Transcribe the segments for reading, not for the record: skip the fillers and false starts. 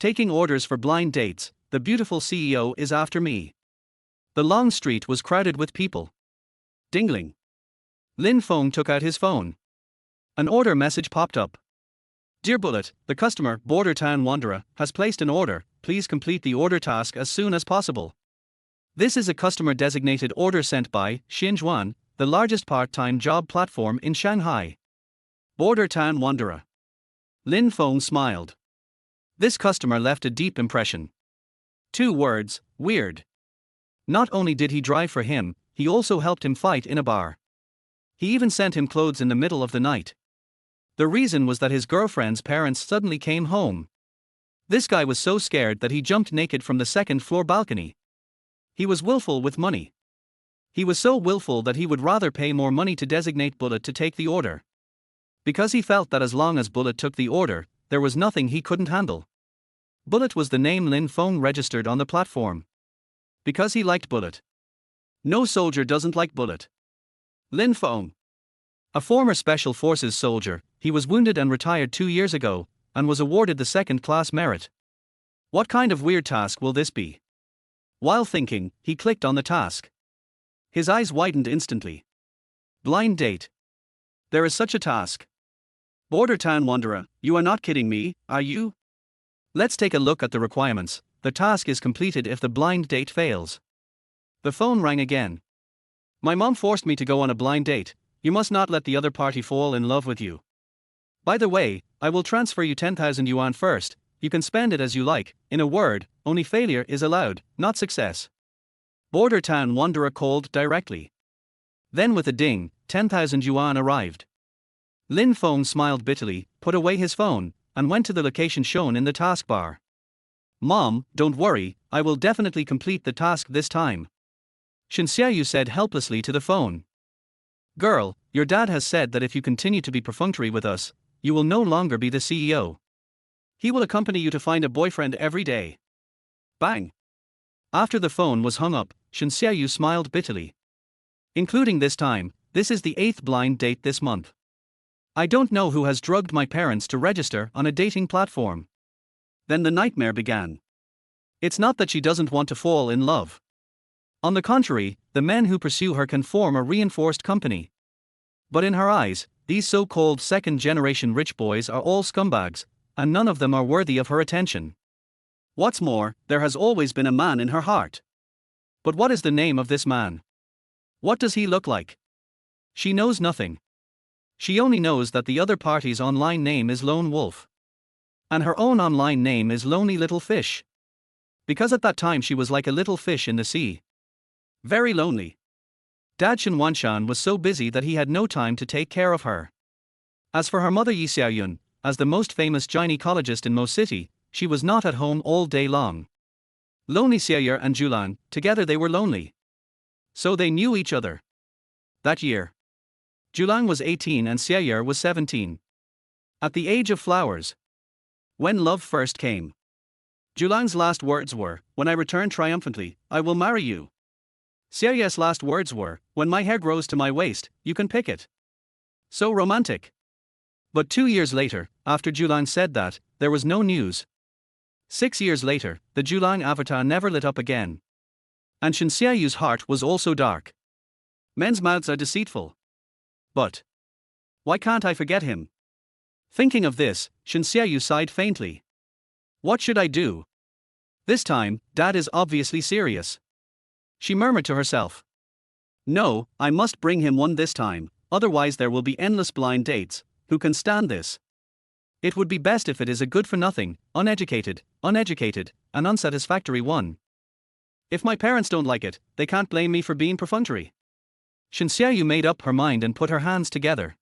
Taking orders for blind dates, the beautiful CEO is after me. The long street was crowded with people. Dingling. Lin Feng took out his phone. An order message popped up. Dear Bullet, the customer, Border Town Wanderer, has placed an order. Please complete the order task as soon as possible. This is a customer-designated order sent by Xianzhuan, the largest part-time job platform in Shanghai. Border Town Wanderer. Lin Feng smiled. This customer left a deep impression. 2 words, weird. Not only did he drive for him, he also helped him fight in a bar. He even sent him clothes in the middle of the night. The reason was that his girlfriend's parents suddenly came home. This guy was so scared that he jumped naked from the second-floor balcony. He was willful with money. He was so willful that he would rather pay more money to designate Bullet to take the order. Because he felt that as long as Bullet took the order, there was nothing he couldn't handle. Bullet was the name Lin Feng registered on the platform. Because he liked Bullet. No soldier doesn't like Bullet. Lin Feng. A former Special Forces soldier, he was wounded and retired 2 years ago, and was awarded the second-class merit. What kind of weird task will this be? While thinking, he clicked on the task. His eyes widened instantly. Blind date. There is such a task. Border Town Wanderer, you are not kidding me, are you? Let's take a look at the requirements. The task is completed if the blind date fails. The phone rang again. My mom forced me to go on a blind date. You must not let the other party fall in love with you. By the way, I will transfer you 10,000 yuan first. You can spend it as you like. In a word, only failure is allowed, not success. Border Town Wanderer called directly. Then with a ding, 10,000 yuan arrived. Lin Feng smiled bitterly, put away his phone, and went to the location shown in the taskbar. Mom, don't worry, I will definitely complete the task this time. Xianzhuan said helplessly to the phone. Girl, your dad has said that if you continue to be perfunctory with us, you will no longer be the CEO. He will accompany you to find a boyfriend every day. Bang! After the phone was hung up, Xianzhuan smiled bitterly. Including this time, this is the 8th blind date this month. I don't know who has drugged my parents to register on a dating platform. Then the nightmare began. It's not that she doesn't want to fall in love. On the contrary, the men who pursue her can form a reinforced company. But in her eyes, these so-called second-generation rich boys are all scumbags, and none of them are worthy of her attention. What's more, there has always been a man in her heart. But what is the name of this man? What does he look like? She knows nothing. She only knows that the other party's online name is Lone Wolf. And her own online name is Lonely Little Fish. Because at that time she was like a little fish in the sea. Very lonely. Dad Xianzhuan was so busy that he had no time to take care of her. As for her mother Xiaoyun, as the most famous gynecologist in Mo City, she was not at home all day long. Lonely Xiaoyun and Julan, together they were lonely. So they knew each other. That year, Julan was 18 and Xiaoyun was 17. At the age of flowers. When love first came. Julan's last words were, when I return triumphantly, I will marry you. Xiaoyun's last words were, when my hair grows to my waist, you can pick it. So romantic. But 2 years later, after Julan said that, there was no news. 6 years later, the Julan avatar never lit up again. And Xianzhuan's heart was also dark. Men's mouths are deceitful. But why can't I forget him? Thinking of this, Xianzhuan sighed faintly. What should I do? This time, Dad is obviously serious. She murmured to herself. No, I must bring him one this time, otherwise there will be endless blind dates. Who can stand this? It would be best if it is a good-for-nothing, uneducated, and unsatisfactory one. If my parents don't like it, they can't blame me for being perfunctory. Xianzhuan made up her mind and put her hands together.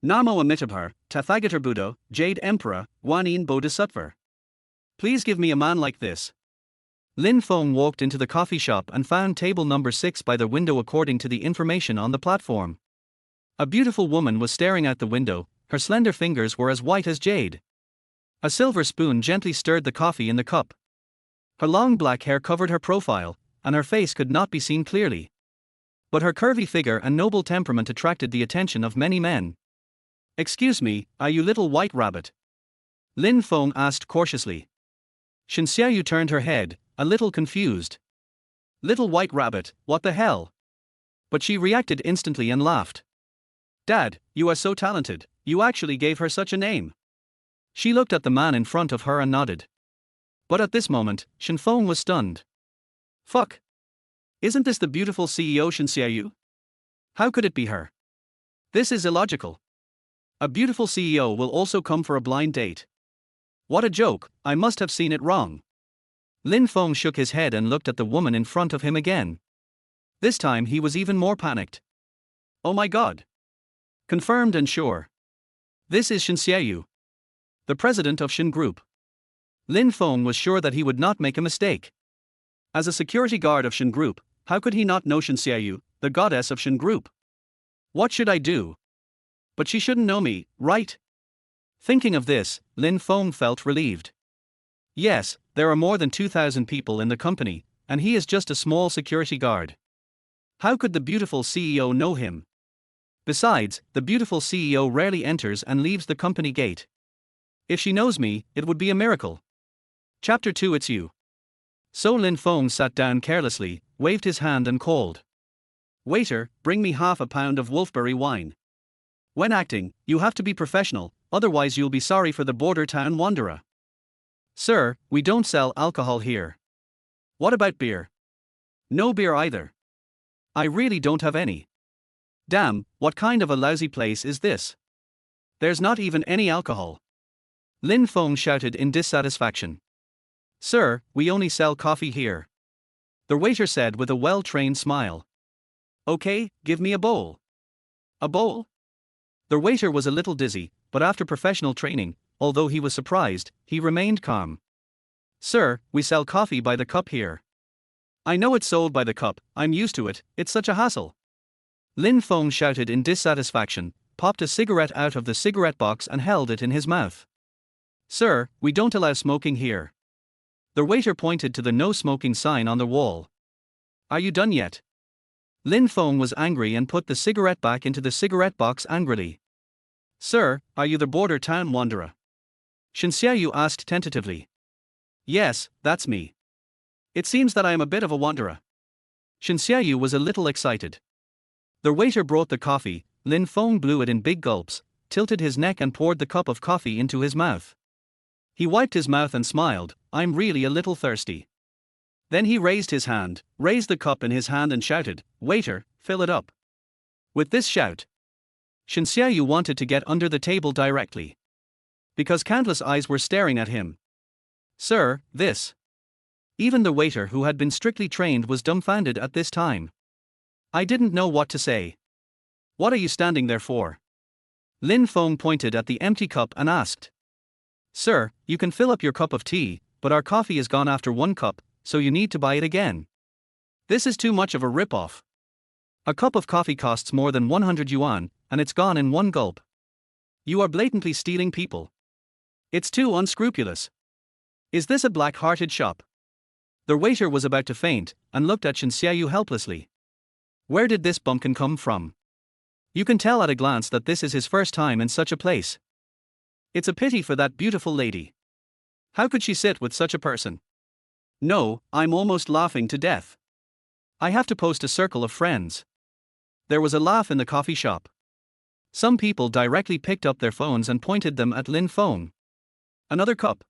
Namo Amitabha, Tathagata Buddha, Jade Emperor, Guanyin Bodhisattva. Please give me a man like this. Lin Feng walked into the coffee shop and found table number 6 by the window according to the information on the platform. A beautiful woman was staring out the window, her slender fingers were as white as jade. A silver spoon gently stirred the coffee in the cup. Her long black hair covered her profile, and her face could not be seen clearly. But her curvy figure and noble temperament attracted the attention of many men. Excuse me, are you little white rabbit? Lin Feng asked cautiously. Shen Xiaoyu turned her head, a little confused. Little white rabbit, what the hell? But she reacted instantly and laughed. Dad, you are so talented, you actually gave her such a name. She looked at the man in front of her and nodded. But at this moment, Shen Feng was stunned. Fuck. Isn't this the beautiful CEO Shen Xiaoyu? How could it be her? This is illogical. A beautiful CEO will also come for a blind date. What a joke, I must have seen it wrong. Lin Feng shook his head and looked at the woman in front of him again. This time he was even more panicked. Oh my god. Confirmed and sure. This is Shen Xiaoyu, the president of Shen Group. Lin Feng was sure that he would not make a mistake. As a security guard of Shen Group, how could he not know Shen Xiaoyu, the goddess of Shen Group? What should I do? But she shouldn't know me, right? Thinking of this, Lin Feng felt relieved. Yes, there are more than 2,000 people in the company, and he is just a small security guard. How could the beautiful CEO know him? Besides, the beautiful CEO rarely enters and leaves the company gate. If she knows me, it would be a miracle. Chapter 2. It's you. So Lin Feng sat down carelessly, waved his hand and called. Waiter, bring me half a pound of wolfberry wine. When acting, you have to be professional, otherwise you'll be sorry for the border town wanderer. Sir, we don't sell alcohol here. What about beer? No beer either. I really don't have any. Damn, what kind of a lousy place is this? There's not even any alcohol. Lin Feng shouted in dissatisfaction. Sir, we only sell coffee here. The waiter said with a well-trained smile. Okay, give me a bowl. A bowl? The waiter was a little dizzy, but after professional training, although he was surprised, he remained calm. Sir, we sell coffee by the cup here. I know it's sold by the cup, I'm used to it, it's such a hassle. Lin Feng shouted in dissatisfaction, popped a cigarette out of the cigarette box and held it in his mouth. Sir, we don't allow smoking here. The waiter pointed to the no smoking sign on the wall. Are you done yet? Lin Feng was angry and put the cigarette back into the cigarette box angrily. Sir, are you the border town wanderer? Shen Xiaoyu asked tentatively. Yes, that's me. It seems that I am a bit of a wanderer. Shen Xiaoyu was a little excited. The waiter brought the coffee. Lin Feng blew it in big gulps, tilted his neck and poured the cup of coffee into his mouth. He wiped his mouth and smiled, I'm really a little thirsty. Then he raised his hand, raised the cup in his hand and shouted, Waiter, fill it up. With this shout, Shen Xiaoyu wanted to get under the table directly. Because countless eyes were staring at him. Sir, this. Even the waiter who had been strictly trained was dumbfounded at this time. I didn't know what to say. What are you standing there for? Lin Feng pointed at the empty cup and asked. Sir, you can fill up your cup of tea, but our coffee is gone after one cup, so you need to buy it again. This is too much of a rip-off. A cup of coffee costs more than 100 yuan, and it's gone in one gulp. You are blatantly stealing people. It's too unscrupulous. Is this a black-hearted shop? The waiter was about to faint, and looked at Shen Xiaoyu helplessly. Where did this bumpkin come from? You can tell at a glance that this is his first time in such a place. It's a pity for that beautiful lady. How could she sit with such a person? No, I'm almost laughing to death. I have to post a circle of friends. There was a laugh in the coffee shop. Some people directly picked up their phones and pointed them at Lin Feng. Another cup.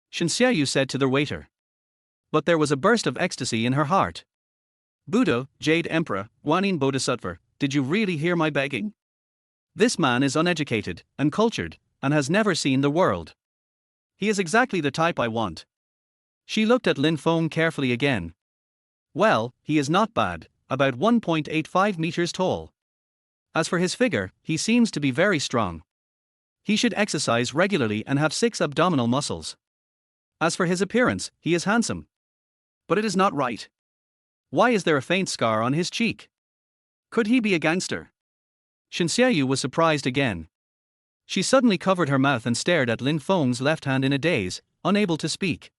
Shen Xiaoyu said to the waiter. But there was a burst of ecstasy in her heart. Buddha, Jade Emperor, Guanyin Bodhisattva, did you really hear my begging? This man is uneducated, uncultured, and has never seen the world. He is exactly the type I want. She looked at Lin Feng carefully again. Well, he is not bad, about 1.85 meters tall. As for his figure, he seems to be very strong. He should exercise regularly and have 6 abdominal muscles. As for his appearance, he is handsome. But it is not right. Why is there a faint scar on his cheek? Could he be a gangster? Shen Xiaoyu was surprised again. She suddenly covered her mouth and stared at Lin Feng's left hand in a daze, unable to speak.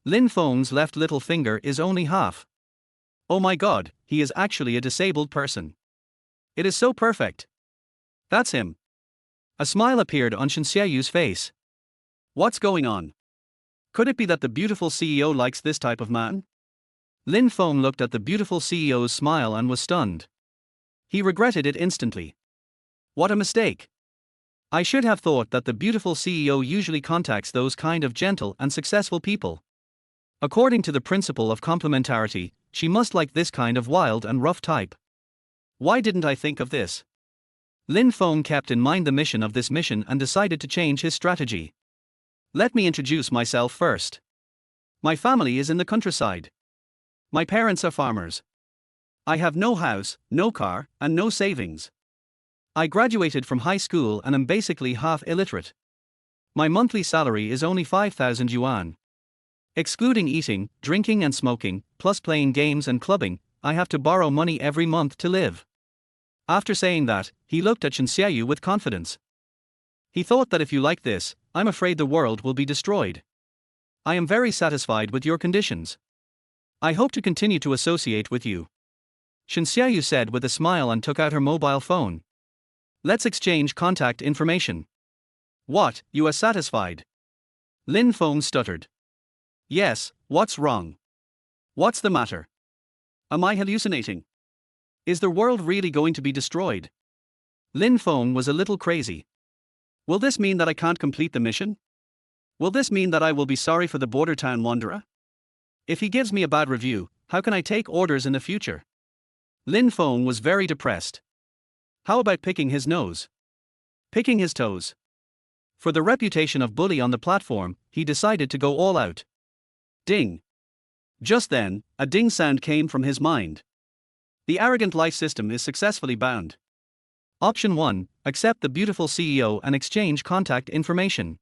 Lin Feng's left little finger is only half. Oh my god, he is actually a disabled person. It is so perfect. That's him. A smile appeared on Shen Xiaoyu's face. What's going on? Could it be that the beautiful CEO likes this type of man? Lin Feng looked at the beautiful CEO's smile and was stunned. He regretted it instantly. What a mistake! I should have thought that the beautiful CEO usually contacts those kind of gentle and successful people. According to the principle of complementarity, she must like this kind of wild and rough type. Why didn't I think of this? Lin Feng kept in mind the mission of this mission and decided to change his strategy. Let me introduce myself first. My family is in the countryside. My parents are farmers. I have no house, no car, and no savings. I graduated from high school and am basically half illiterate. My monthly salary is only 5,000 yuan. Excluding eating, drinking and smoking, plus playing games and clubbing, I have to borrow money every month to live. After saying that, he looked at Xianzhuan with confidence. He thought that if you like this, I'm afraid the world will be destroyed. I am very satisfied with your conditions. I hope to continue to associate with you. Xianzhuan said with a smile and took out her mobile phone. Let's exchange contact information. What, you are satisfied? Lin Feng stuttered. Yes, what's wrong? What's the matter? Am I hallucinating? Is the world really going to be destroyed? Lin Feng was a little crazy. Will this mean that I can't complete the mission? Will this mean that I will be sorry for the border town wanderer? If he gives me a bad review, how can I take orders in the future? Lin Feng was very depressed. How about picking his nose? Picking his toes? For the reputation of bully on the platform, he decided to go all out. Ding. Just then, a ding sound came from his mind. The arrogant life system is successfully bound. Option 1, accept the beautiful CEO and exchange contact information.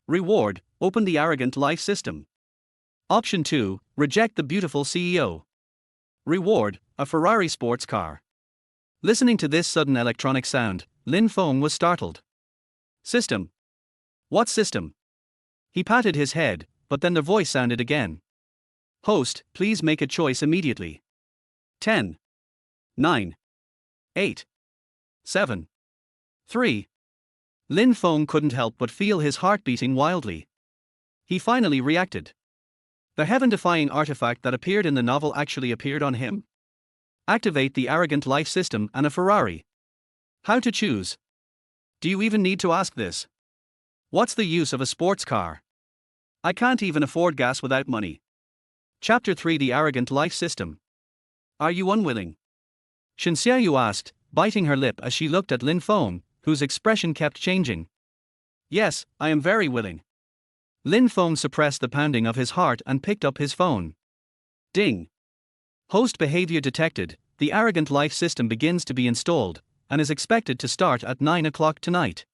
Reward, open the arrogant life system. Option 2, reject the beautiful CEO. Reward, a Ferrari sports car. Listening to this sudden electronic sound, Lin Feng was startled. System? What system? He patted his head, but then the voice sounded again. Host, please make a choice immediately. 10. 9. 8. 7. 3. Lin Feng couldn't help but feel his heart beating wildly. He finally reacted. The heaven-defying artifact that appeared in the novel actually appeared on him. Activate the arrogant life system and a Ferrari. How to choose? Do you even need to ask this? What's the use of a sports car? I can't even afford gas without money. Chapter 3: The Arrogant Life System. Are you unwilling? Xianzhuan asked, biting her lip as she looked at Lin Feng, whose expression kept changing. Yes, I am very willing. Lin Feng suppressed the pounding of his heart and picked up his phone. Ding. Host behavior detected. The arrogant life system begins to be installed, and is expected to start at 9 o'clock tonight.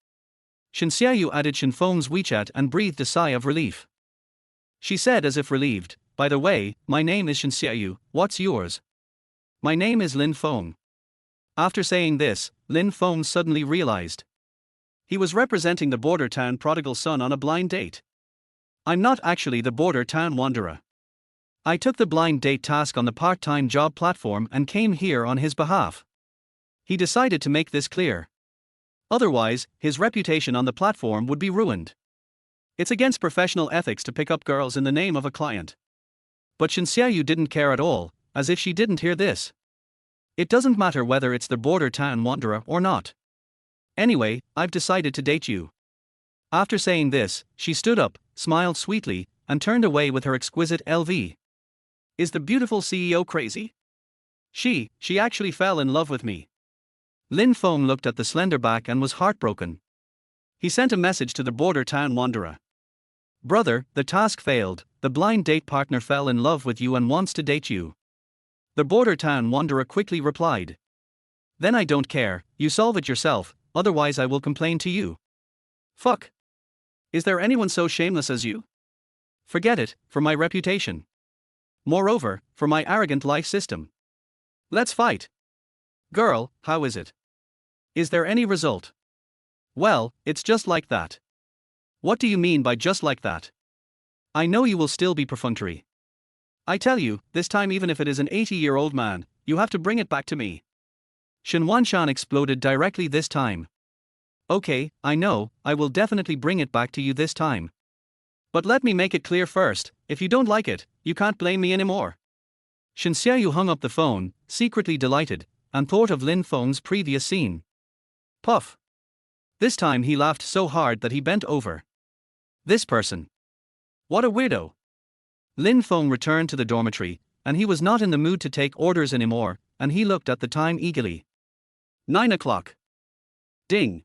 Xianzhuan added Shan Feng's WeChat and breathed a sigh of relief. She said as if relieved, by the way, my name is Xianzhuan, what's yours? My name is Lin Feng. After saying this, Lin Feng suddenly realized. He was representing the border town prodigal son on a blind date. I'm not actually the border town wanderer. I took the blind date task on the part-time job platform and came here on his behalf. He decided to make this clear. Otherwise, his reputation on the platform would be ruined. It's against professional ethics to pick up girls in the name of a client. But Xianzhuan didn't care at all, as if she didn't hear this. It doesn't matter whether it's the border town wanderer or not. Anyway, I've decided to date you. After saying this, she stood up, smiled sweetly, and turned away with her exquisite LV. Is the beautiful CEO crazy? She actually fell in love with me. Lin Feng looked at the slender back and was heartbroken. He sent a message to the border town wanderer. Brother, the task failed, the blind date partner fell in love with you and wants to date you. The border town wanderer quickly replied. Then I don't care, you solve it yourself, otherwise I will complain to you. Fuck. Is there anyone so shameless as you? Forget it, for my reputation. Moreover, for my arrogant life system. Let's fight. Girl, how is it? Is there any result? Well, it's just like that. What do you mean by just like that? I know you will still be perfunctory. I tell you, this time even if it is an 80-year-old man, you have to bring it back to me. Xianzhuan exploded directly this time. Okay, I know, I will definitely bring it back to you this time. But let me make it clear first, if you don't like it, you can't blame me anymore. Xianzhuan hung up the phone, secretly delighted, and thought of Lin Feng's previous scene. Puff. This time he laughed so hard that he bent over. This person. What a weirdo. Lin Feng returned to the dormitory, and he was not in the mood to take orders anymore, and he looked at the time eagerly. 9 o'clock. Ding.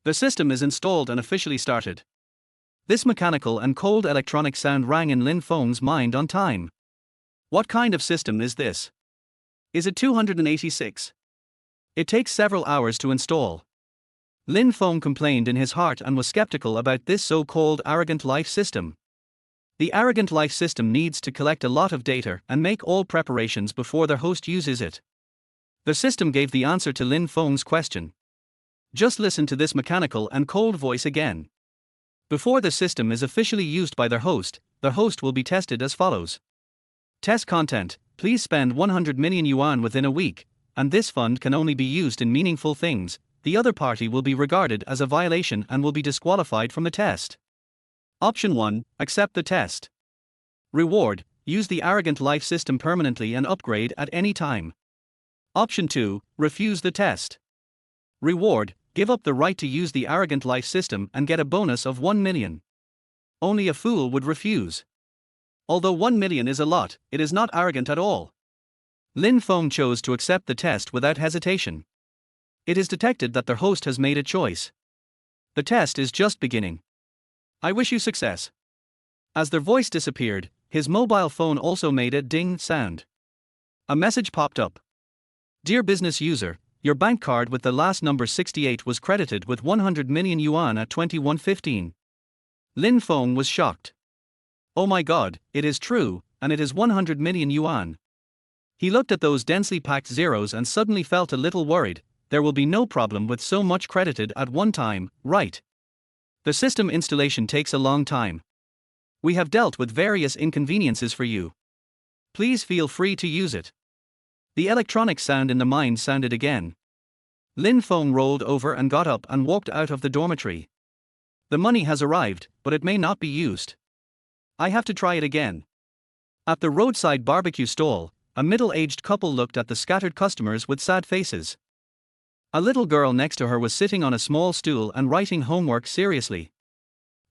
The system is installed and officially started. This mechanical and cold electronic sound rang in Lin Feng's mind on time. What kind of system is this? Is it 286? It takes several hours to install. Lin Feng complained in his heart and was skeptical about this so-called arrogant life system. The arrogant life system needs to collect a lot of data and make all preparations before their host uses it. The system gave the answer to Lin Feng's question. Just listen to this mechanical and cold voice again. Before the system is officially used by their host will be tested as follows. Test content: please spend 100 million yuan within a week, and this fund can only be used in meaningful things. The other party will be regarded as a violation and will be disqualified from the test. Option 1, accept the test. Reward, use the arrogant life system permanently and upgrade at any time. Option 2, refuse the test. Reward, give up the right to use the arrogant life system and get a bonus of 1 million. Only a fool would refuse. Although 1 million is a lot, it is not arrogant at all. Lin Feng chose to accept the test without hesitation. It is detected that their host has made a choice. The test is just beginning. I wish you success. As their voice disappeared, his mobile phone also made a ding sound. A message popped up. Dear business user, your bank card with the last number 68 was credited with 100 million yuan at 21:15. Lin Feng was shocked. Oh my god, it is true, and it is 100 million yuan. He looked at those densely packed zeros and suddenly felt a little worried. There will be no problem with so much credited at one time, right? The system installation takes a long time. We have dealt with various inconveniences for you. Please feel free to use it. The electronic sound in the mind sounded again. Lin Feng rolled over and got up and walked out of the dormitory. The money has arrived, but it may not be used. I have to try it again. At the roadside barbecue stall, a middle-aged couple looked at the scattered customers with sad faces. A little girl next to her was sitting on a small stool and writing homework seriously.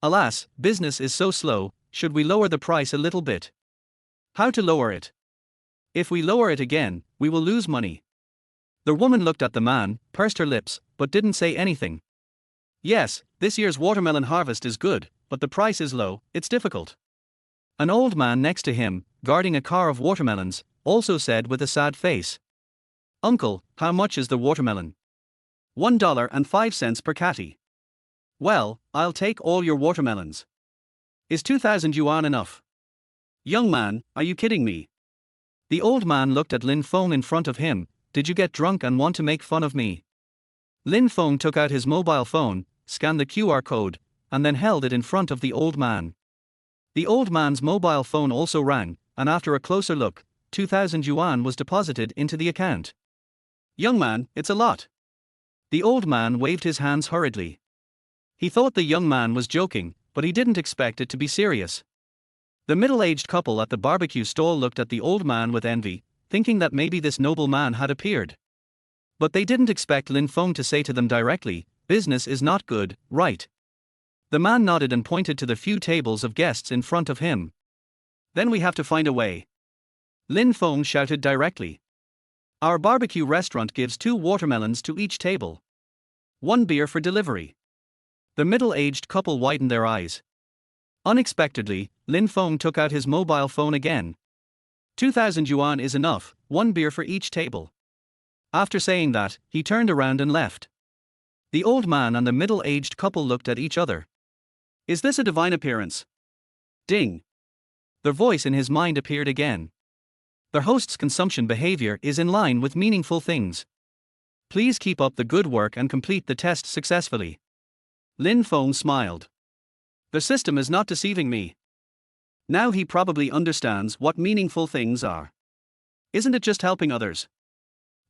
Alas, business is so slow, should we lower the price a little bit? How to lower it? If we lower it again, we will lose money. The woman looked at the man, pursed her lips, but didn't say anything. Yes, this year's watermelon harvest is good, but the price is low, it's difficult. An old man next to him, guarding a car of watermelons, also said with a sad face. Uncle, how much is the watermelon? $1.05 per catty. Well, I'll take all your watermelons. Is 2,000 yuan enough? Young man, are you kidding me? The old man looked at Lin Feng in front of him. Did you get drunk and want to make fun of me? Lin Feng took out his mobile phone, scanned the QR code, and then held it in front of the old man. The old man's mobile phone also rang, and after a closer look, 2,000 yuan was deposited into the account. Young man, it's a lot. The old man waved his hands hurriedly. He thought the young man was joking, but he didn't expect it to be serious. The middle-aged couple at the barbecue stall looked at the old man with envy, thinking that maybe this noble man had appeared. But they didn't expect Lin Feng to say to them directly, business is not good, right? The man nodded and pointed to the few tables of guests in front of him. Then we have to find a way. Lin Feng shouted directly. Our barbecue restaurant gives 2 watermelons to each table. 1 beer for delivery. The middle-aged couple widened their eyes. Unexpectedly, Lin Feng took out his mobile phone again. 2,000 yuan is enough, 1 beer for each table. After saying that, he turned around and left. The old man and the middle-aged couple looked at each other. Is this a divine appearance? Ding. The voice in his mind appeared again. Their host's consumption behavior is in line with meaningful things. Please keep up the good work and complete the test successfully. Lin Feng smiled. The system is not deceiving me. Now he probably understands what meaningful things are. Isn't it just helping others?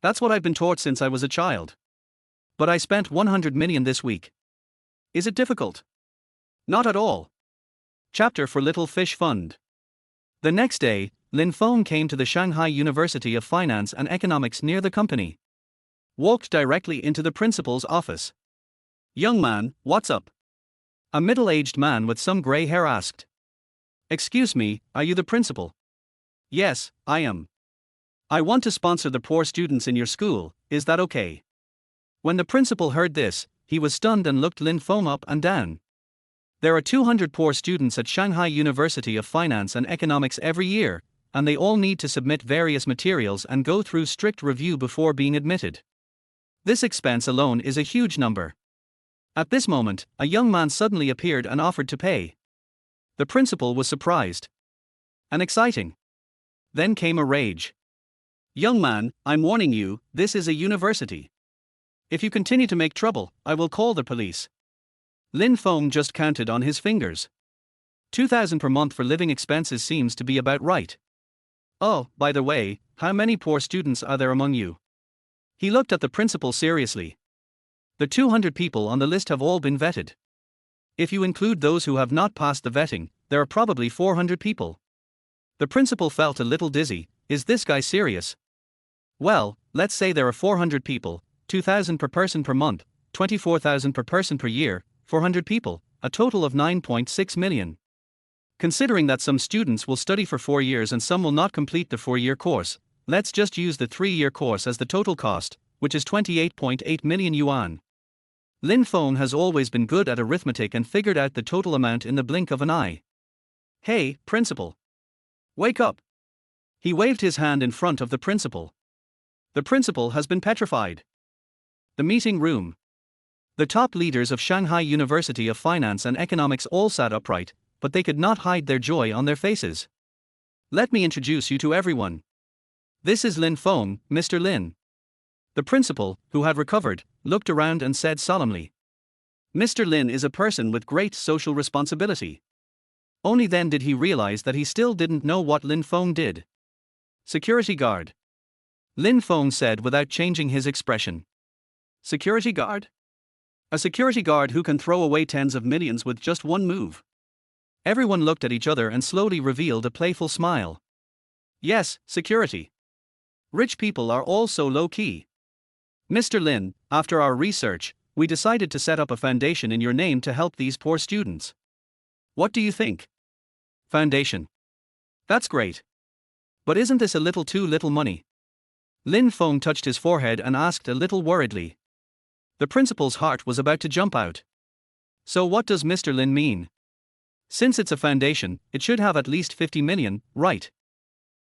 That's what I've been taught since I was a child. But I spent 100 million this week. Is it difficult? Not at all. Chapter for Little Fish Fund. The next day, Lin Feng came to the Shanghai University of Finance and Economics near the company. Walked directly into the principal's office. "Young man, what's up?" A middle-aged man with some gray hair asked. "Excuse me, are you the principal?" "Yes, I am. I want to sponsor the poor students in your school, is that okay?" When the principal heard this, he was stunned and looked Lin Feng up and down. There are 200 poor students at Shanghai University of Finance and Economics every year, and they all need to submit various materials and go through strict review before being admitted. This expense alone is a huge number. At this moment, a young man suddenly appeared and offered to pay. The principal was surprised and exciting. Then came a rage. "Young man, I'm warning you, this is a university. If you continue to make trouble, I will call the police." Lin Feng just counted on his fingers. 2,000 per month for living expenses seems to be about right. "Oh, by the way, how many poor students are there among you?" He looked at the principal seriously. "The 200 people on the list have all been vetted. If you include those who have not passed the vetting, there are probably 400 people." The principal felt a little dizzy. Is this guy serious? "Well, let's say there are 400 people, 2,000 per person per month, 24,000 per person per year, 400 people, a total of 9.6 million. Considering that some students will study for 4 years and some will not complete the 4-year course, let's just use the 3-year course as the total cost, which is 28.8 million yuan. Lin Feng has always been good at arithmetic and figured out the total amount in the blink of an eye. "Hey, principal. Wake up." He waved his hand in front of the principal. The principal has been petrified. The meeting room. The top leaders of Shanghai University of Finance and Economics all sat upright, but they could not hide their joy on their faces. "Let me introduce you to everyone. This is Lin Feng, Mr. Lin." The principal, who had recovered, looked around and said solemnly, "Mr. Lin is a person with great social responsibility." Only then did he realize that he still didn't know what Lin Feng did. "Security guard," Lin Feng said without changing his expression. "Security guard? A security guard who can throw away tens of millions with just one move." Everyone looked at each other and slowly revealed a playful smile. "Yes, security. Rich people are all so low-key. Mr. Lin, after our research, we decided to set up a foundation in your name to help these poor students. What do you think?" "Foundation. That's great. But isn't this a little too little money?" Lin Feng touched his forehead and asked a little worriedly. The principal's heart was about to jump out. "So what does Mr. Lin mean? Since it's a foundation, it should have at least 50 million, right?"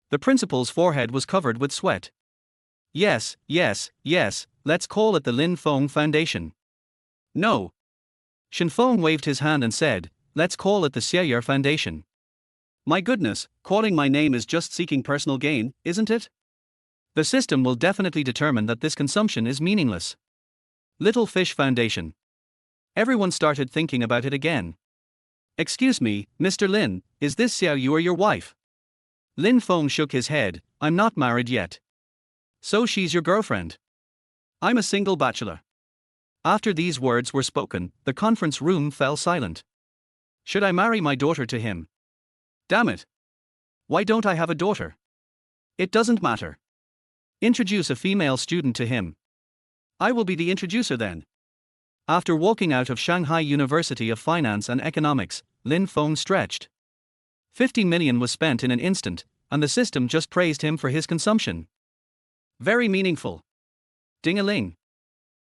The principal's forehead was covered with sweat. Yes, let's call it the Lin Feng Foundation." "No." Shen Feng waved his hand and said, "Let's call it the Xianzhuan Foundation." "My goodness, calling my name is just seeking personal gain, isn't it? The system will definitely determine that this consumption is meaningless. Little Fish Foundation." Everyone started thinking about it again. "Excuse me, Mr. Lin, is this Xiao Yu or your wife?" Lin Feng shook his head. "I'm not married yet." "So she's your girlfriend?" "I'm a single bachelor." After these words were spoken, the conference room fell silent. "Should I marry my daughter to him? Damn it. Why don't I have a daughter?" "It doesn't matter. Introduce a female student to him." "I will be the introducer then." After walking out of Shanghai University of Finance and Economics, Lin Feng stretched. 50 million was spent in an instant, and the system just praised him for his consumption. Very meaningful. Ding-a-ling.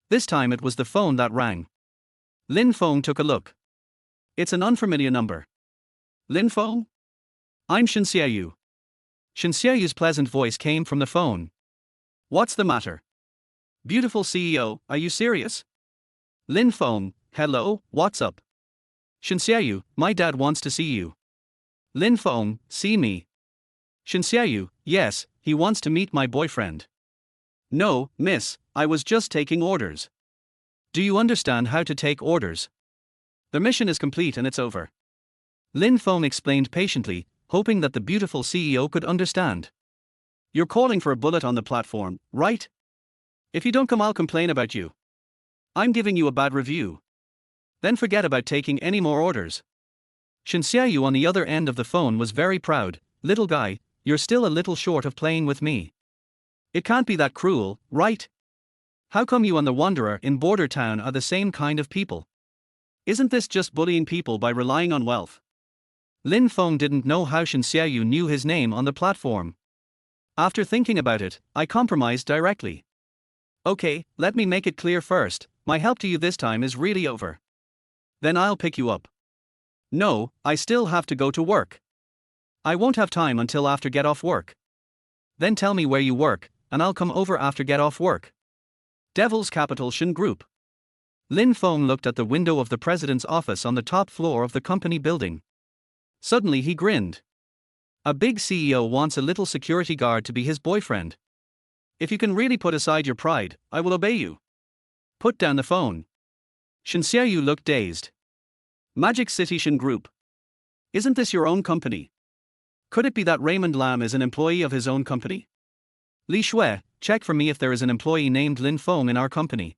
This time it was the phone that rang. Lin Feng took a look. It's an unfamiliar number. "Lin Feng? I'm Shen Xiaoyu." Shen Xiaoyu's pleasant voice came from the phone. "What's the matter? Beautiful CEO, are you serious?" Lin Feng, "Hello, what's up?" Shen Xiaoyu, "My dad wants to see you." Lin Feng, "See me?" Shen Xiaoyu, "Yes, he wants to meet my boyfriend." "No, miss, I was just taking orders." "Do you understand how to take orders? The mission is complete and it's over." Lin Feng explained patiently, hoping that the beautiful CEO could understand. "You're calling for a bullet on the platform, right? If you don't come, I'll complain about you. I'm giving you a bad review. Then forget about taking any more orders." Xianzhuan on the other end of the phone was very proud. Little guy, you're still a little short of playing with me. It can't be that cruel, right? How come you and the wanderer in border town are the same kind of people? Isn't this just bullying people by relying on wealth? Lin Feng didn't know how Xianzhuan knew his name on the platform. After thinking about it, I compromised directly. Okay, let me make it clear first, my help to you this time is really over. Then I'll pick you up. No, I still have to go to work. I won't have time until after get off work. Then tell me where you work, and I'll come over after get off work. Devil's Capital Shan Group. Lin Feng looked at the window of the president's office on the top floor of the company building. Suddenly he grinned. A big CEO wants a little security guard to be his boyfriend. If you can really put aside your pride, I will obey you. Put down the phone. Xianzhuan looked dazed. Magic City Shan Group. Isn't this your own company? Could it be that Raymond Lam is an employee of his own company? Li Shui, check for me if there is an employee named Lin Feng in our company.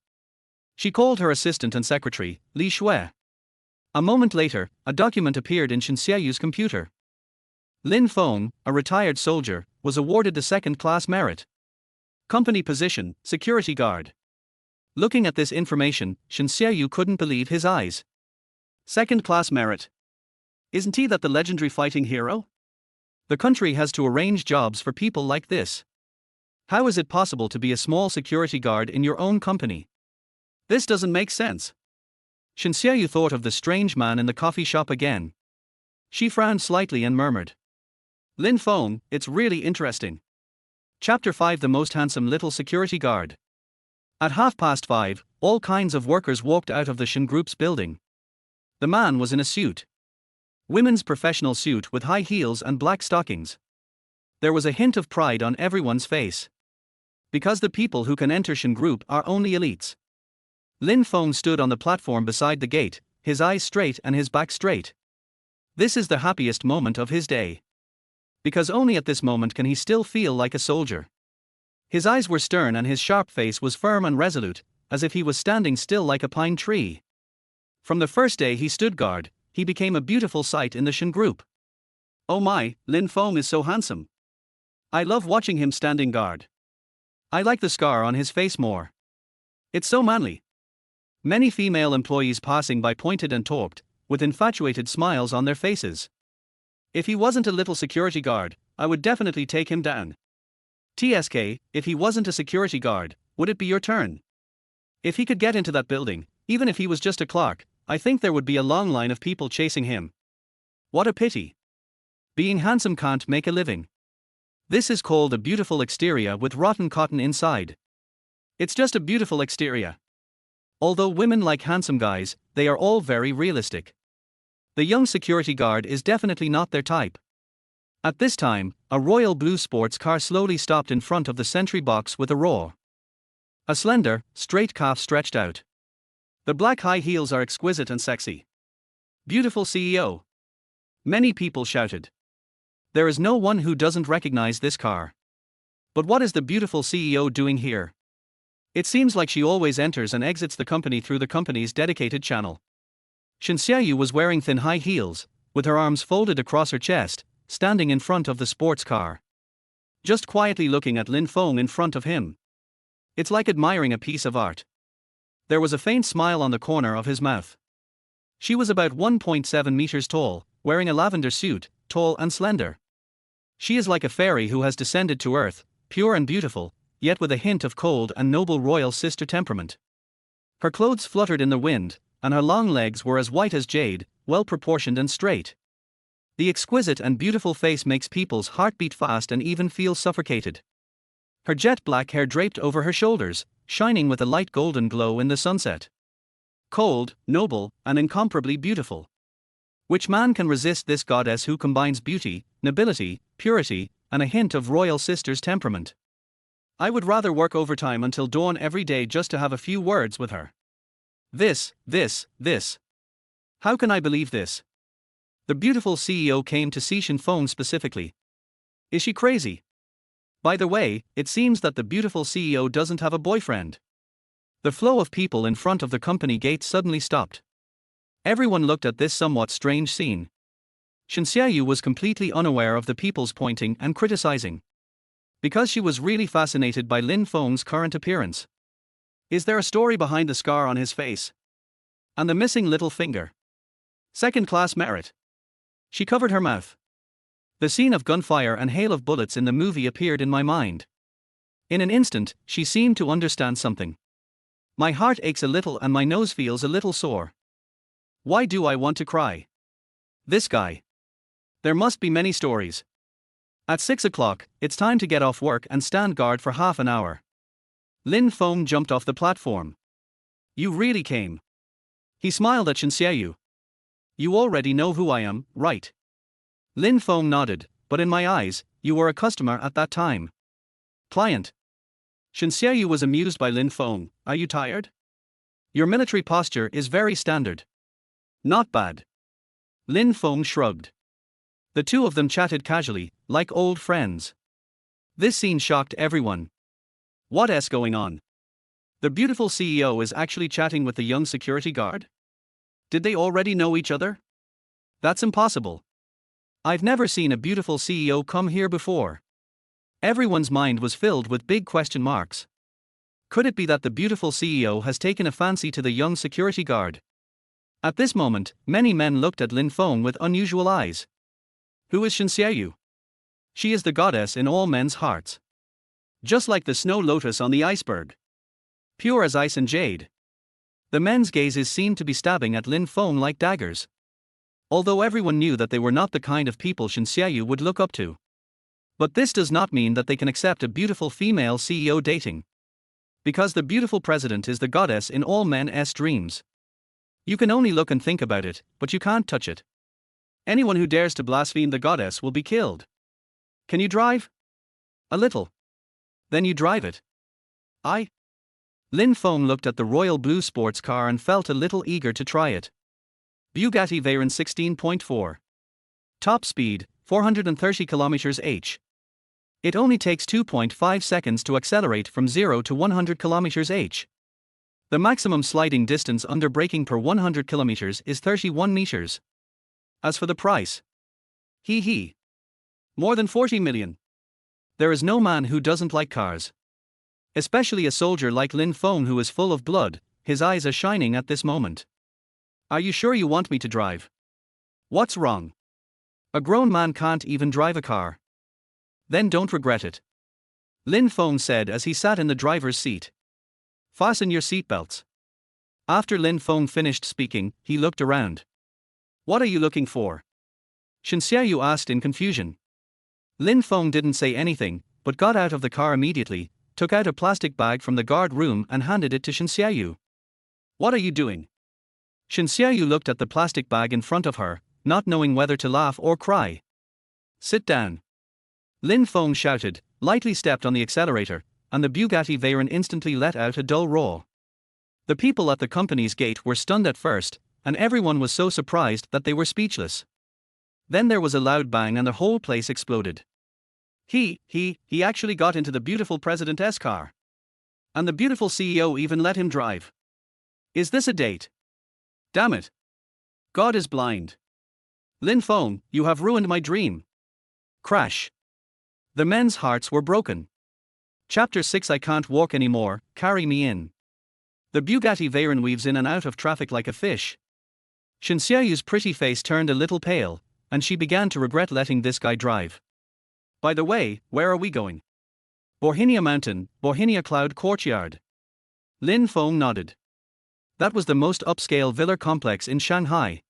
She called her assistant and secretary, Li Shui. A moment later, a document appeared in Xianzhuan's computer. Lin Feng, a retired soldier, was awarded the second-class merit. Company position, security guard. Looking at this information, Xianzhuan couldn't believe his eyes. Second-class merit. Isn't he that the legendary fighting hero? The country has to arrange jobs for people like this. How is it possible to be a small security guard in your own company? This doesn't make sense. Xianzhuan thought of the strange man in the coffee shop again. She frowned slightly and murmured. Lin Feng, it's really interesting. Chapter 5 The Most Handsome Little Security Guard. At 5:30, all kinds of workers walked out of the Shan Group's building. The man was in a suit. Women's professional suit with high heels and black stockings. There was a hint of pride on everyone's face. Because the people who can enter Shan Group are only elites. Lin Feng stood on the platform beside the gate, his eyes straight and his back straight. This is the happiest moment of his day. Because only at this moment can he still feel like a soldier. His eyes were stern and his sharp face was firm and resolute, as if he was standing still like a pine tree. From the first day he stood guard, he became a beautiful sight in the Shan Group. Oh my, Lin Feng is so handsome. I love watching him standing guard. I like the scar on his face more. It's so manly. Many female employees passing by pointed and talked, with infatuated smiles on their faces. If he wasn't a little security guard, I would definitely take him down. TSK, if he wasn't a security guard, would it be your turn? If he could get into that building, even if he was just a clerk, I think there would be a long line of people chasing him. What a pity. Being handsome can't make a living. This is called a beautiful exterior with rotten cotton inside. It's just a beautiful exterior. Although women like handsome guys, they are all very realistic. The young security guard is definitely not their type. At this time, a royal blue sports car slowly stopped in front of the sentry box with a roar. A slender, straight calf stretched out. The black high heels are exquisite and sexy. Beautiful CEO. Many people shouted. There is no one who doesn't recognize this car. But what is the beautiful CEO doing here? It seems like she always enters and exits the company through the company's dedicated channel. Xianzhuan was wearing thin high heels, with her arms folded across her chest, standing in front of the sports car. Just quietly looking at Lin Feng in front of him. It's like admiring a piece of art. There was a faint smile on the corner of his mouth. She was about 1.7 meters tall, wearing a lavender suit, tall and slender. She is like a fairy who has descended to earth, pure and beautiful, yet with a hint of cold and noble royal sister temperament. Her clothes fluttered in the wind, and her long legs were as white as jade, well proportioned and straight. The exquisite and beautiful face makes people's heart beat fast and even feel suffocated. Her jet black hair draped over her shoulders, shining with a light golden glow in the sunset. Cold, noble, and incomparably beautiful. Which man can resist this goddess who combines beauty, nobility, purity, and a hint of royal sister's temperament? I would rather work overtime until dawn every day just to have a few words with her. This. How can I believe this? The beautiful CEO came to see Lin Feng specifically. Is she crazy? By the way, it seems that the beautiful CEO doesn't have a boyfriend. The flow of people in front of the company gate suddenly stopped. Everyone looked at this somewhat strange scene. Shanxiayu was completely unaware of the people's pointing and criticizing. Because she was really fascinated by Lin Feng's current appearance. Is there a story behind the scar on his face? And the missing little finger? Second-class merit. She covered her mouth. The scene of gunfire and hail of bullets in the movie appeared in my mind. In an instant, she seemed to understand something. My heart aches a little and my nose feels a little sore. Why do I want to cry? This guy. There must be many stories. At 6 o'clock, it's time to get off work and stand guard for half an hour. Lin Feng jumped off the platform. You really came. He smiled at Shanxiayu. You already know who I am, right? Lin Feng nodded, but in my eyes, you were a customer at that time. Client. Shanxiayu was amused by Lin Feng. Are you tired? Your military posture is very standard. Not bad. Lin Feng shrugged. The two of them chatted casually, like old friends. This scene shocked everyone. What's going on? The beautiful CEO is actually chatting with the young security guard? Did they already know each other? That's impossible. I've never seen a beautiful CEO come here before. Everyone's mind was filled with big question marks. Could it be that the beautiful CEO has taken a fancy to the young security guard? At this moment, many men looked at Lin Feng with unusual eyes. Who is Shanxiayu? She is the goddess in all men's hearts. Just like the snow lotus on the iceberg. Pure as ice and jade. The men's gazes seemed to be stabbing at Lin Feng like daggers. Although everyone knew that they were not the kind of people Shanxiayu would look up to. But this does not mean that they can accept a beautiful female CEO dating. Because the beautiful president is the goddess in all men's dreams. You can only look and think about it, but you can't touch it. Anyone who dares to blaspheme the goddess will be killed. Can you drive? A little. Then you drive it. Lin Feng looked at the royal blue sports car and felt a little eager to try it. Bugatti Veyron 16.4. Top speed, 430 km/h. It only takes 2.5 seconds to accelerate from 0 to 100 km/h. The maximum sliding distance under braking per 100 km is 31 meters. As for the price. More than 40 million. There is no man who doesn't like cars. Especially a soldier like Lin Feng who is full of blood, his eyes are shining at this moment. Are you sure you want me to drive? What's wrong? A grown man can't even drive a car. Then don't regret it. Lin Feng said as he sat in the driver's seat. Fasten your seatbelts. After Lin Feng finished speaking, he looked around. What are you looking for? Shanxiayu asked in confusion. Lin Feng didn't say anything, but got out of the car immediately, took out a plastic bag from the guard room and handed it to Shanxiayu. What are you doing? Shanxiayu looked at the plastic bag in front of her, not knowing whether to laugh or cry. Sit down. Lin Feng shouted, lightly stepped on the accelerator, and the Bugatti Veyron instantly let out a dull roar. The people at the company's gate were stunned at first, and everyone was so surprised that they were speechless. Then there was a loud bang and the whole place exploded. He actually got into the beautiful president's car. And the beautiful CEO even let him drive. Is this a date? Damn it. God is blind. Lin Feng, you have ruined my dream. Crash. The men's hearts were broken. Chapter 6. I can't walk anymore, carry me in. The Bugatti Veyron weaves in and out of traffic like a fish. Shanxiayu's pretty face turned a little pale, and she began to regret letting this guy drive. By the way, where are we going? Borhinia Mountain, Borhinia Cloud Courtyard. Lin Feng nodded. That was the most upscale villa complex in Shanghai.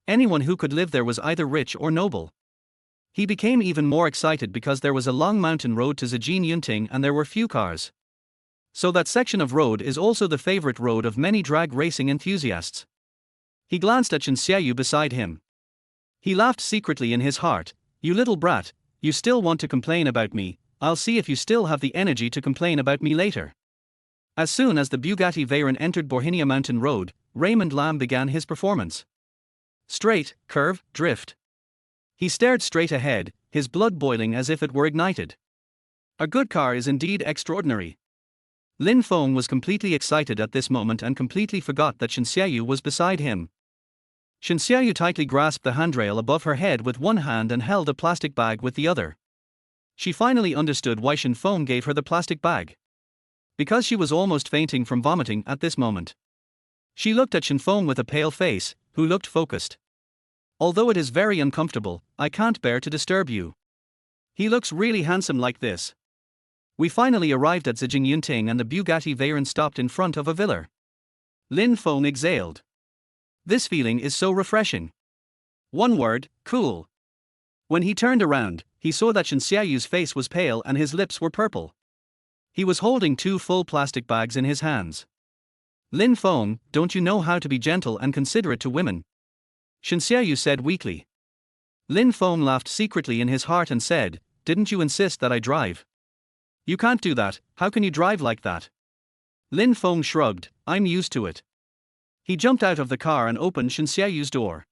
Anyone who could live there was either rich or noble. He became even more excited because there was a long mountain road to Zijin Yunting and there were few cars. So that section of road is also the favorite road of many drag racing enthusiasts. He glanced at Shanxiayu beside him. He laughed secretly in his heart. You little brat, you still want to complain about me, I'll see if you still have the energy to complain about me later. As soon as the Bugatti Veyron entered Borhinia Mountain Road, Raymond Lam began his performance. Straight, curve, drift. He stared straight ahead, his blood boiling as if it were ignited. A good car is indeed extraordinary. Lin Feng was completely excited at this moment and completely forgot that Shanxiayu was beside him. Xianzhuan tightly grasped the handrail above her head with one hand and held a plastic bag with the other. She finally understood why Lin Feng gave her the plastic bag. Because she was almost fainting from vomiting at this moment. She looked at Lin Feng with a pale face, who looked focused. Although it is very uncomfortable, I can't bear to disturb you. He looks really handsome like this. We finally arrived at Yunting and the Bugatti Veyron stopped in front of a villa. Lin Feng exhaled. This feeling is so refreshing. One word, cool. When he turned around, he saw that Xianzhuan's face was pale and his lips were purple. He was holding two full plastic bags in his hands. Lin Feng, don't you know how to be gentle and considerate to women? Xianzhuan said weakly. Lin Feng laughed secretly in his heart and said, didn't you insist that I drive? You can't do that, how can you drive like that? Lin Feng shrugged, I'm used to it. He jumped out of the car and opened Xianzhuan's door.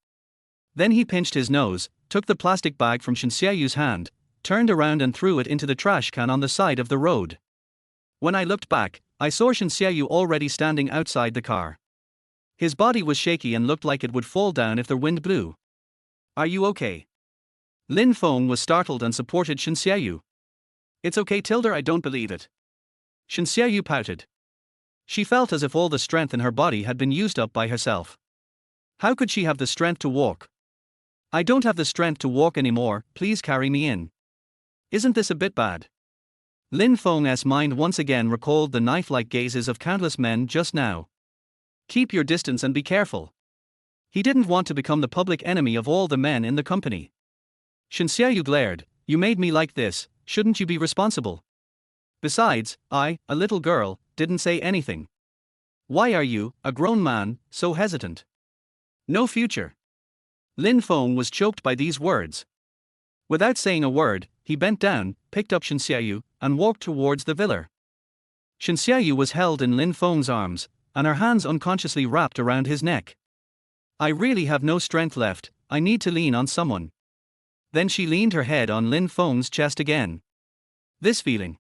Then he pinched his nose, took the plastic bag from Xianzhuan's hand, turned around and threw it into the trash can on the side of the road. When I looked back, I saw Xianzhuan already standing outside the car. His body was shaky and looked like it would fall down if the wind blew. Are you okay? Lin Feng was startled and supported Xianzhuan. It's okay, Tilda, I don't believe it. Xianzhuan pouted. She felt as if all the strength in her body had been used up by herself. How could she have the strength to walk? I don't have the strength to walk anymore, please carry me in. Isn't this a bit bad? Lin Feng's mind once again recalled the knife-like gazes of countless men just now. Keep your distance and be careful. He didn't want to become the public enemy of all the men in the company. Xianzhuan glared, you made me like this, shouldn't you be responsible? Besides, I, a little girl, didn't say anything. Why are you, a grown man, so hesitant? No future. Lin Feng was choked by these words. Without saying a word, he bent down, picked up Xianzhuan, and walked towards the villa. Xianzhuan was held in Lin Feng's arms, and her hands unconsciously wrapped around his neck. I really have no strength left, I need to lean on someone. Then she leaned her head on Lin Feng's chest again. This feeling.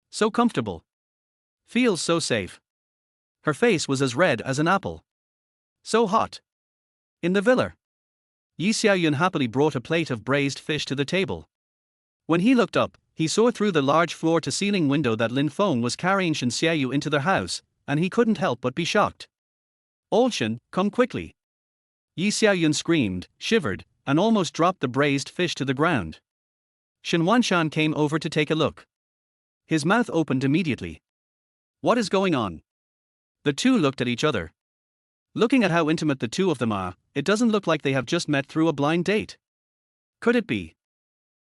So comfortable. Feels so safe. Her face was as red as an apple. So hot. In the villa. Xiaoyun happily brought a plate of braised fish to the table. When he looked up, he saw through the large floor-to-ceiling window that Lin Feng was carrying Xianzhuan into their house, and he couldn't help but be shocked. Old Shen, come quickly. Xiaoyun screamed, shivered, and almost dropped the braised fish to the ground. Shan came over to take a look. His mouth opened immediately. What is going on? The two looked at each other. Looking at how intimate the two of them are, it doesn't look like they have just met through a blind date. Could it be?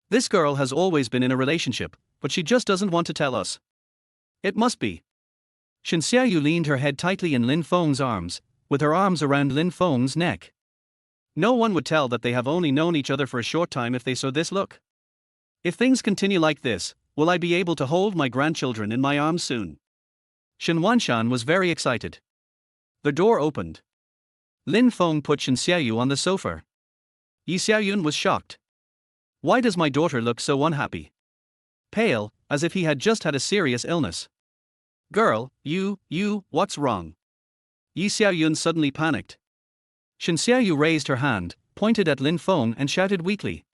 This girl has always been in a relationship, but she just doesn't want to tell us. It must be. Xianzhuan leaned her head tightly in Lin Feng's arms, with her arms around Lin Feng's neck. No one would tell that they have only known each other for a short time if they saw this look. If things continue like this, will I be able to hold my grandchildren in my arms soon? Xianzhuan was very excited. The door opened. Lin Feng put Xianzhuan on the sofa. Xiaoyun was shocked. Why does my daughter look so unhappy? Pale, as if he had just had a serious illness. Girl, what's wrong? Xiaoyun suddenly panicked. Xianzhuan raised her hand, pointed at Lin Feng and shouted weakly.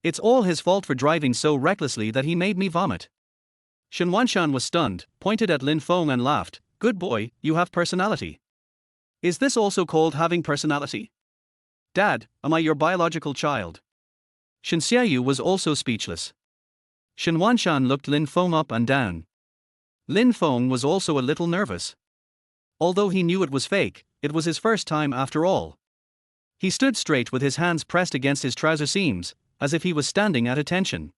It's all his fault for driving so recklessly that he made me vomit. Xianzhuan was stunned, pointed at Lin Feng and laughed, good boy, you have personality. Is this also called having personality? Dad, am I your biological child? Xianzhuan was also speechless. Xianzhuan looked Lin Feng up and down. Lin Feng was also a little nervous. Although he knew it was fake, it was his first time after all. He stood straight with his hands pressed against his trouser seams, as if he was standing at attention.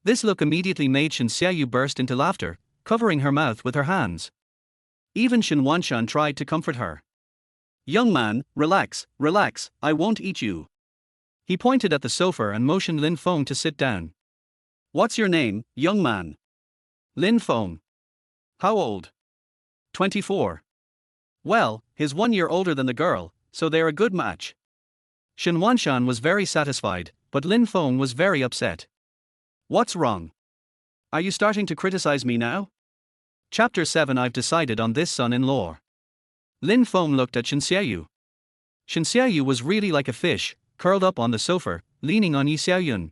This look immediately made Xianzhuan burst into laughter, covering her mouth with her hands. Even Xianzhuan tried to comfort her. Young man, relax, I won't eat you. He pointed at the sofa and motioned Lin Feng to sit down. What's your name, young man? Lin Feng. How old? 24. Well, he's 1 year older than the girl, so they're a good match. Xianzhuan was very satisfied, but Lin Feng was very upset. What's wrong? Are you starting to criticize me now? Chapter 7 I've decided on this son-in-law. Lin Feng looked at Xianzhuan. Shen Xiaoyu was really like a fish, curled up on the sofa, leaning on Yi Xiaoyun.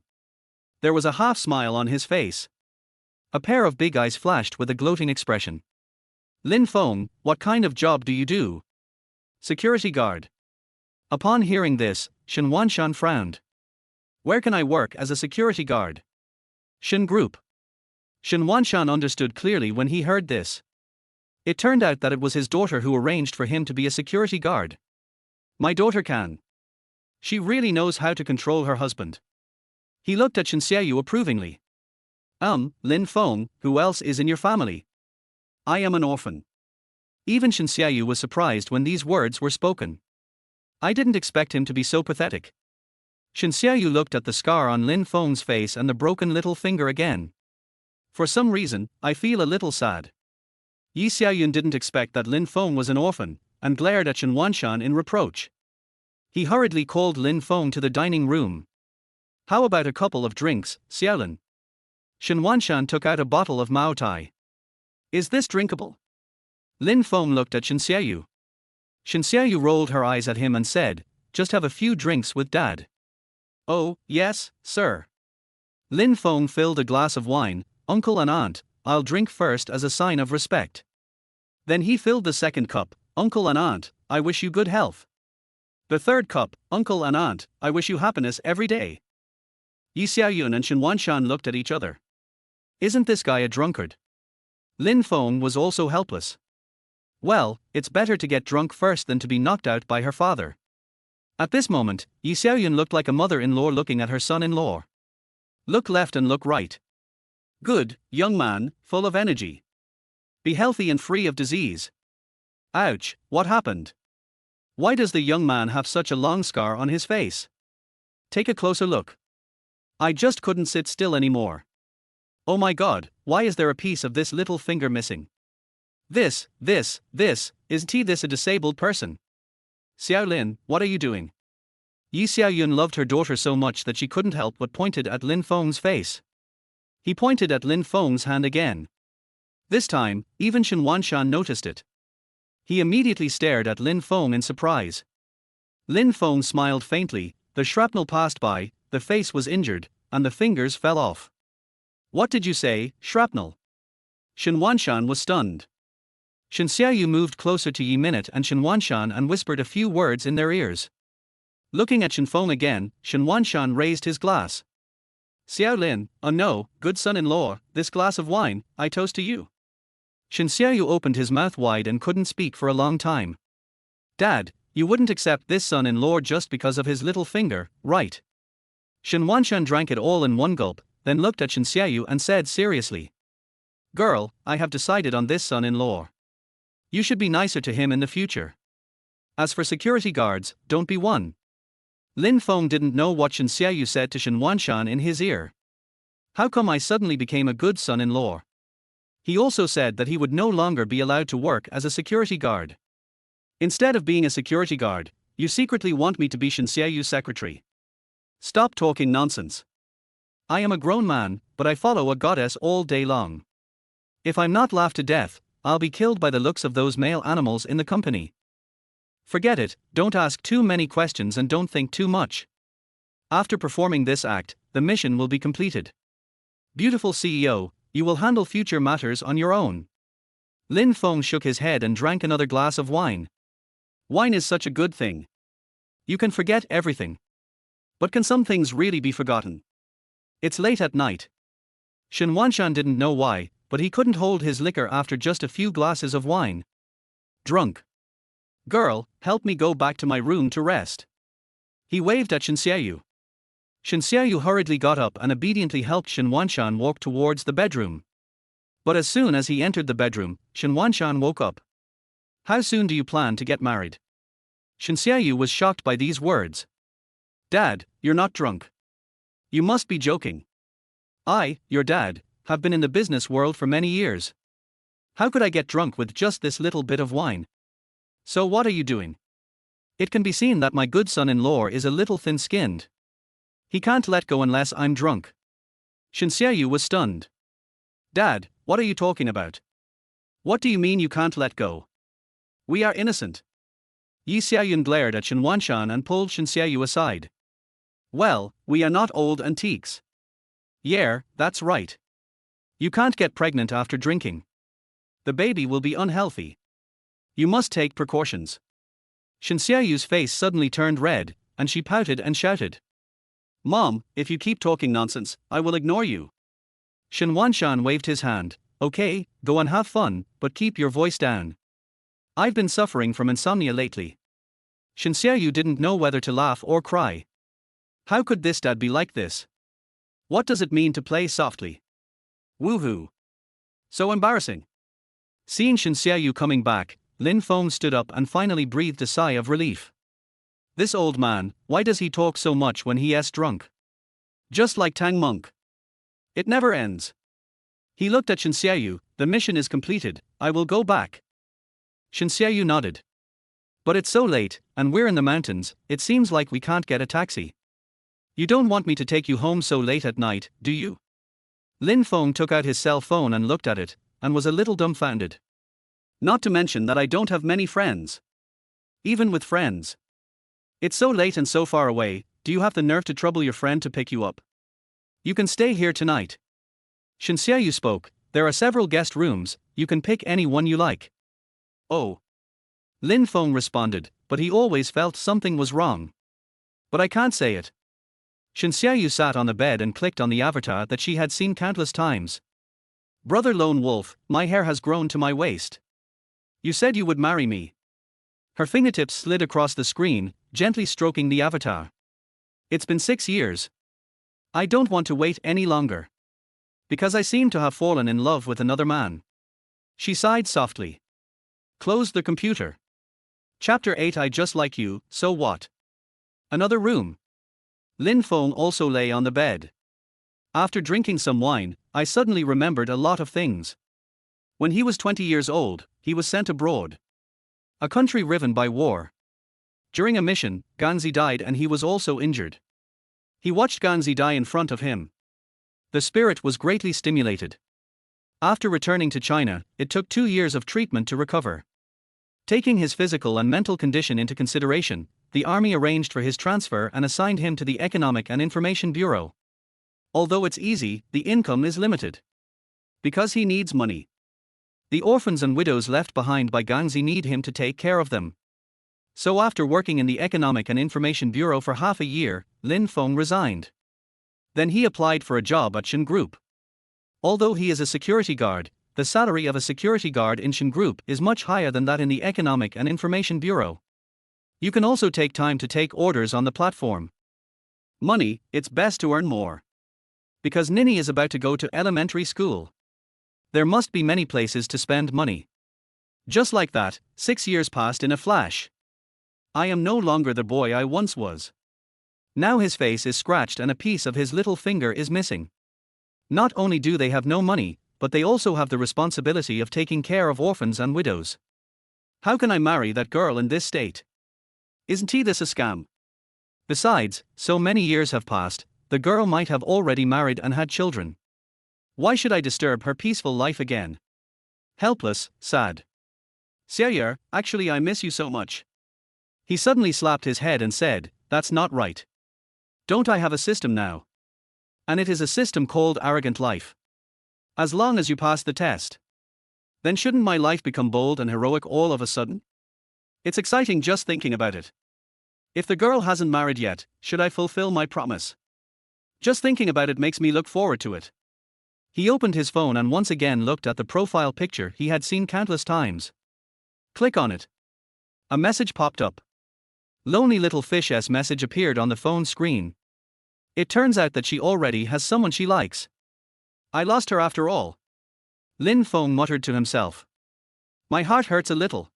There was a half smile on his face. A pair of big eyes flashed with a gloating expression. Lin Feng, what kind of job do you do? Security guard. Upon hearing this, Shen Wanshan frowned. Where can I work as a security guard? Shen Group. Shen Wanshan understood clearly when he heard this. It turned out that it was his daughter who arranged for him to be a security guard. My daughter can. She really knows how to control her husband. He looked at Shen Xiaoyu approvingly. Lin Feng, who else is in your family? I am an orphan. Even Shen Xiaoyu was surprised when these words were spoken. I didn't expect him to be so pathetic. Shen Xiaoyu looked at the scar on Lin Feng's face and the broken little finger again. For some reason, I feel a little sad. Yi Xiaoyun didn't expect that Lin Feng was an orphan, and glared at Shen Wanshan in reproach. He hurriedly called Lin Feng to the dining room. How about a couple of drinks, Xiaolin? Shen Wanshan took out a bottle of Mao Tai. Is this drinkable? Lin Feng looked at Shen Xiaoyu. Shen Xiaoyu rolled her eyes at him and said, just have a few drinks with Dad. Oh, yes, sir. Lin Feng filled a glass of wine. Uncle and Aunt, I'll drink first as a sign of respect. Then he filled the second cup. Uncle and Aunt, I wish you good health. The third cup. Uncle and Aunt, I wish you happiness every day. Yi Xiaoyun and Shen Wanshan looked at each other. Isn't this guy a drunkard? Lin Feng was also helpless. Well, it's better to get drunk first than to be knocked out by her father. At this moment, Yi Xiaoyun looked like a mother-in-law looking at her son-in-law. Look left and look right. Good, young man, full of energy. Be healthy and free of disease. Ouch, what happened? Why does the young man have such a long scar on his face? Take a closer look. I just couldn't sit still anymore. Oh my god, why is there a piece of this little finger missing? This, is this a disabled person? Xiaolin, what are you doing? Yi Xiaoyun loved her daughter so much that she couldn't help but pointed at Lin Feng's face. He pointed at Lin Feng's hand again. This time, even Shen Wanshan noticed it. He immediately stared at Lin Feng in surprise. Lin Feng smiled faintly, the shrapnel passed by, the face was injured, and the fingers fell off. What did you say, shrapnel? Shen Wanshan was stunned. Shen Xiaoyu moved closer to Yi Minute and Shen Wanshan and whispered a few words in their ears. Looking at Shen Feng again, Shen Wanshan raised his glass. Xiaolin, oh no, good son-in-law, this glass of wine, I toast to you. Shen Xiaoyu opened his mouth wide and couldn't speak for a long time. Dad, you wouldn't accept this son-in-law just because of his little finger, right? Shen Wanshan drank it all in one gulp, then looked at Shen Xiaoyu and said seriously. Girl, I have decided on this son-in-law. You should be nicer to him in the future. As for security guards, don't be one. Lin Feng didn't know what Shen Xiaoyu said to Shen Wanshan in his ear. How come I suddenly became a good son-in-law? He also said that he would no longer be allowed to work as a security guard. Instead of being a security guard, you secretly want me to be Shen Xiaoyu's secretary. Stop talking nonsense. I am a grown man, but I follow a goddess all day long. If I'm not laughed to death, I'll be killed by the looks of those male animals in the company. Forget it, don't ask too many questions and don't think too much. After performing this act, the mission will be completed. Beautiful CEO, you will handle future matters on your own. Lin Feng shook his head and drank another glass of wine. Wine is such a good thing. You can forget everything. But can some things really be forgotten? It's late at night. Shen Wanshan didn't know why, but he couldn't hold his liquor after just a few glasses of wine. Drunk. Girl, help me go back to my room to rest. He waved at Shen Xiaoyu. Shen Xiaoyu hurriedly got up and obediently helped Shen Wanshan walk towards the bedroom. But as soon as he entered the bedroom, Shen Wanshan woke up. How soon do you plan to get married? Shen Xiaoyu was shocked by these words. Dad, you're not drunk. You must be joking. I, your dad, have been in the business world for many years. How could I get drunk with just this little bit of wine? So what are you doing? It can be seen that my good son-in-law is a little thin-skinned. He can't let go unless I'm drunk. Shen Xiaoyu was stunned. Dad, what are you talking about? What do you mean you can't let go? We are innocent. Yi Xiaoyun glared at Shen Wanshan and pulled Shen Xiaoyu aside. Well, we are not old antiques. Yeah, that's right. You can't get pregnant after drinking. The baby will be unhealthy. You must take precautions. Shen Xiaoyu's face suddenly turned red, and she pouted and shouted. Mom, if you keep talking nonsense, I will ignore you. Shen Wanshan waved his hand. Okay, go and have fun, but keep your voice down. I've been suffering from insomnia lately. Shen Xiaoyu didn't know whether to laugh or cry. How could this dad be like this? What does it mean to play softly? Woohoo! So embarrassing. Seeing Shen Xiaoyu coming back, Lin Feng stood up and finally breathed a sigh of relief. This old man, why does he talk so much when he's drunk? Just like Tang Monk. It never ends. He looked at Shen Xiaoyu. The mission is completed, I will go back. Shen Xiaoyu nodded. But it's so late, and we're in the mountains, it seems like we can't get a taxi. You don't want me to take you home so late at night, do you? Lin Feng took out his cell phone and looked at it, and was a little dumbfounded. Not to mention that I don't have many friends. Even with friends. It's so late and so far away, do you have the nerve to trouble your friend to pick you up? You can stay here tonight. Shen Xiaoyu spoke, there are several guest rooms, you can pick any one you like. Oh. Lin Feng responded, but he always felt something was wrong. But I can't say it. Shen Xiaoyu sat on the bed and clicked on the avatar that she had seen countless times. Brother Lone Wolf, my hair has grown to my waist. You said you would marry me. Her fingertips slid across the screen, gently stroking the avatar. It's been 6 years. I don't want to wait any longer. Because I seem to have fallen in love with another man. She sighed softly. Closed the computer. Chapter 8. I just like you, so what? Another room. Lin Feng also lay on the bed. After drinking some wine, I suddenly remembered a lot of things. When he was 20 years old, he was sent abroad. A country riven by war. During a mission, Ganzi died and he was also injured. He watched Ganzi die in front of him. The spirit was greatly stimulated. After returning to China, it took 2 years of treatment to recover. Taking his physical and mental condition into consideration, the army arranged for his transfer and assigned him to the Economic and Information Bureau. Although it's easy, the income is limited. Because he needs money. The orphans and widows left behind by Ganzi need him to take care of them. So after working in the Economic and Information Bureau for half a year, Lin Feng resigned. Then he applied for a job at Shen Group. Although he is a security guard, the salary of a security guard in Shen Group is much higher than that in the Economic and Information Bureau. You can also take time to take orders on the platform. Money, it's best to earn more. Because Nini is about to go to elementary school. There must be many places to spend money. Just like that, 6 years passed in a flash. I am no longer the boy I once was. Now his face is scratched and a piece of his little finger is missing. Not only do they have no money, but they also have the responsibility of taking care of orphans and widows. How can I marry that girl in this state? Isn't this a scam? Besides, so many years have passed, the girl might have already married and had children. Why should I disturb her peaceful life again? Helpless, sad. Xiaoyu, actually I miss you so much. He suddenly slapped his head and said, that's not right. Don't I have a system now? And it is a system called arrogant life. As long as you pass the test. Then shouldn't my life become bold and heroic all of a sudden? It's exciting just thinking about it. If the girl hasn't married yet, should I fulfill my promise? Just thinking about it makes me look forward to it. He opened his phone and once again looked at the profile picture he had seen countless times. Click on it. A message popped up. Lonely little fish's message appeared on the phone screen. It turns out that she already has someone she likes. I lost her after all. Lin Feng muttered to himself. My heart hurts a little.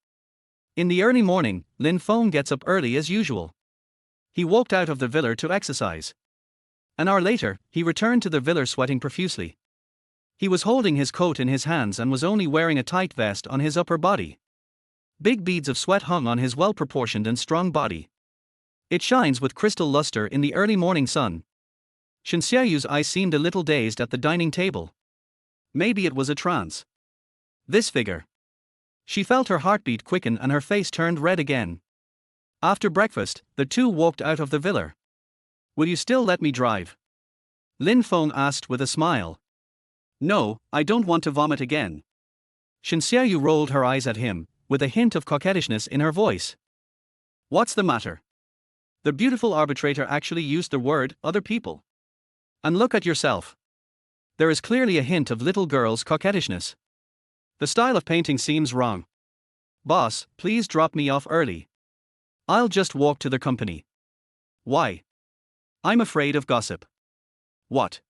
In the early morning, Lin Feng gets up early as usual. He walked out of the villa to exercise. An hour later, he returned to the villa sweating profusely. He was holding his coat in his hands and was only wearing a tight vest on his upper body. Big beads of sweat hung on his well-proportioned and strong body. It shines with crystal luster in the early morning sun. Shen Xiaoyu's eyes seemed a little dazed at the dining table. Maybe it was a trance. This figure. She felt her heartbeat quicken and her face turned red again. After breakfast, the two walked out of the villa. Will you still let me drive? Lin Feng asked with a smile. No, I don't want to vomit again. Xianzhuan rolled her eyes at him, with a hint of coquettishness in her voice. What's the matter? The beautiful arbitrator actually used the word other people. And look at yourself. There is clearly a hint of little girl's coquettishness. The style of painting seems wrong. Boss, please drop me off early. I'll just walk to the company. Why? I'm afraid of gossip. What?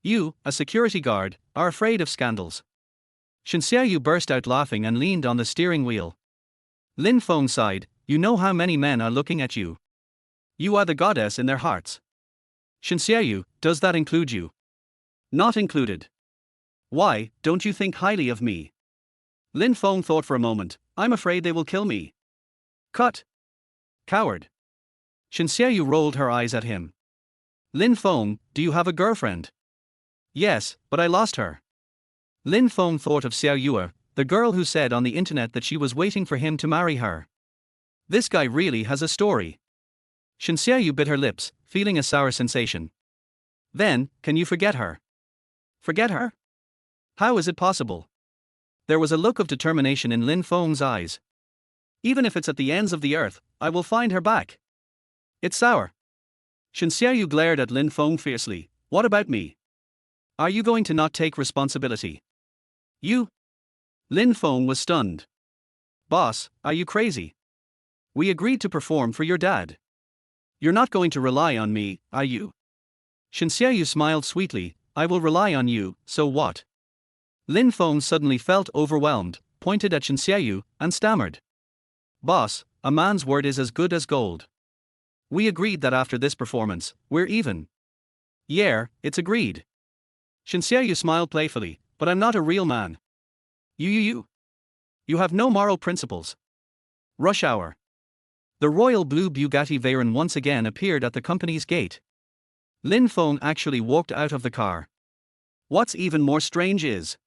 You, a security guard, are afraid of scandals. Xianzhuan burst out laughing and leaned on the steering wheel. Lin Feng sighed, you know how many men are looking at you. You are the goddess in their hearts. Xianzhuan, does that include you? Not included. Why, don't you think highly of me? Lin Feng thought for a moment, I'm afraid they will kill me. Cut. Coward. Xianzhuan rolled her eyes at him. Lin Feng, do you have a girlfriend? Yes, but I lost her. Lin Feng thought of Xiao Yue, the girl who said on the internet that she was waiting for him to marry her. This guy really has a story. Xianzhuan bit her lips, feeling a sour sensation. Then, can you forget her? Forget her? How is it possible? There was a look of determination in Lin Feng's eyes. Even if it's at the ends of the earth, I will find her back. It's sour. Xianzhuan glared at Lin Feng fiercely. What about me? Are you going to not take responsibility? You? Lin Feng was stunned. Boss, are you crazy? We agreed to perform for your dad. You're not going to rely on me, are you? Xianzhuan smiled sweetly. I will rely on you, so what? Lin Feng suddenly felt overwhelmed, pointed at Xianzhuan, and stammered. Boss, a man's word is as good as gold. We agreed that after this performance, we're even. Yeah, it's agreed. Xianzhuan smiled playfully, but I'm not a real man. You have no moral principles. Rush hour. The royal blue Bugatti Veyron once again appeared at the company's gate. Lin Feng actually walked out of the car. What's even more strange is,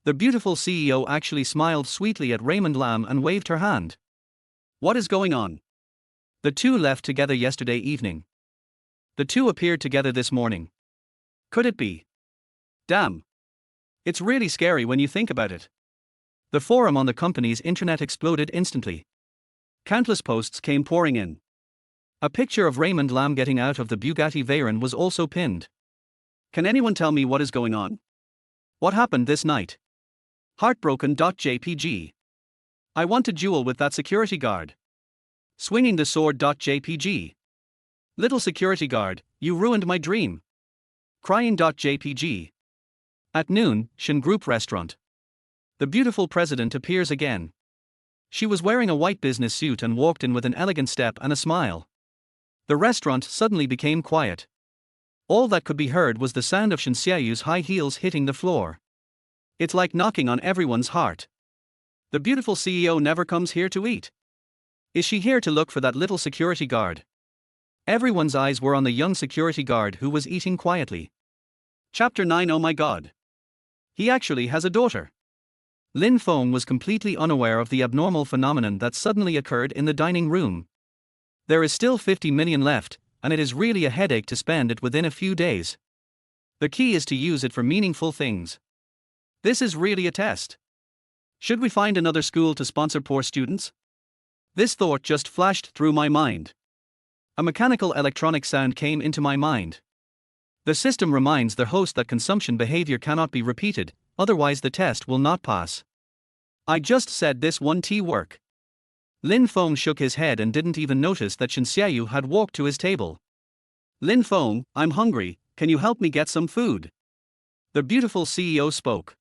the beautiful CEO actually smiled sweetly at Raymond Lam and waved her hand. What is going on? The two left together yesterday evening. The two appeared together this morning. Could it be? Damn. It's really scary when you think about it. The forum on the company's internet exploded instantly. Countless posts came pouring in. A picture of Raymond Lam getting out of the Bugatti Veyron was also pinned. Can anyone tell me what is going on? What happened this night? Heartbroken.jpg. I want to duel with that security guard. Swinging the sword.jpg. Little security guard, you ruined my dream. Crying.jpg. At noon, Shan Group restaurant. The beautiful president appears again. She was wearing a white business suit and walked in with an elegant step and a smile. The restaurant suddenly became quiet. All that could be heard was the sound of Xianzhuan's high heels hitting the floor. It's like knocking on everyone's heart. The beautiful CEO never comes here to eat. Is she here to look for that little security guard? Everyone's eyes were on the young security guard who was eating quietly. Chapter 9. Oh my god. He actually has a daughter. Lin Feng was completely unaware of the abnormal phenomenon that suddenly occurred in the dining room. There is still 50 million left, and it is really a headache to spend it within a few days. The key is to use it for meaningful things. This is really a test. Should we find another school to sponsor poor students? This thought just flashed through my mind. A mechanical electronic sound came into my mind. The system reminds the host that consumption behavior cannot be repeated, otherwise the test will not pass. I just said this one T work. Lin Feng shook his head and didn't even notice that Xianzhuan had walked to his table. Lin Feng, I'm hungry, can you help me get some food? The beautiful CEO spoke.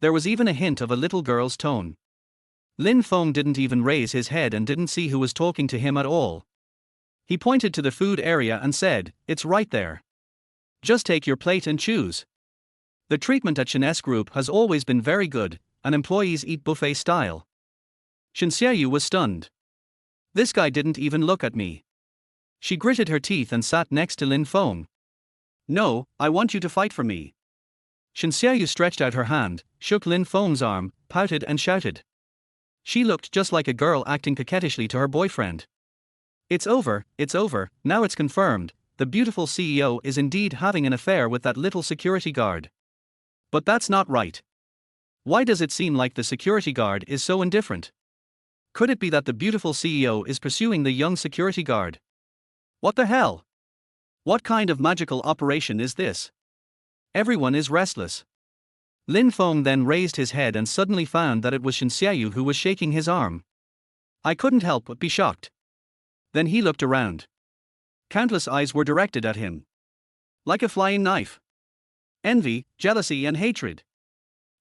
There was even a hint of a little girl's tone. Lin Feng didn't even raise his head and didn't see who was talking to him at all. He pointed to the food area and said, it's right there. Just take your plate and choose. The treatment at Shanghai Group has always been very good, and employees eat buffet style. Xianzhuan was stunned. This guy didn't even look at me. She gritted her teeth and sat next to Lin Feng. No, I want you to fight for me. Xianzhuan stretched out her hand, shook Lin Feng's arm, pouted and shouted. She looked just like a girl acting coquettishly to her boyfriend. It's over, now it's confirmed. The beautiful CEO is indeed having an affair with that little security guard. But that's not right. Why does it seem like the security guard is so indifferent? Could it be that the beautiful CEO is pursuing the young security guard? What the hell? What kind of magical operation is this? Everyone is restless. Lin Feng then raised his head and suddenly found that it was Xianzhuan who was shaking his arm. I couldn't help but be shocked. Then he looked around. Countless eyes were directed at him. Like a flying knife. Envy, jealousy and hatred.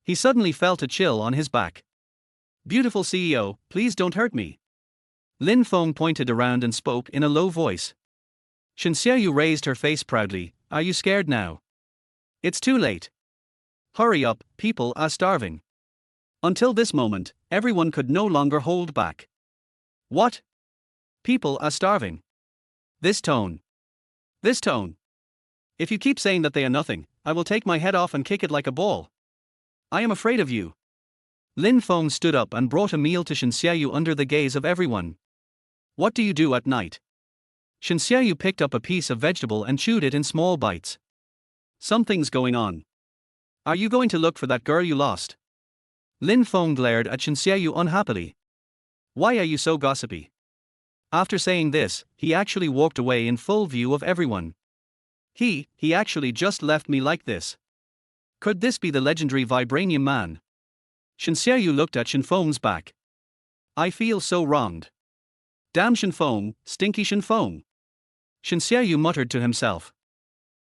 He suddenly felt a chill on his back. Beautiful CEO, please don't hurt me. Lin Feng pointed around and spoke in a low voice. Xianzhuan raised her face proudly. Are you scared now? It's too late. Hurry up, people are starving. Until this moment, everyone could no longer hold back. What? People are starving. This tone. This tone. If you keep saying that they are nothing, I will take my head off and kick it like a ball. I am afraid of you. Lin Feng stood up and brought a meal to Xianzhuan under the gaze of everyone. What do you do at night? Xianzhuan picked up a piece of vegetable and chewed it in small bites. Something's going on. Are you going to look for that girl you lost? Lin Feng glared at Xianzhuan unhappily. Why are you so gossipy? After saying this, he actually walked away in full view of everyone. He actually just left me like this. Could this be the legendary Vibranium man? Xianzhuan looked at Shen Feng's back. I feel so wronged. Damn Shen Feng, stinky Shen Feng. Xianzhuan muttered to himself.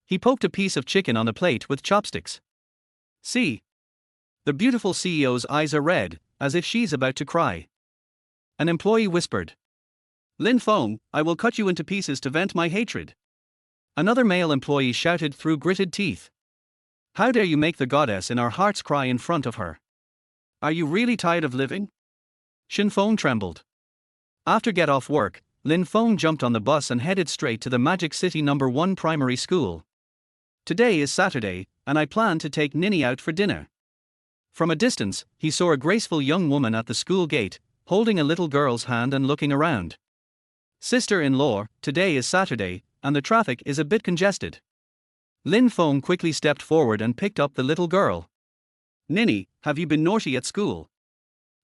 He poked a piece of chicken on a plate with chopsticks. See? The beautiful CEO's eyes are red, as if she's about to cry. An employee whispered. Lin Feng, I will cut you into pieces to vent my hatred. Another male employee shouted through gritted teeth. How dare you make the goddess in our hearts cry in front of her? Are you really tired of living? Shen Feng trembled. After get off work, Lin Feng jumped on the bus and headed straight to the Magic City No. 1 primary school. Today is Saturday, and I plan to take Nini out for dinner. From a distance, he saw a graceful young woman at the school gate, holding a little girl's hand and looking around. Sister-in-law, today is Saturday, and the traffic is a bit congested. Lin Feng quickly stepped forward and picked up the little girl. Nini, have you been naughty at school?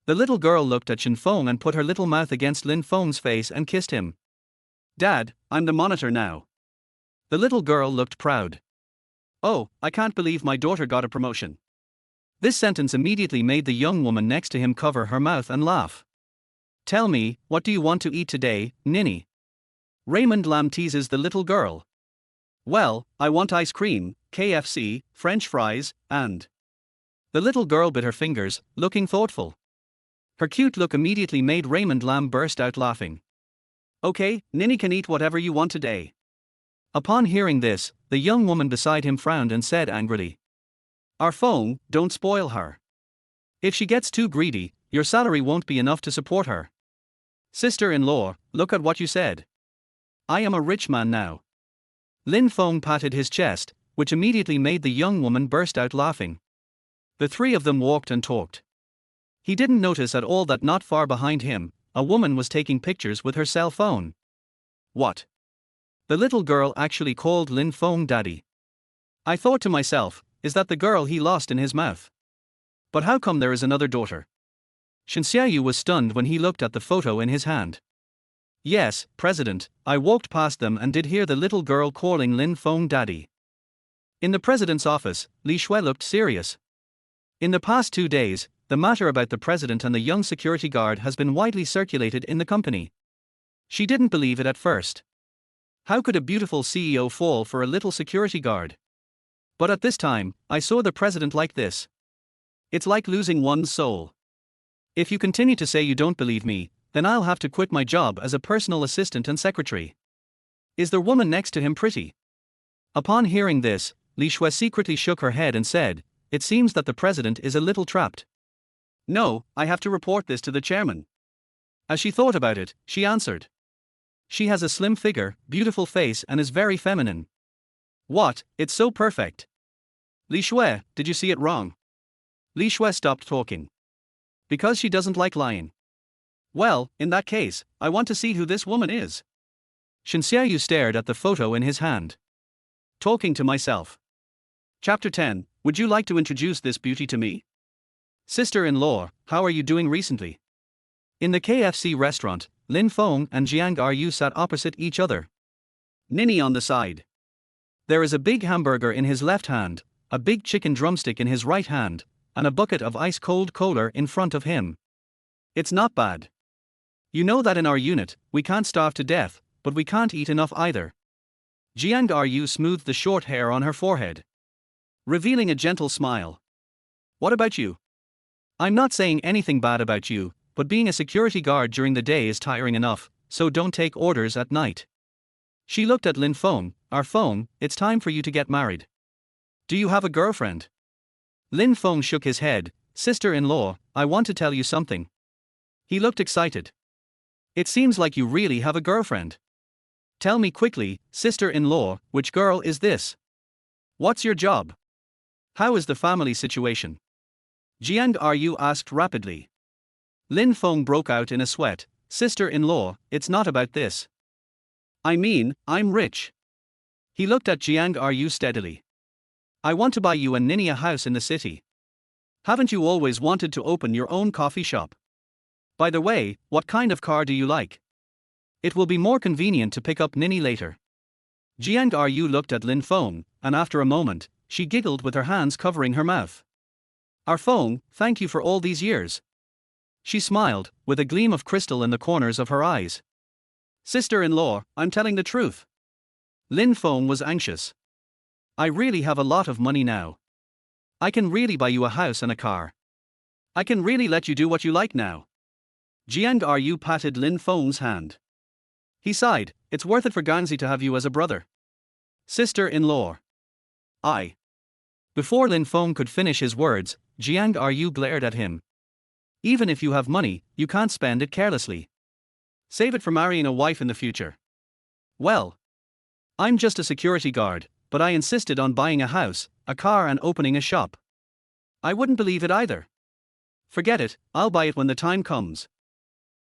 The little girl looked at Shen Feng and put her little mouth against Lin Feng's face and kissed him. Dad, I'm the monitor now. The little girl looked proud. Oh, I can't believe my daughter got a promotion. This sentence immediately made the young woman next to him cover her mouth and laugh. Tell me, what do you want to eat today, Nini? Raymond Lam teases the little girl. Well, I want ice cream, KFC, French fries, and... The little girl bit her fingers, looking thoughtful. Her cute look immediately made Raymond Lam burst out laughing. Okay, Nini can eat whatever you want today. Upon hearing this, the young woman beside him frowned and said angrily. Our Feng, don't spoil her. If she gets too greedy, your salary won't be enough to support her. Sister-in-law, look at what you said. I am a rich man now. Lin Feng patted his chest, which immediately made the young woman burst out laughing. The three of them walked and talked. He didn't notice at all that not far behind him, a woman was taking pictures with her cell phone. What? The little girl actually called Lin Feng daddy. I thought to myself, is that the girl he lost in his mouth? But how come there is another daughter? Xianzhuan was stunned when he looked at the photo in his hand. Yes, President, I walked past them and did hear the little girl calling Lin Feng daddy. In the president's office, Li Shui looked serious. In the past 2 days, the matter about the president and the young security guard has been widely circulated in the company. She didn't believe it at first. How could a beautiful CEO fall for a little security guard? But at this time, I saw the president like this. It's like losing one's soul. If you continue to say you don't believe me, then I'll have to quit my job as a personal assistant and secretary. Is the woman next to him pretty? Upon hearing this, Li Shui secretly shook her head and said, it seems that the president is a little trapped. No, I have to report this to the chairman. As she thought about it, she answered. She has a slim figure, beautiful face and is very feminine. What, it's so perfect. Li Shui, did you see it wrong? Li Shui stopped talking. Because she doesn't like lying. Well, in that case, I want to see who this woman is. Xianzhuan stared at the photo in his hand. Talking to myself. Chapter 10. Would you like to introduce this beauty to me? Sister-in-law, how are you doing recently? In the KFC restaurant, Lin Feng and Jiang Ryu sat opposite each other. Nini on the side. There is a big hamburger in his left hand, a big chicken drumstick in his right hand, and a bucket of ice-cold cola in front of him. It's not bad. You know that in our unit, we can't starve to death, but we can't eat enough either. Jiang Ryu smoothed the short hair on her forehead, revealing a gentle smile. What about you? I'm not saying anything bad about you, but being a security guard during the day is tiring enough, so don't take orders at night. She looked at Lin Feng. Our Feng, it's time for you to get married. Do you have a girlfriend? Lin Feng shook his head. Sister-in-law, I want to tell you something. He looked excited. It seems like you really have a girlfriend. Tell me quickly, sister-in-law, which girl is this? What's your job? How is the family situation? Jiang Ryu asked rapidly. Lin Feng broke out in a sweat. Sister-in-law, it's not about this. I mean, I'm rich. He looked at Jiang Ryu steadily. I want to buy you and Nini a house in the city. Haven't you always wanted to open your own coffee shop? By the way, what kind of car do you like? It will be more convenient to pick up Nini later. Jiang Ryu looked at Lin Feng, and after a moment, she giggled with her hands covering her mouth. Our Feng, thank you for all these years. She smiled, with a gleam of crystal in the corners of her eyes. Sister-in-law, I'm telling the truth. Lin Feng was anxious. I really have a lot of money now. I can really buy you a house and a car. I can really let you do what you like now. Jiang Ryu patted Lin Feng's hand. He sighed, it's worth it for Ganzi to have you as a brother. Sister-in-law. Before Lin Feng could finish his words, Jiang Ryu glared at him. Even if you have money, you can't spend it carelessly. Save it for marrying a wife in the future. Well, I'm just a security guard, but I insisted on buying a house, a car and opening a shop. I wouldn't believe it either. Forget it, I'll buy it when the time comes.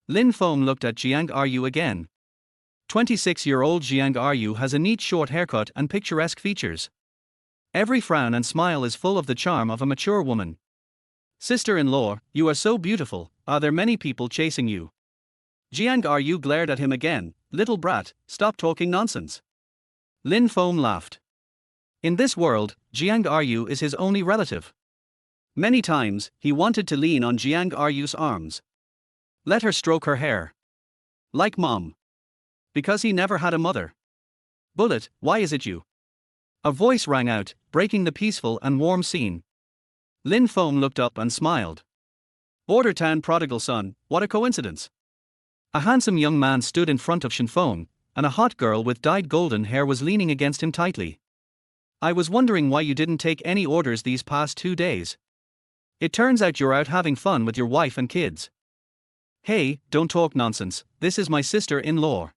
Lin Feng looked at Jiang Ryu again. 26-year-old Jiang Ryu has a neat short haircut and picturesque features. Every frown and smile is full of the charm of a mature woman. Sister-in-law, you are so beautiful, are there many people chasing you? Jiang Ryu glared at him again. Little brat, stop talking nonsense. Lin Feng laughed. In this world, Jiang Ryu is his only relative. Many times, he wanted to lean on Jiang Ryu's arms. Let her stroke her hair. Like mom. Because he never had a mother. Bullet, why is it you? A voice rang out, breaking the peaceful and warm scene. Lin Feng looked up and smiled. Border town prodigal son, what a coincidence. A handsome young man stood in front of Xianzhuan, and a hot girl with dyed golden hair was leaning against him tightly. I was wondering why you didn't take any orders these past 2 days. It turns out you're out having fun with your wife and kids. Hey, don't talk nonsense, this is my sister-in-law.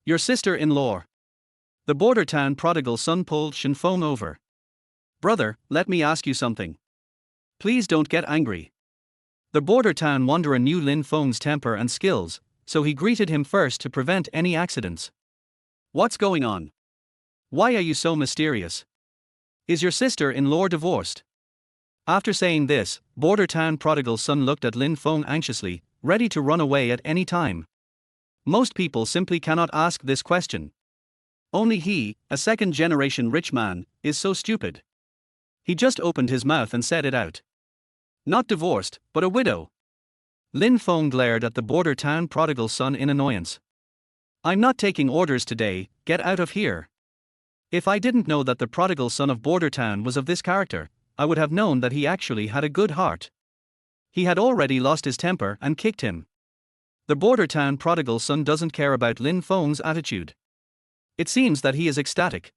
Your sister-in-law. The border town prodigal son pulled Xianzhuan over. Brother, let me ask you something. Please don't get angry. The border town wanderer knew Lin Feng's temper and skills, so he greeted him first to prevent any accidents. What's going on? Why are you so mysterious? Is your sister-in-law divorced? After saying this, border town prodigal son looked at Lin Feng anxiously, ready to run away at any time. Most people simply cannot ask this question. Only he, a second-generation rich man, is so stupid. He just opened his mouth and said it out. Not divorced, but a widow. Lin Feng glared at the border town prodigal son in annoyance. I'm not taking orders today, get out of here. If I didn't know that the prodigal son of border town was of this character, I would have known that he actually had a good heart. He had already lost his temper and kicked him. The border town prodigal son doesn't care about Lin Feng's attitude. It seems that he is ecstatic.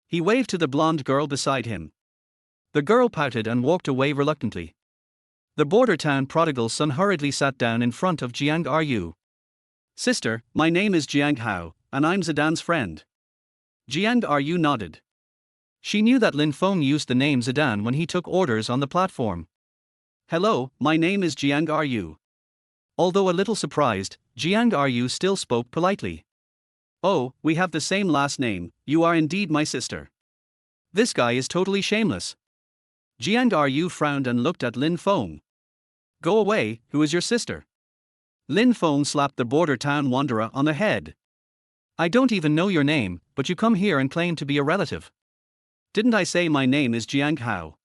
He waved to the blonde girl beside him. The girl pouted and walked away reluctantly. The border town prodigal son hurriedly sat down in front of Jiang Ryu. Sister, my name is Jiang Hao, and I'm Zidane's friend. Jiang Ryu nodded. She knew that Lin Feng used the name Zidane when he took orders on the platform. Hello, my name is Jiang Ryu. Although a little surprised, Jiang Ryu still spoke politely. Oh, we have the same last name, you are indeed my sister. This guy is totally shameless. Jiang Ru frowned and looked at Lin Feng. Go away, who is your sister? Lin Feng slapped the border town wanderer on the head. I don't even know your name, but you come here and claim to be a relative. Didn't I say my name is Jiang Hao?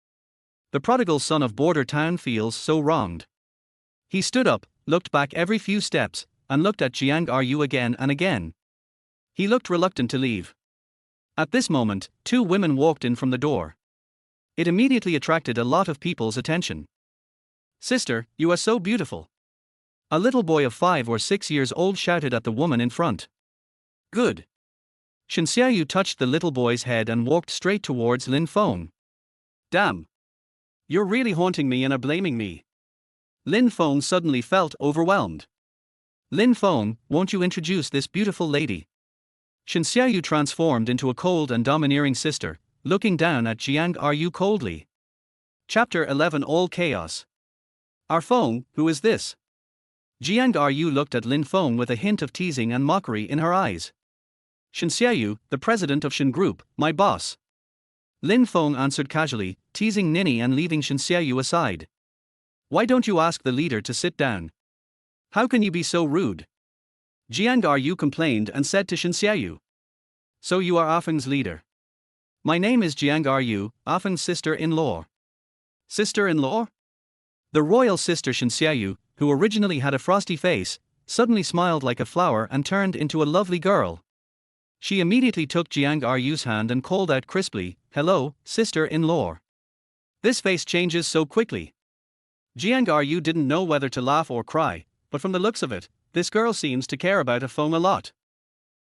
The prodigal son of border town feels so wronged. He stood up, looked back every few steps, and looked at Jiang Ru again and again. He looked reluctant to leave. At this moment, two women walked in from the door. It immediately attracted a lot of people's attention. Sister, you are so beautiful. A little boy of 5 or 6 years old shouted at the woman in front. Good. Xianzhuan touched the little boy's head and walked straight towards Lin Feng. Damn. You're really haunting me and are blaming me. Lin Feng suddenly felt overwhelmed. Lin Feng, won't you introduce this beautiful lady? Xianzhuan transformed into a cold and domineering sister, looking down at Jiang Ru coldly. Chapter 11 All Chaos. Our Feng, who is this? Jiang Ru looked at Lin Feng with a hint of teasing and mockery in her eyes. Xianzhuan, the president of Shen Group, my boss. Lin Feng answered casually, teasing Nini and leaving Xianzhuan aside. Why don't you ask the leader to sit down? How can you be so rude? Jiang Ru complained and said to Xianzhuan. So you are Afeng's leader. My name is Jiang Ru, Afeng's sister-in-law. Sister-in-law? The royal sister Xianzhuan, who originally had a frosty face, suddenly smiled like a flower and turned into a lovely girl. She immediately took Jiang Ru's hand and called out crisply, Hello, sister-in-law. This face changes so quickly. Jiang Ru didn't know whether to laugh or cry, but from the looks of it, this girl seems to care about Feng a lot.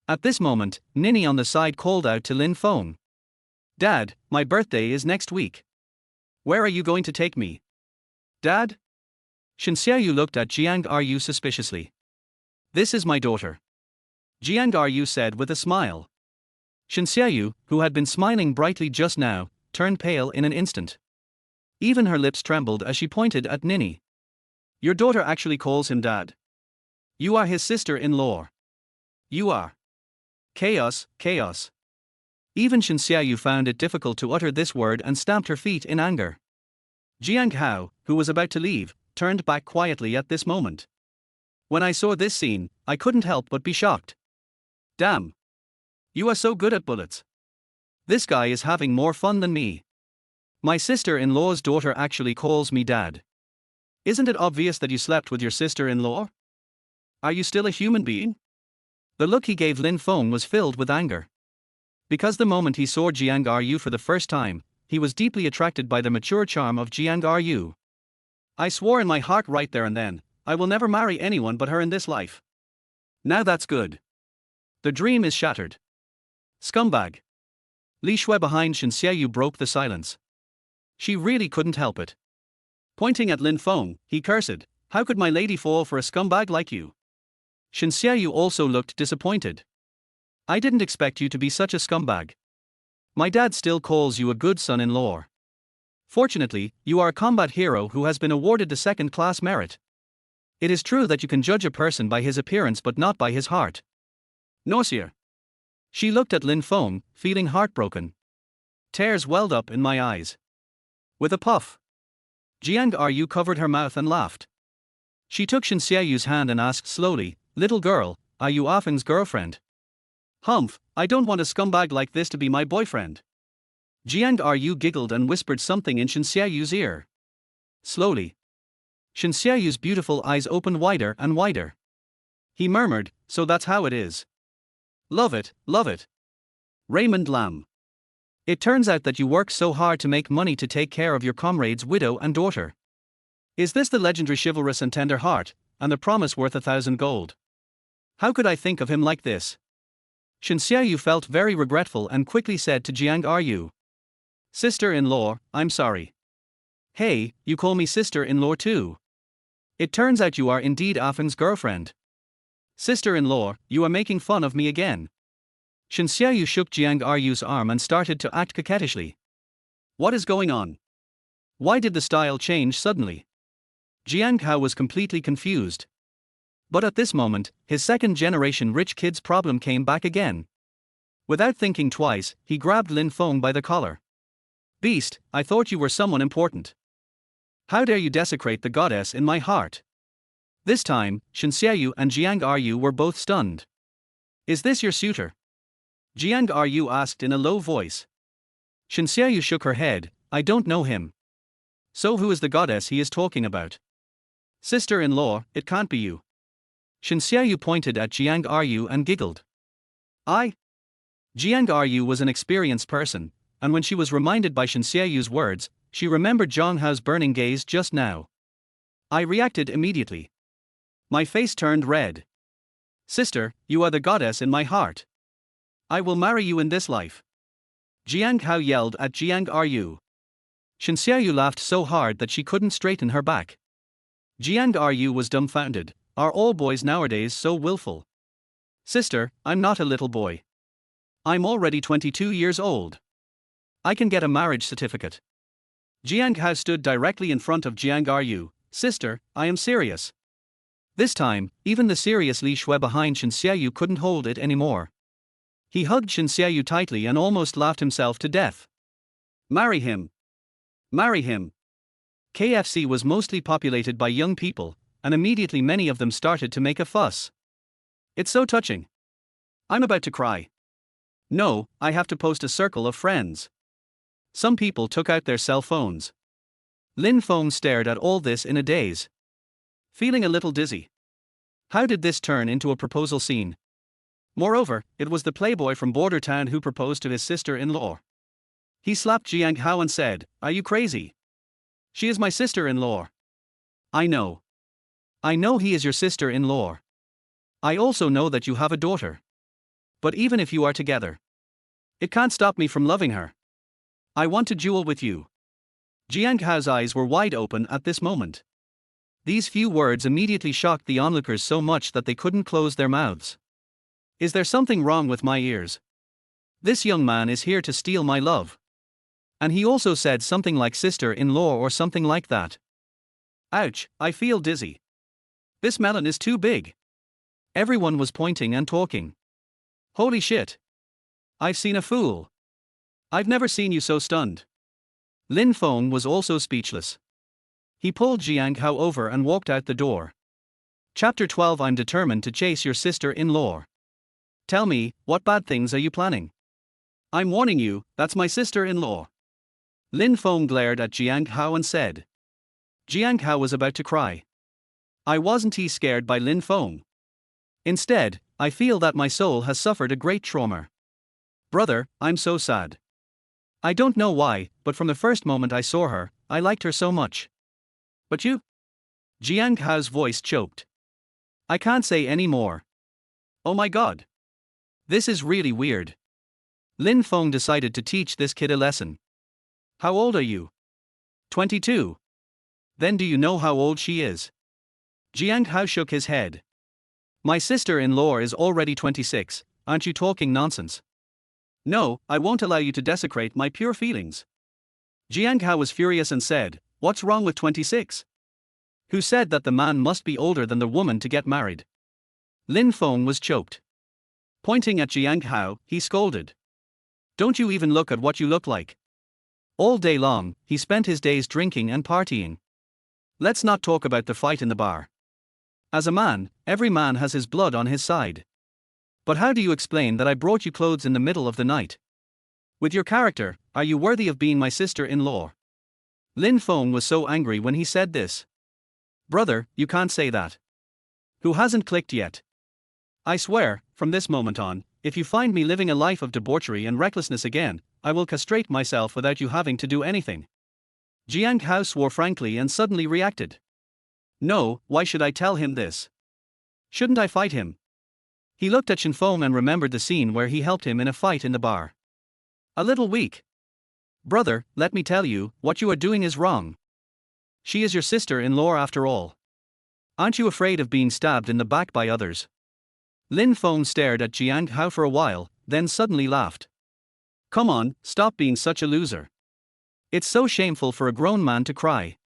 At this moment, Nini on the side called out to Lin Feng. Dad, my birthday is next week. Where are you going to take me? Dad? Xianzhuan looked at Jiang Ru suspiciously. This is my daughter. Jiang Ru said with a smile. Xianzhuan, who had been smiling brightly just now, turned pale in an instant. Even her lips trembled as she pointed at Nini. Your daughter actually calls him dad. You are his sister-in-law. You are. Chaos, chaos. Even Xianzhuan found it difficult to utter this word and stamped her feet in anger. Jiang Hao, who was about to leave, turned back quietly at this moment. When I saw this scene, I couldn't help but be shocked. Damn. You are so good at bullets. This guy is having more fun than me. My sister-in-law's daughter actually calls me dad. Isn't it obvious that you slept with your sister-in-law? Are you still a human being? The look he gave Lin Feng was filled with anger. Because the moment he saw Jiang Ru for the first time, he was deeply attracted by the mature charm of Jiang Ru. I swore in my heart right there and then, I will never marry anyone but her in this life. Now that's good. The dream is shattered. Scumbag. Li Shui behind Xianzhuan broke the silence. She really couldn't help it. Pointing at Lin Feng, he cursed, How could my lady fall for a scumbag like you? Xianzhuan also looked disappointed. I didn't expect you to be such a scumbag. My dad still calls you a good son-in-law. Fortunately, you are a combat hero who has been awarded the second-class merit. It is true that you can judge a person by his appearance but not by his heart. Nausea. She looked at Lin Feng, feeling heartbroken. Tears welled up in my eyes. With a puff, Jiang Ru covered her mouth and laughed. She took Xianzhuan's hand and asked slowly, Little girl, are you Afeng's girlfriend? Humph, I don't want a scumbag like this to be my boyfriend. Jiang Ru giggled and whispered something in Xianzhuan's ear. Slowly, Xianzhuan's beautiful eyes opened wider and wider. He murmured, So that's how it is. Love it, love it. Raymond Lam. It turns out that you work so hard to make money to take care of your comrade's widow and daughter. Is this the legendary chivalrous and tender heart, and the promise worth 1,000 gold? How could I think of him like this? Xianzhuan felt very regretful and quickly said to Jiang Ru. Sister-in-law, I'm sorry. Hey, you call me sister-in-law too. It turns out you are indeed Afeng's girlfriend. Sister-in-law, you are making fun of me again. Xianzhuan shook Jiang Ru's arm and started to act coquettishly. What is going on? Why did the style change suddenly? Jiang Hao was completely confused. But at this moment, his second-generation rich kid's problem came back again. Without thinking twice, he grabbed Lin Feng by the collar. "Beast, I thought you were someone important. How dare you desecrate the goddess in my heart?" This time, Shanxiayu and Jiang Ryu were both stunned. "Is this your suitor?" Jiang Ryu asked in a low voice. Shanxiayu shook her head. "I don't know him." "So who is the goddess he is talking about?" "Sister-in-law, it can't be you." Shanxiayu pointed at Jiang Ryu and giggled. "I?" Jiang Ryu was an experienced person, and when she was reminded by Shanxiayu's words, she remembered Zhang Hao's burning gaze just now. I reacted immediately. My face turned red. "Sister, you are the goddess in my heart. I will marry you in this life." Jiang Hao yelled at Jiang Ryu. Shanxiayu laughed so hard that she couldn't straighten her back. Jiang Ryu was dumbfounded. Are all boys nowadays so willful? "Sister, I'm not a little boy. I'm already 22 years old. I can get a marriage certificate." Jiang Hao stood directly in front of Jiang Ryu. "Sister, I am serious." This time, even the serious Li Shui behind Shanxiayu couldn't hold it anymore. He hugged Shanxiayu tightly and almost laughed himself to death. "Marry him! Marry him!" KFC was mostly populated by young people, and immediately many of them started to make a fuss. "It's so touching. I'm about to cry. No, I have to post a circle of friends." Some people took out their cell phones. Lin Feng stared at all this in a daze. Feeling a little dizzy. How did this turn into a proposal scene? Moreover, it was the playboy from border town who proposed to his sister-in-law. He slapped Jiang Hao and said, "Are you crazy? She is my sister-in-law." "I know. I know he is your sister-in-law. I also know that you have a daughter. But even if you are together, it can't stop me from loving her. I want to duel with you." Jiang Hao's eyes were wide open at this moment. These few words immediately shocked the onlookers so much that they couldn't close their mouths. Is there something wrong with my ears? This young man is here to steal my love. And he also said something like sister-in-law or something like that. Ouch, I feel dizzy. This melon is too big. Everyone was pointing and talking. Holy shit. I've seen a fool. I've never seen you so stunned. Lin Feng was also speechless. He pulled Jiang Hao over and walked out the door. Chapter 12. I'm determined to chase your sister-in-law. Tell me, what bad things are you planning? I'm warning you, that's my sister-in-law. Lin Feng glared at Jiang Hao and said. Jiang Hao was about to cry. I wasn't scared by Lin Feng. Instead, I feel that my soul has suffered a great trauma. Brother, I'm so sad. I don't know why, but from the first moment I saw her, I liked her so much. But you? Jiang Hao's voice choked. I can't say any more. Oh my god. This is really weird. Lin Feng decided to teach this kid a lesson. How old are you? 22. Then do you know how old she is? Jiang Hao shook his head. My sister-in-law is already 26, aren't you talking nonsense? No, I won't allow you to desecrate my pure feelings. Jiang Hao was furious and said, what's wrong with 26? Who said that the man must be older than the woman to get married? Lin Feng was choked. Pointing at Jiang Hao, he scolded. Don't you even look at what you look like. All day long, he spent his days drinking and partying. Let's not talk about the fight in the bar. As a man, every man has his blood on his side. But how do you explain that I brought you clothes in the middle of the night? With your character, are you worthy of being my sister-in-law? Lin Feng was so angry when he said this. Brother, you can't say that. Who hasn't clicked yet? I swear, from this moment on, if you find me living a life of debauchery and recklessness again, I will castrate myself without you having to do anything. Jiang Hao swore frankly and suddenly reacted. No, why should I tell him this? Shouldn't I fight him? He looked at Shen Feng and remembered the scene where he helped him in a fight in the bar. A little weak. Brother, let me tell you, what you are doing is wrong. She is your sister-in-law after all. Aren't you afraid of being stabbed in the back by others? Lin Feng stared at Jiang Hao for a while, then suddenly laughed. Come on, stop being such a loser. It's so shameful for a grown man to cry.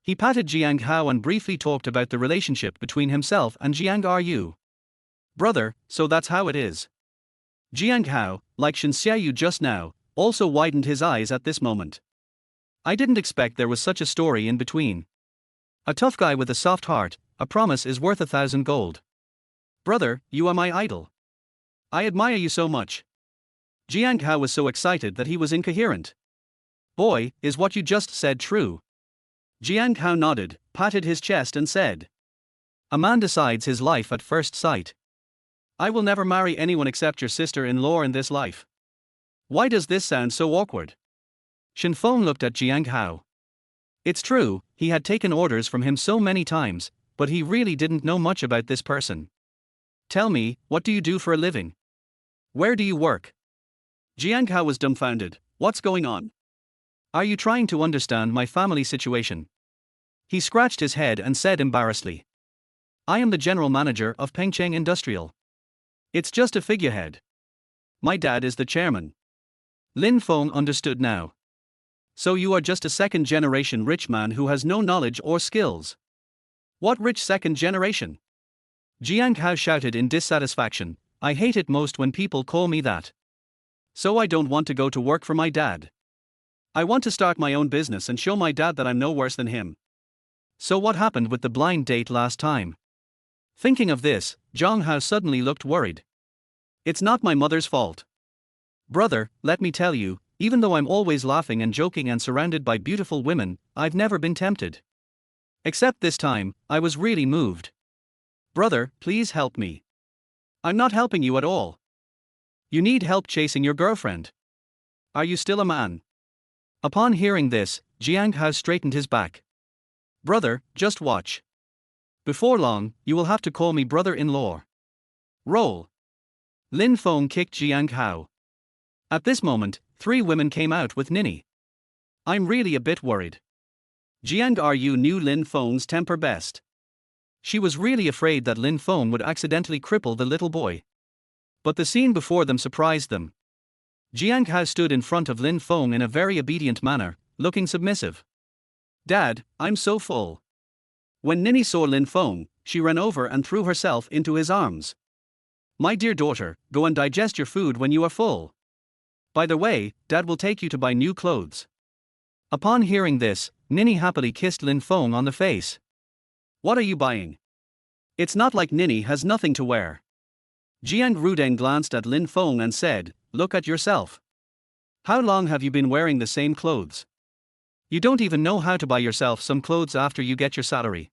He patted Jiang Hao and briefly talked about the relationship between himself and Jiang Ru. Brother, so that's how it is. Jiang Hao, like Xianzhuan just now, also widened his eyes at this moment. I didn't expect there was such a story in between. A tough guy with a soft heart, a promise is worth 1,000 gold. Brother, you are my idol. I admire you so much. Jiang Hao was so excited that he was incoherent. Boy, is what you just said true? Jiang Hao nodded, patted his chest and said. A man decides his life at first sight. I will never marry anyone except your sister-in-law in this life. Why does this sound so awkward? Shen Feng looked at Jiang Hao. It's true, he had taken orders from him so many times, but he really didn't know much about this person. Tell me, what do you do for a living? Where do you work? Jiang Hao was dumbfounded. What's going on? Are you trying to understand my family situation? He scratched his head and said embarrassedly. I am the general manager of Pengcheng Industrial. It's just a figurehead. My dad is the chairman. Lin Feng understood now. So you are just a second-generation rich man who has no knowledge or skills. What rich second generation? Jiang Hao shouted in dissatisfaction. I hate it most when people call me that. So I don't want to go to work for my dad. I want to start my own business and show my dad that I'm no worse than him. So what happened with the blind date last time? Thinking of this, Jiang Hao suddenly looked worried. It's not my mother's fault. Brother, let me tell you, even though I'm always laughing and joking and surrounded by beautiful women, I've never been tempted. Except this time, I was really moved. Brother, please help me. I'm not helping you at all. You need help chasing your girlfriend. Are you still a man? Upon hearing this, Jiang Hao straightened his back. Brother, just watch. Before long, you will have to call me brother-in-law. Roll. Lin Feng kicked Jiang Hao. At this moment, 3 women came out with Nini. I'm really a bit worried. Jiang Ru knew Lin Feng's temper best. She was really afraid that Lin Feng would accidentally cripple the little boy. But the scene before them surprised them. Jiang Hao stood in front of Lin Feng in a very obedient manner, looking submissive. Dad, I'm so full. When Nini saw Lin Feng, she ran over and threw herself into his arms. My dear daughter, go and digest your food when you are full. By the way, Dad will take you to buy new clothes. Upon hearing this, Nini happily kissed Lin Feng on the face. What are you buying? It's not like Nini has nothing to wear. Jiang Rudeng glanced at Lin Feng and said, look at yourself. How long have you been wearing the same clothes? You don't even know how to buy yourself some clothes after you get your salary.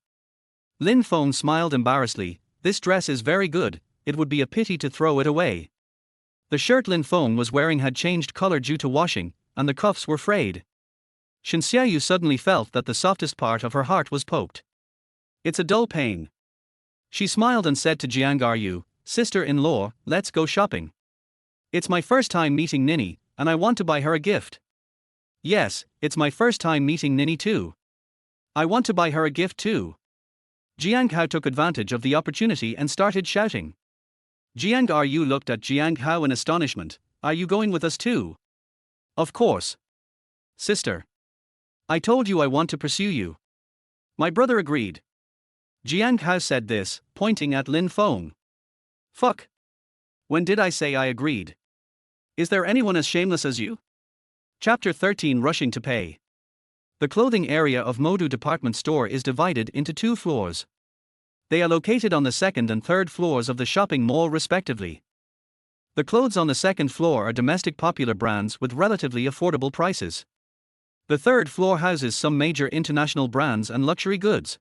Lin Feng smiled embarrassedly. This dress is very good, it would be a pity to throw it away. The shirt Lin Feng was wearing had changed color due to washing, and the cuffs were frayed. Xianzhuan suddenly felt that the softest part of her heart was poked. It's a dull pain. She smiled and said to Jiang Ru, sister-in-law, let's go shopping. It's my first time meeting Nini, and I want to buy her a gift. Yes, it's my first time meeting Nini too. I want to buy her a gift too. Jiang Hao took advantage of the opportunity and started shouting. Jiang Ru looked at Jiang Hao in astonishment. Are you going with us too? Of course. Sister. I told you I want to pursue you. My brother agreed. Jiang Hao said this, pointing at Lin Feng. Fuck. When did I say I agreed? Is there anyone as shameless as you? Chapter 13 Rushing to Pay. The clothing area of Modu department store is divided into 2 floors. They are located on the 2nd and 3rd floors of the shopping mall respectively. The clothes on the 2nd floor are domestic popular brands with relatively affordable prices. The 3rd floor houses some major international brands and luxury goods.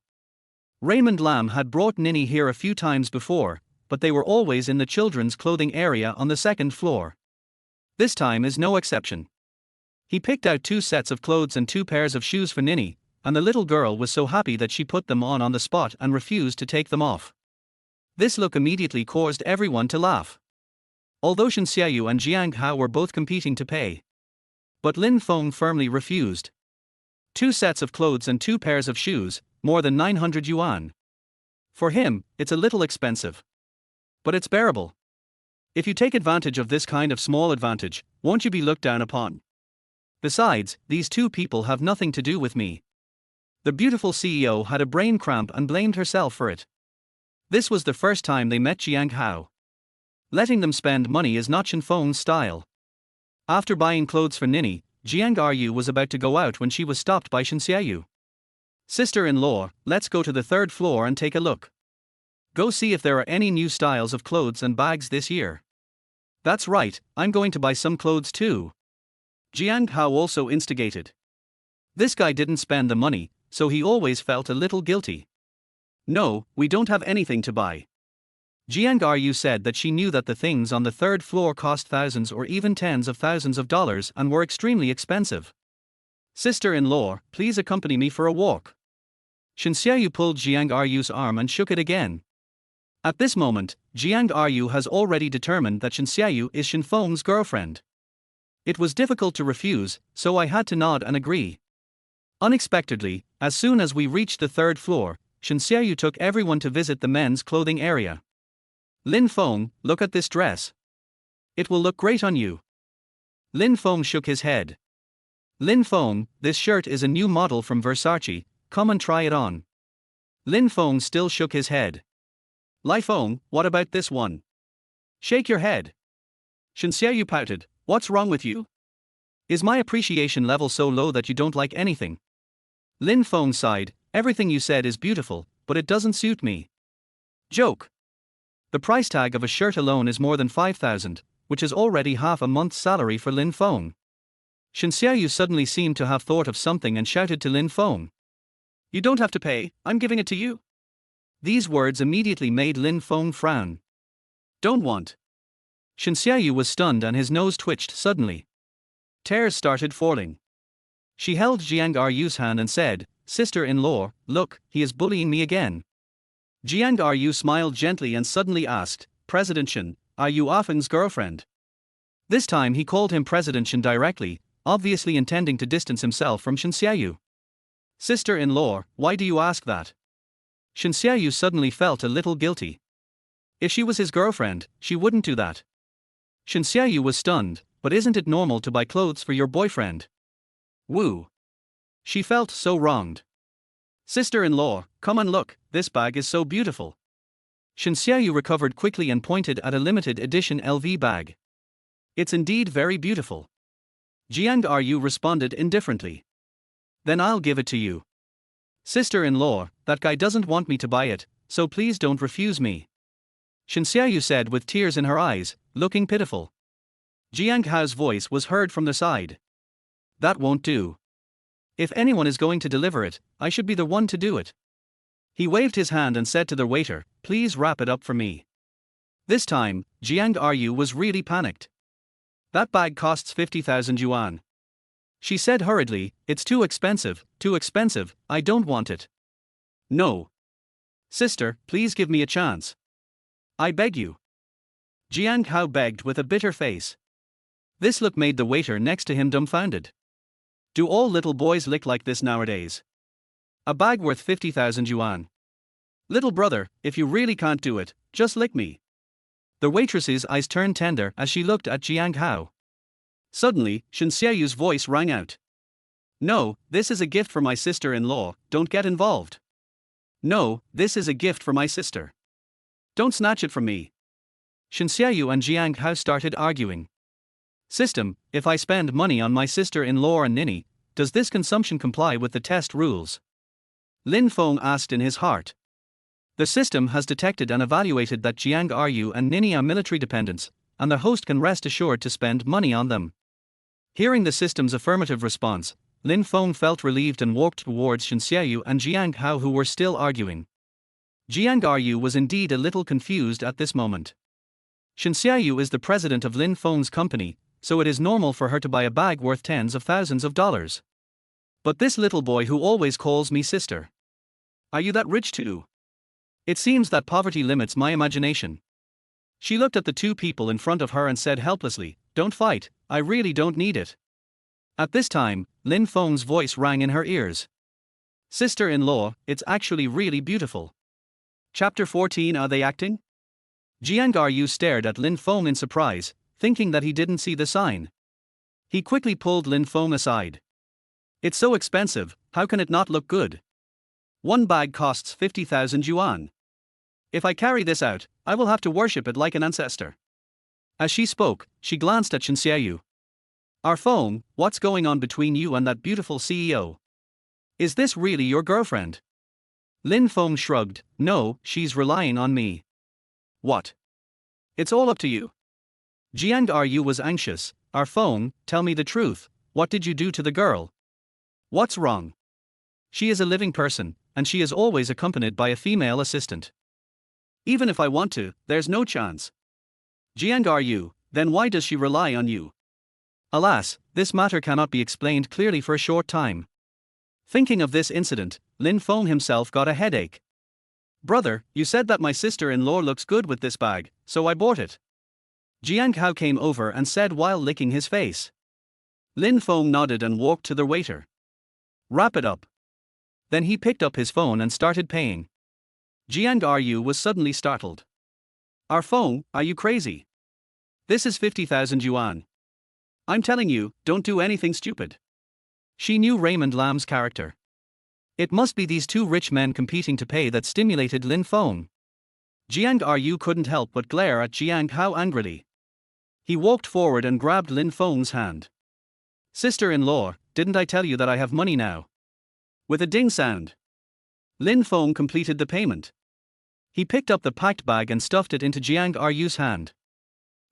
Raymond Lam had brought Nini here a few times before, but they were always in the children's clothing area on the 2nd floor. This time is no exception. He picked out 2 sets of clothes and 2 pairs of shoes for Nini, and the little girl was so happy that she put them on the spot and refused to take them off. This look immediately caused everyone to laugh. Although Xianzhuan and Jiang Hao were both competing to pay. But Lin Feng firmly refused. 2 sets of clothes and 2 pairs of shoes, more than 900 yuan. For him, it's a little expensive. But it's bearable. If you take advantage of this kind of small advantage, won't you be looked down upon? Besides, these 2 people have nothing to do with me. The beautiful CEO had a brain cramp and blamed herself for it. This was the first time they met Jiang Hao. Letting them spend money is not Shen Feng's style. After buying clothes for Nini, Jiang Ru was about to go out when she was stopped by Shen Xiaoyu. Sister-in-law, let's go to the third floor and take a look. Go see if there are any new styles of clothes and bags this year. That's right, I'm going to buy some clothes too. Jiang Hao also instigated. This guy didn't spend the money, so he always felt a little guilty. No, we don't have anything to buy. Jiang Ru said that she knew that the things on the third floor cost thousands or even tens of thousands of dollars and were extremely expensive. Sister-in-law, please accompany me for a walk. Shen Xiaoyu pulled Jiang Ru's arm and shook it again. At this moment, Jiang Ru has already determined that Shen Xiaoyu is Shen Feng's girlfriend. It was difficult to refuse, so I had to nod and agree. Unexpectedly, as soon as we reached the third floor, Shen Xiaoyu took everyone to visit the men's clothing area. Lin Feng, look at this dress. It will look great on you. Lin Feng shook his head. Lin Feng, this shirt is a new model from Versace, come and try it on. Lin Feng still shook his head. Li Feng, what about this one? Shake your head. Shen Xiaoyu pouted, what's wrong with you? Is my appreciation level so low that you don't like anything? Lin Feng sighed, everything you said is beautiful, but it doesn't suit me. Joke. The price tag of a shirt alone is more than 5,000, which is already half a month's salary for Lin Feng. Shen Xiaoyu suddenly seemed to have thought of something and shouted to Lin Feng. You don't have to pay, I'm giving it to you. These words immediately made Lin Feng frown. Don't want. Shen Xiaoyu was stunned and his nose twitched suddenly. Tears started falling. She held Jiang Ru's hand and said, Sister-in-law, look, he is bullying me again. Jiang Ru smiled gently and suddenly asked, President Shen, are you Ah Feng's girlfriend? This time he called him President Shen directly, obviously intending to distance himself from Shen Xiaoyu. Sister-in-law, why do you ask that? Shen Xiaoyu suddenly felt a little guilty. If she was his girlfriend, she wouldn't do that. Shen Xiaoyu was stunned, but isn't it normal to buy clothes for your boyfriend? Woo. She felt so wronged. Sister-in-law, come and look, this bag is so beautiful. Shen Xiaoyu recovered quickly and pointed at a limited edition LV bag. It's indeed very beautiful. Jiang Ru responded indifferently. Then I'll give it to you. Sister-in-law, that guy doesn't want me to buy it, so please don't refuse me. Shen Xiaoyu said with tears in her eyes, looking pitiful. Jiang Hao's voice was heard from the side. That won't do. If anyone is going to deliver it, I should be the one to do it. He waved his hand and said to the waiter, please wrap it up for me. This time, Jiang Ru was really panicked. That bag costs 50,000 yuan. She said hurriedly, it's too expensive, I don't want it. No. Sister, please give me a chance. I beg you. Jiang Hao begged with a bitter face. This look made the waiter next to him dumbfounded. Do all little boys lick like this nowadays? A bag worth 50,000 yuan. Little brother, if you really can't do it, just lick me. The waitress's eyes turned tender as she looked at Jiang Hao. Suddenly, Shen Xiaoyu's voice rang out. No, this is a gift for my sister-in-law, don't get involved. No, this is a gift for my sister. Don't snatch it from me. Shen Xiaoyu and Jiang Hao started arguing. System, if I spend money on my sister-in-law and Nini, does this consumption comply with the test rules? Lin Feng asked in his heart. The system has detected and evaluated that Jiang Ru and Nini are military dependents, and the host can rest assured to spend money on them. Hearing the system's affirmative response, Lin Feng felt relieved and walked towards Shen Xiaoyu and Jiang Hao, who were still arguing. Jiang Ru was indeed a little confused at this moment. Shen Xiaoyu is the president of Lin Feng's company, so it is normal for her to buy a bag worth tens of thousands of dollars. But this little boy who always calls me sister. Are you that rich too? It seems that poverty limits my imagination. She looked at the two people in front of her and said helplessly, don't fight, I really don't need it. At this time, Lin Feng's voice rang in her ears. Sister-in-law, it's actually really beautiful. Chapter 14. Are they acting? Jiang Ru stared at Lin Feng in surprise, thinking that he didn't see the sign. He quickly pulled Lin Feng aside. It's so expensive, how can it not look good? One bag costs 50,000 yuan. If I carry this out, I will have to worship it like an ancestor. As she spoke, she glanced at Xianzhuan. Our Feng, what's going on between you and that beautiful CEO? Is this really your girlfriend? Lin Feng shrugged. No, she's relying on me. What? It's all up to you. Xianzhuan was anxious. Our Feng, tell me the truth, what did you do to the girl? What's wrong? She is a living person, and she is always accompanied by a female assistant. Even if I want to, there's no chance. Xianzhuan, then why does she rely on you? Alas, this matter cannot be explained clearly for a short time. Thinking of this incident, Lin Feng himself got a headache. Brother, you said that my sister-in-law looks good with this bag, so I bought it. Jiang came over and said while licking his face. Lin Feng nodded and walked to the waiter. Wrap it up. Then he picked up his phone and started paying. Jiang was suddenly startled. Our Feng, are you crazy? This is 50,000 yuan. I'm telling you, don't do anything stupid. She knew Raymond Lam's character. It must be these two rich men competing to pay that stimulated Lin Feng. Jiang couldn't help but glare at Jiang angrily. He walked forward and grabbed Lin Feng's hand. Sister-in-law, didn't I tell you that I have money now? With a ding sound, Lin Feng completed the payment. He picked up the packed bag and stuffed it into Jiang's hand.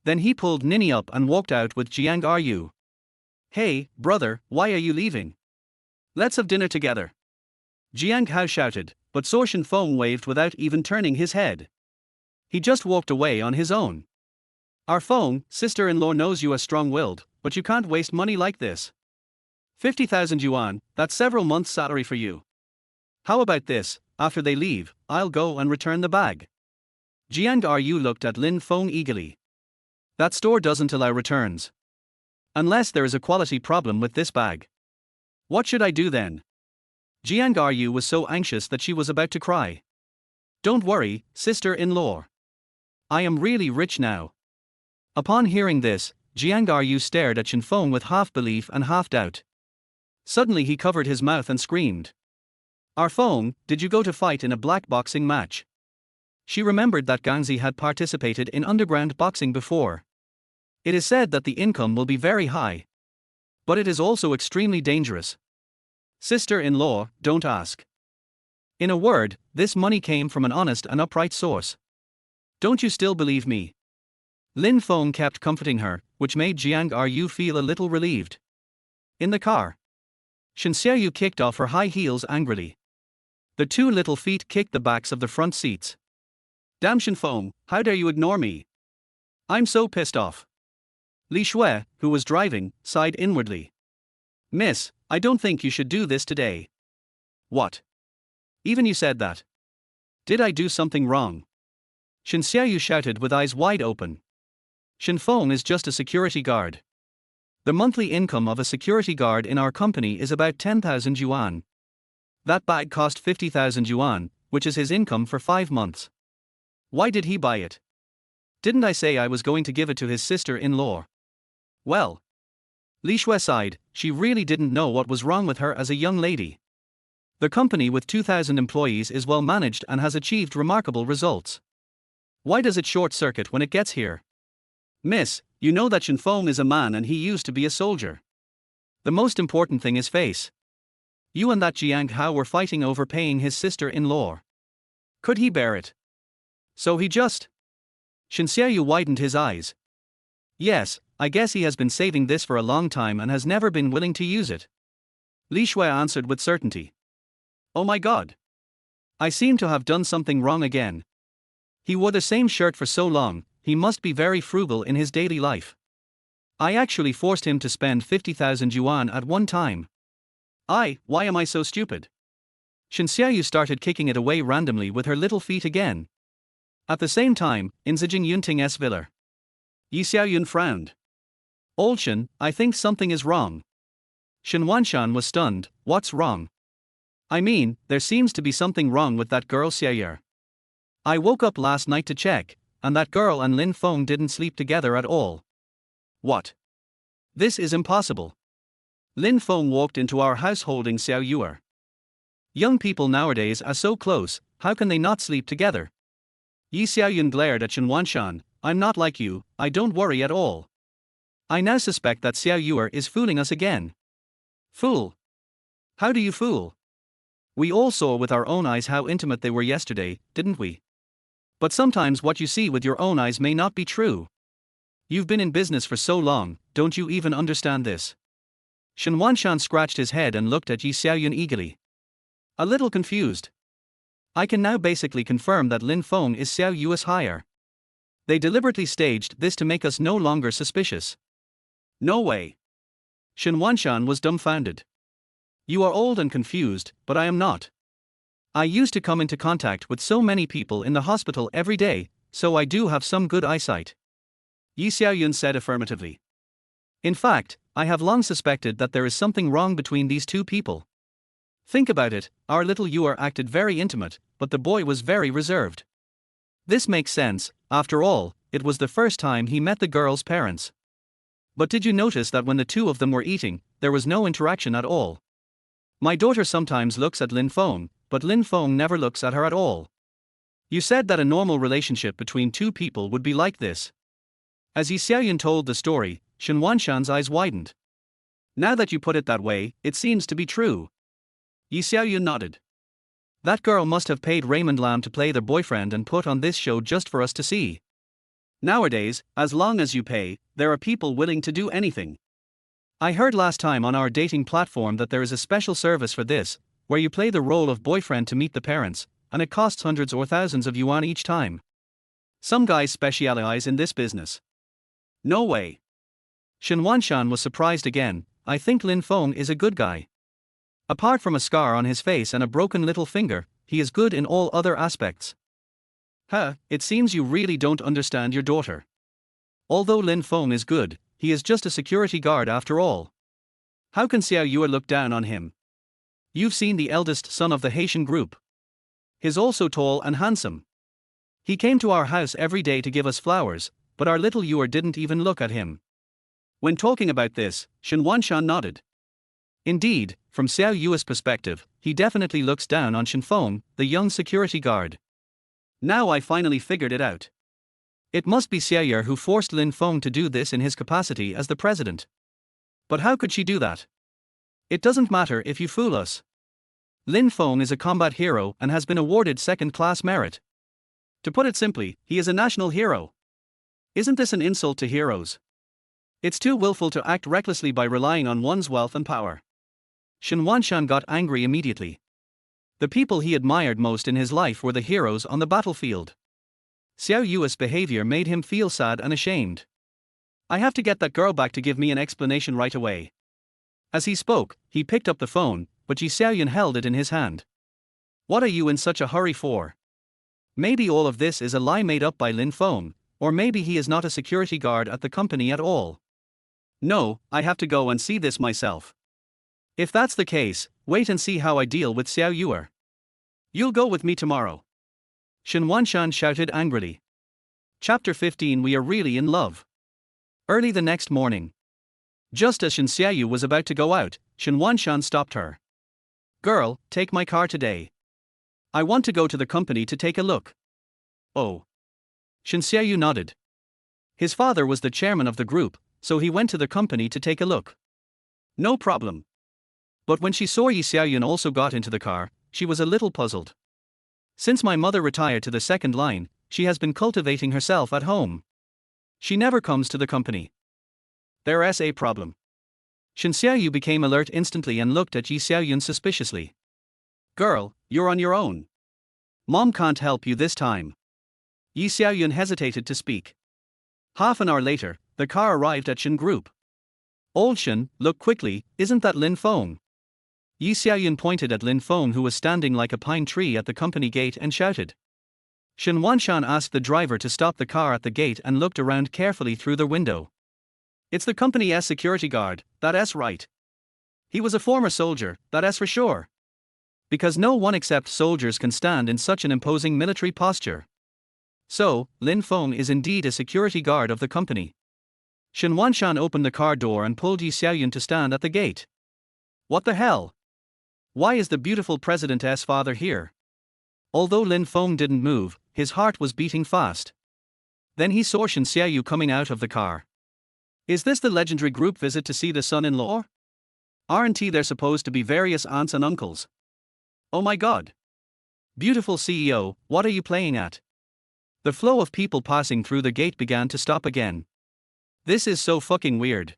Then he pulled Nini up and walked out with Jiang. Hey, brother, why are you leaving? Let's have dinner together. Jiang shouted, but Shan Feng waved without even turning his head. He just walked away on his own. Our Feng, sister-in-law knows you are strong-willed, but you can't waste money like this. 50,000 yuan, that's several months' salary for you. How about this, after they leave, I'll go and return the bag. Jiang looked at Lin Feng eagerly. That store doesn't allow returns. Unless there is a quality problem with this bag. What should I do then? Jiang was so anxious that she was about to cry. Don't worry, sister-in-law. I am really rich now. Upon hearing this, Jiang stared at Shan Feng with half belief and half doubt. Suddenly he covered his mouth and screamed. Our Feng, did you go to fight in a black boxing match? She remembered that Gangzi had participated in underground boxing before. It is said that the income will be very high. But it is also extremely dangerous. Sister-in-law, don't ask. In a word, this money came from an honest and upright source. Don't you still believe me? Lin Feng kept comforting her, which made Jiang feel a little relieved. In the car, Xianzhuan kicked off her high heels angrily. The two little feet kicked the backs of the front seats. Damn Shan Feng, how dare you ignore me? I'm so pissed off. Li Shui, who was driving, sighed inwardly. Miss, I don't think you should do this today. What? Even you said that. Did I do something wrong? Xianzhuan shouted with eyes wide open. Shan Feng is just a security guard. The monthly income of a security guard in our company is about 10,000 yuan. That bag cost 50,000 yuan, which is his income for 5 months. Why did he buy it? Didn't I say I was going to give it to his sister-in-law? Well. Li Shui sighed, she really didn't know what was wrong with her as a young lady. The company with 2,000 employees is well managed and has achieved remarkable results. Why does it short-circuit when it gets here? Miss, you know that Shan Feng is a man and he used to be a soldier. The most important thing is face. You and that Jiang were fighting over paying his sister-in-law. Could he bear it? So he just... Xianzhuan widened his eyes. Yes, I guess he has been saving this for a long time and has never been willing to use it. Li Shui answered with certainty. Oh my god. I seem to have done something wrong again. He wore the same shirt for so long, he must be very frugal in his daily life. I actually forced him to spend 50,000 yuan at one time. Why am I so stupid? Xianzhuan started kicking it away randomly with her little feet again. At the same time, in Zijing Yunting's villa, Yi Xiaoyun frowned. Old Shan, I think something is wrong. Shan Wanshan was stunned. What's wrong? I mean, there seems to be something wrong with that girl Xiaoyun. I woke up last night to check, and that girl and Lin Feng didn't sleep together at all. What? This is impossible. Lin Feng walked into our house holding Xiaoyun. Young people nowadays are so close, how can they not sleep together? Yi Xiaoyun glared at Shan. I'm not like you, I don't worry at all. I now suspect that Xiao Yuer is fooling us again. Fool? How do you fool? We all saw with our own eyes how intimate they were yesterday, didn't we? But sometimes what you see with your own eyes may not be true. You've been in business for so long, don't you even understand this? Shan scratched his head and looked at Yi Xiaoyun eagerly. A little confused. I can now basically confirm that Lin Feng is Xiao Yu's hire. They deliberately staged this to make us no longer suspicious. No way. Shan was dumbfounded. You are old and confused, but I am not. I used to come into contact with so many people in the hospital every day, so I do have some good eyesight. Yi Xiaoyun said affirmatively. In fact, I have long suspected that there is something wrong between these two people. Think about it, our little Yuer acted very intimate, but the boy was very reserved. This makes sense, after all, it was the first time he met the girl's parents. But did you notice that when the two of them were eating, there was no interaction at all? My daughter sometimes looks at Lin Feng, but Lin Feng never looks at her at all. You said that a normal relationship between two people would be like this. As Yi Xiaoyun told the story, Shan's eyes widened. Now that you put it that way, it seems to be true. Yi Xiaoyun nodded. That girl must have paid Raymond Lam to play their boyfriend and put on this show just for us to see. Nowadays, as long as you pay, there are people willing to do anything. I heard last time on our dating platform that there is a special service for this, where you play the role of boyfriend to meet the parents, and it costs hundreds or thousands of yuan each time. Some guys specialize in this business. No way. Shan was surprised again. I think Lin Feng is a good guy. Apart from a scar on his face and a broken little finger, he is good in all other aspects. It seems you really don't understand your daughter. Although Lin Feng is good, he is just a security guard after all. How can Xiao Yuer look down on him? You've seen the eldest son of the Haitian group. He's also tall and handsome. He came to our house every day to give us flowers, but our little Yuer didn't even look at him. When talking about this, Shan nodded. Indeed, from Xiao Yu's perspective, he definitely looks down on Shan Feng, the young security guard. Now I finally figured it out. It must be Xiao Yuer who forced Lin Feng to do this in his capacity as the president. But how could she do that? It doesn't matter if you fool us. Lin Feng is a combat hero and has been awarded second-class merit. To put it simply, he is a national hero. Isn't this an insult to heroes? It's too willful to act recklessly by relying on one's wealth and power. Shan got angry immediately. The people he admired most in his life were the heroes on the battlefield. Xiao Yu's behavior made him feel sad and ashamed. I have to get that girl back to give me an explanation right away. As he spoke, he picked up the phone, but Yi Xiaoyun held it in his hand. What are you in such a hurry for? Maybe all of this is a lie made up by Lin Feng, or maybe he is not a security guard at the company at all. No, I have to go and see this myself. If that's the case, wait and see how I deal with Xiao Yuer. You'll go with me tomorrow. Shan shouted angrily. Chapter 15. We are really in love. Early the next morning. Just as Shan Xiaoyu was about to go out, Shan stopped her. Girl, take my car today. I want to go to the company to take a look. Oh. Shan Xiaoyu nodded. His father was the chairman of the group, so he went to the company to take a look. No problem. But when she saw Yi Xiaoyun also got into the car, she was a little puzzled. Since my mother retired to the second line, she has been cultivating herself at home. She never comes to the company. There's a problem. Shan Xiaoyu became alert instantly and looked at Yi Xiaoyun suspiciously. Girl, you're on your own. Mom can't help you this time. Yi Xiaoyun hesitated to speak. Half an hour later, the car arrived at Shan Group. Old Shan, look quickly, isn't that Lin Feng? Yi Xiaoyun pointed at Lin Feng, who was standing like a pine tree at the company gate, and shouted. Shan asked the driver to stop the car at the gate and looked around carefully through the window. It's the company's security guard, that's right. He was a former soldier, that's for sure. Because no one except soldiers can stand in such an imposing military posture. So, Lin Feng is indeed a security guard of the company. Shan opened the car door and pulled Yi Xiaoyun to stand at the gate. What the hell? Why is the beautiful president's father here? Although Lin Feng didn't move, his heart was beating fast. Then he saw Xianzhuan coming out of the car. Is this the legendary group visit to see the son-in-law? Aren't there supposed to be various aunts and uncles? Oh my god. Beautiful CEO, what are you playing at? The flow of people passing through the gate began to stop again. This is so fucking weird.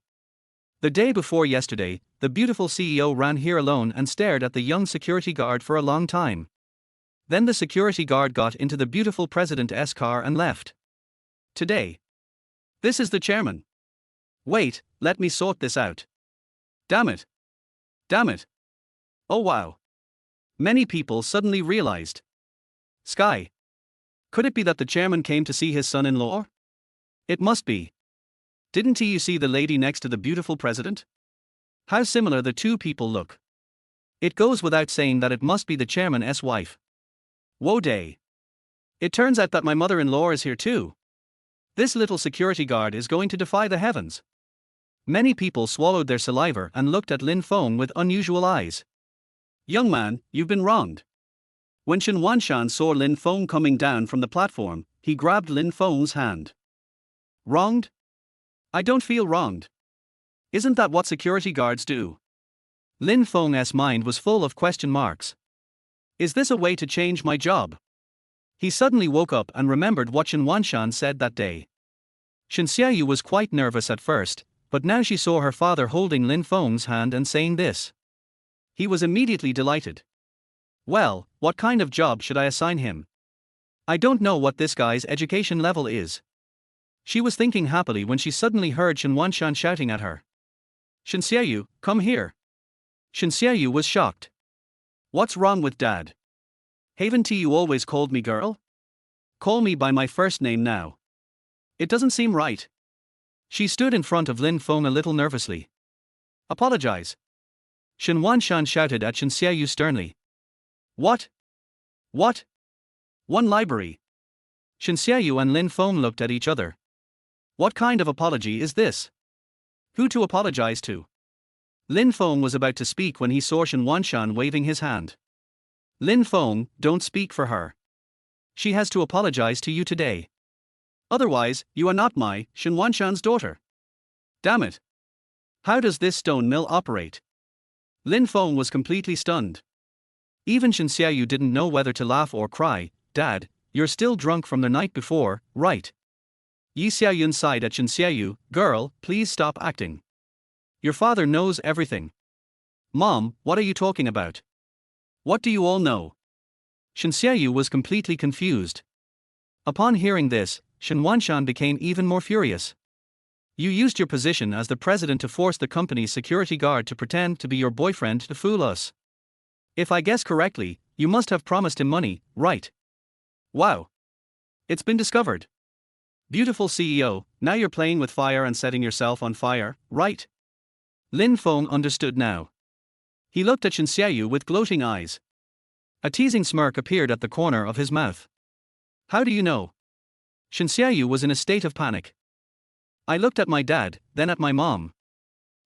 The day before yesterday, the beautiful CEO ran here alone and stared at the young security guard for a long time. Then the security guard got into the beautiful president's car and left. Today. This is the chairman. Wait, let me sort this out. Damn it. Damn it. Oh wow. Many people suddenly realized. Sky. Could it be that the chairman came to see his son-in-law? It must be. Didn't you see the lady next to the beautiful president? How similar the two people look. It goes without saying that it must be the chairman's wife. Whoa day. It turns out that my mother-in-law is here too. This little security guard is going to defy the heavens. Many people swallowed their saliva and looked at Lin Feng with unusual eyes. Young man, you've been wronged. When Xianzhuan saw Lin Feng coming down from the platform, he grabbed Lin Feng's hand. Wronged? I don't feel wronged. Isn't that what security guards do? Lin Feng's mind was full of question marks. Is this a way to change my job? He suddenly woke up and remembered what Xianzhuan said that day. Xianzhuan was quite nervous at first, but now she saw her father holding Lin Feng's hand and saying this. He was immediately delighted. Well, what kind of job should I assign him? I don't know what this guy's education level is. She was thinking happily when she suddenly heard Xianzhuan shouting at her. Xianzhuan, come here. Xianzhuan was shocked. What's wrong with dad? Haven't you always called me girl? Call me by my first name now. It doesn't seem right. She stood in front of Lin Feng a little nervously. Apologize. Xianzhuan shouted at Xianzhuan sternly. What? What? One library. Xianzhuan and Lin Feng looked at each other. What kind of apology is this? Who to apologize to? Lin Feng was about to speak when he saw Xianzhuan waving his hand. Lin Feng, don't speak for her. She has to apologize to you today. Otherwise, you are not my, Xianzhuan's daughter. Damn it. How does this stone mill operate? Lin Feng was completely stunned. Even Xianzhuan didn't know whether to laugh or cry. Dad, you're still drunk from the night before, right? Yi Xiaoyun sighed at Xianzhuan, girl, please stop acting. Your father knows everything. Mom, what are you talking about? What do you all know? Xianzhuan was completely confused. Upon hearing this, Xianzhuan became even more furious. You used your position as the president to force the company's security guard to pretend to be your boyfriend to fool us. If I guess correctly, you must have promised him money, right? Wow. It's been discovered. Beautiful CEO, now you're playing with fire and setting yourself on fire, right? Lin Feng understood now. He looked at Xianzhuan with gloating eyes. A teasing smirk appeared at the corner of his mouth. How do you know? Xianzhuan was in a state of panic. I looked at my dad, then at my mom.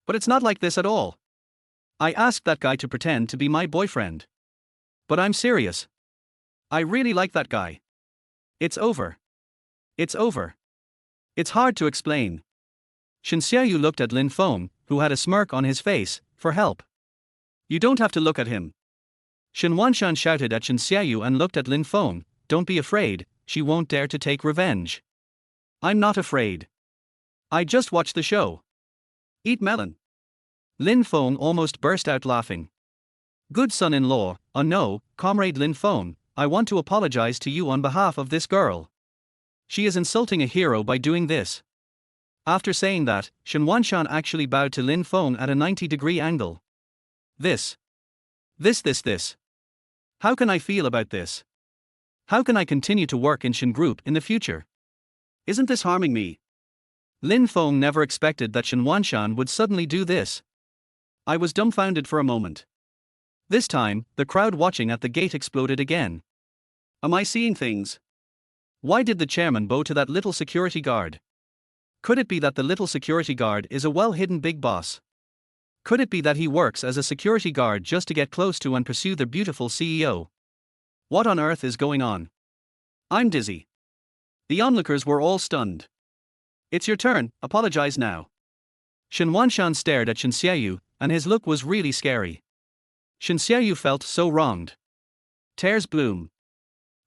But it's not like this at all. I asked that guy to pretend to be my boyfriend. But I'm serious. I really like that guy. It's over. It's over. It's hard to explain. Xianzhuan looked at Lin Feng, who had a smirk on his face, for help. You don't have to look at him. Xianzhuan shouted at Xianzhuan and looked at Lin Feng, don't be afraid, she won't dare to take revenge. I'm not afraid. I just watched the show. Eat melon. Lin Feng almost burst out laughing. Good son-in-law, oh no, comrade Lin Feng, I want to apologize to you on behalf of this girl. She is insulting a hero by doing this. After saying that, Xianzhuan actually bowed to Lin Feng at a 90-degree angle. This. How can I feel about this? How can I continue to work in Shan Group in the future? Isn't this harming me? Lin Feng never expected that Xianzhuan would suddenly do this. I was dumbfounded for a moment. This time, the crowd watching at the gate exploded again. Am I seeing things? Why did the chairman bow to that little security guard? Could it be that the little security guard is a well-hidden big boss? Could it be that he works as a security guard just to get close to and pursue the beautiful CEO? What on earth is going on? I'm dizzy. The onlookers were all stunned. It's your turn, apologize now. Xianzhuan stared at Shen Xiaoyu, and his look was really scary. Shen Xiaoyu felt so wronged. Tears bloom.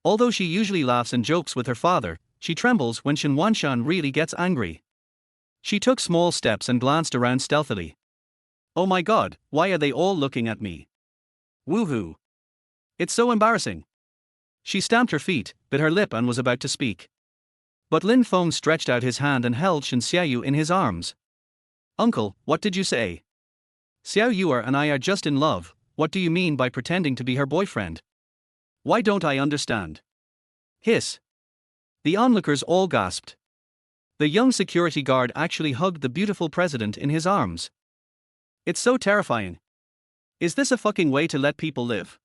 Although she usually laughs and jokes with her father, she trembles when Xianzhuan really gets angry. She took small steps and glanced around stealthily. Oh my god, why are they all looking at me? Woohoo. It's so embarrassing. She stamped her feet, bit her lip and was about to speak. But Lin Feng stretched out his hand and held Shen Xiaoyu in his arms. Uncle, what did you say? Xiaoyu and I are just in love. What do you mean by pretending to be her boyfriend? Why don't I understand? Hiss. The onlookers all gasped. The young security guard actually hugged the beautiful president in his arms. It's so terrifying. Is this a fucking way to let people live?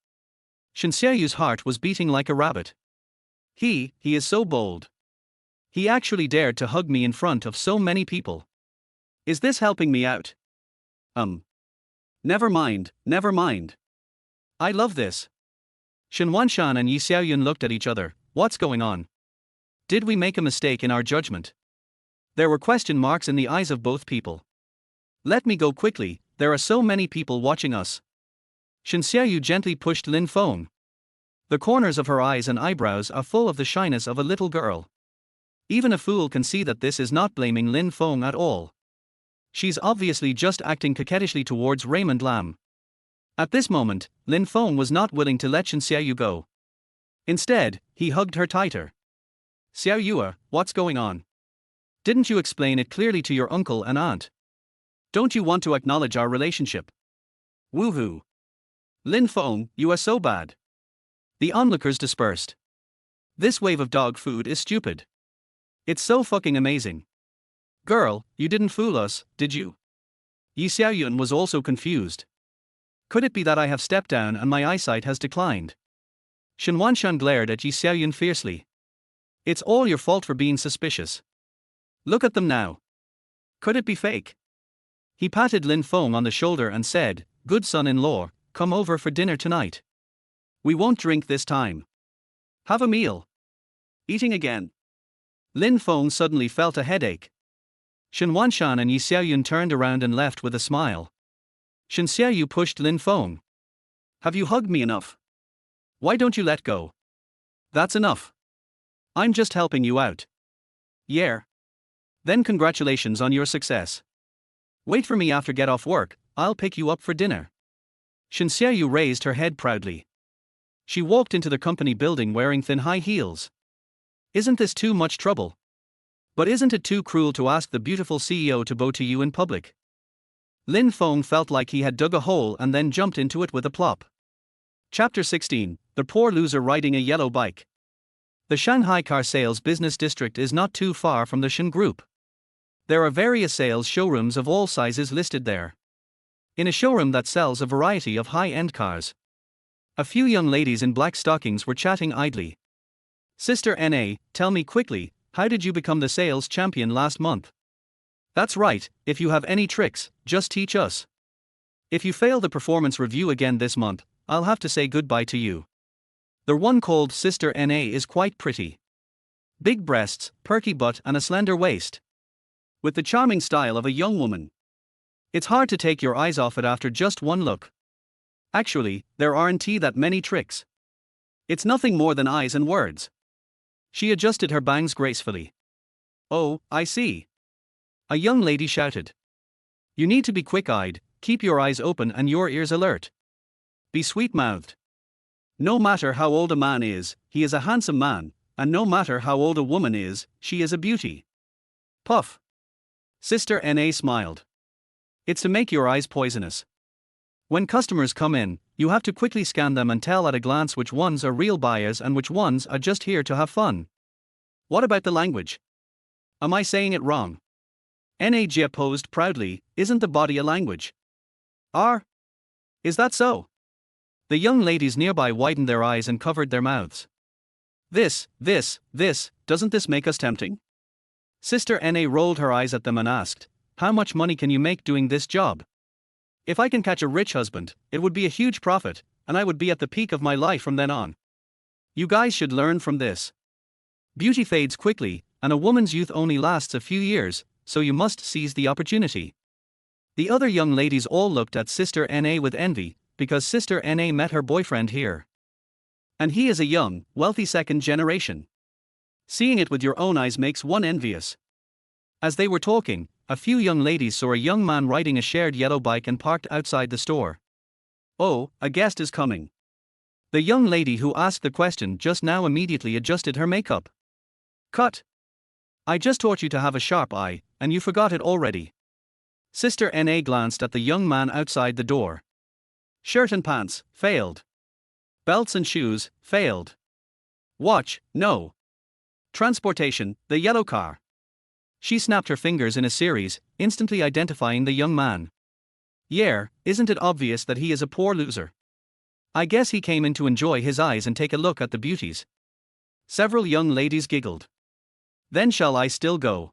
Shen Xiaoyu's heart was beating like a rabbit. He is so bold. He actually dared to hug me in front of so many people. Is this helping me out? Never mind. I love this. Xianzhuan and Yi Xiaoyun looked at each other. What's going on? Did we make a mistake in our judgment? There were question marks in the eyes of both people. Let me go quickly, there are so many people watching us. Shen Xiaoyu gently pushed Lin Feng. The corners of her eyes and eyebrows are full of the shyness of a little girl. Even a fool can see that this is not blaming Lin Feng at all. She's obviously just acting coquettishly towards Raymond Lam. At this moment, Lin Feng was not willing to let Shen Xiaoyu go. Instead, he hugged her tighter. Xiaoyu, what's going on? Didn't you explain it clearly to your uncle and aunt? Don't you want to acknowledge our relationship? Woohoo. Lin Feng, you are so bad. The onlookers dispersed. This wave of dog food is stupid. It's so fucking amazing. Girl, you didn't fool us, did you? Yi Xiaoyun was also confused. Could it be that I have stepped down and my eyesight has declined? Xianzhuan glared at Yi Xiaoyun fiercely. It's all your fault for being suspicious. Look at them now. Could it be fake? He patted Lin Feng on the shoulder and said, good son-in-law, come over for dinner tonight. We won't drink this time. Have a meal. Eating again. Lin Feng suddenly felt a headache. Xianzhuan and Yi Xiaoyun turned around and left with a smile. Shen Xiaoyu pushed Lin Feng. Have you hugged me enough? Why don't you let go? That's enough. I'm just helping you out. Yeah. Then congratulations on your success. Wait for me after get off work, I'll pick you up for dinner. Shen Xiaoyu raised her head proudly. She walked into the company building wearing thin high heels. Isn't this too much trouble? But isn't it too cruel to ask the beautiful CEO to bow to you in public? Lin Feng felt like he had dug a hole and then jumped into it with a plop. Chapter 16, The Poor Loser Riding a Yellow Bike. The Shanghai car sales business district is not too far from the Shen Group. There are various sales showrooms of all sizes listed there. In a showroom that sells a variety of high-end cars, a few young ladies in black stockings were chatting idly. Sister N.A., tell me quickly, how did you become the sales champion last month? That's right, if you have any tricks, just teach us. If you fail the performance review again this month, I'll have to say goodbye to you. The one called Sister N.A. is quite pretty. Big breasts, perky butt and a slender waist. With the charming style of a young woman. It's hard to take your eyes off it after just one look. Actually, there aren't that many tricks. It's nothing more than eyes and words. She adjusted her bangs gracefully. Oh, I see. A young lady shouted. You need to be quick-eyed, keep your eyes open and your ears alert. Be sweet-mouthed. No matter how old a man is, he is a handsome man, and no matter how old a woman is, she is a beauty. Puff. Sister N.A. smiled. It's to make your eyes poisonous. When customers come in, you have to quickly scan them and tell at a glance which ones are real buyers and which ones are just here to have fun. What about the language? Am I saying it wrong? N.A. posed proudly, isn't the body a language? Is that so? The young ladies nearby widened their eyes and covered their mouths. This, doesn't this make us tempting? Sister N.A. rolled her eyes at them and asked, how much money can you make doing this job? If I can catch a rich husband, it would be a huge profit, and I would be at the peak of my life from then on. You guys should learn from this. Beauty fades quickly, and a woman's youth only lasts a few years, so you must seize the opportunity. The other young ladies all looked at Sister Na with envy, because Sister Na met her boyfriend here. And he is a young, wealthy second generation. Seeing it with your own eyes makes one envious. As they were talking, a few young ladies saw a young man riding a shared yellow bike and parked outside the store. Oh, a guest is coming. The young lady who asked the question just now immediately adjusted her makeup. Cut. I just taught you to have a sharp eye, and you forgot it already. Sister Na glanced at the young man outside the door. Shirt and pants, failed. Belts and shoes, failed. Watch, no. Transportation, the yellow car. She snapped her fingers in a series, instantly identifying the young man. Yeah, isn't it obvious that he is a poor loser? I guess he came in to enjoy his eyes and take a look at the beauties. Several young ladies giggled. Then shall I still go?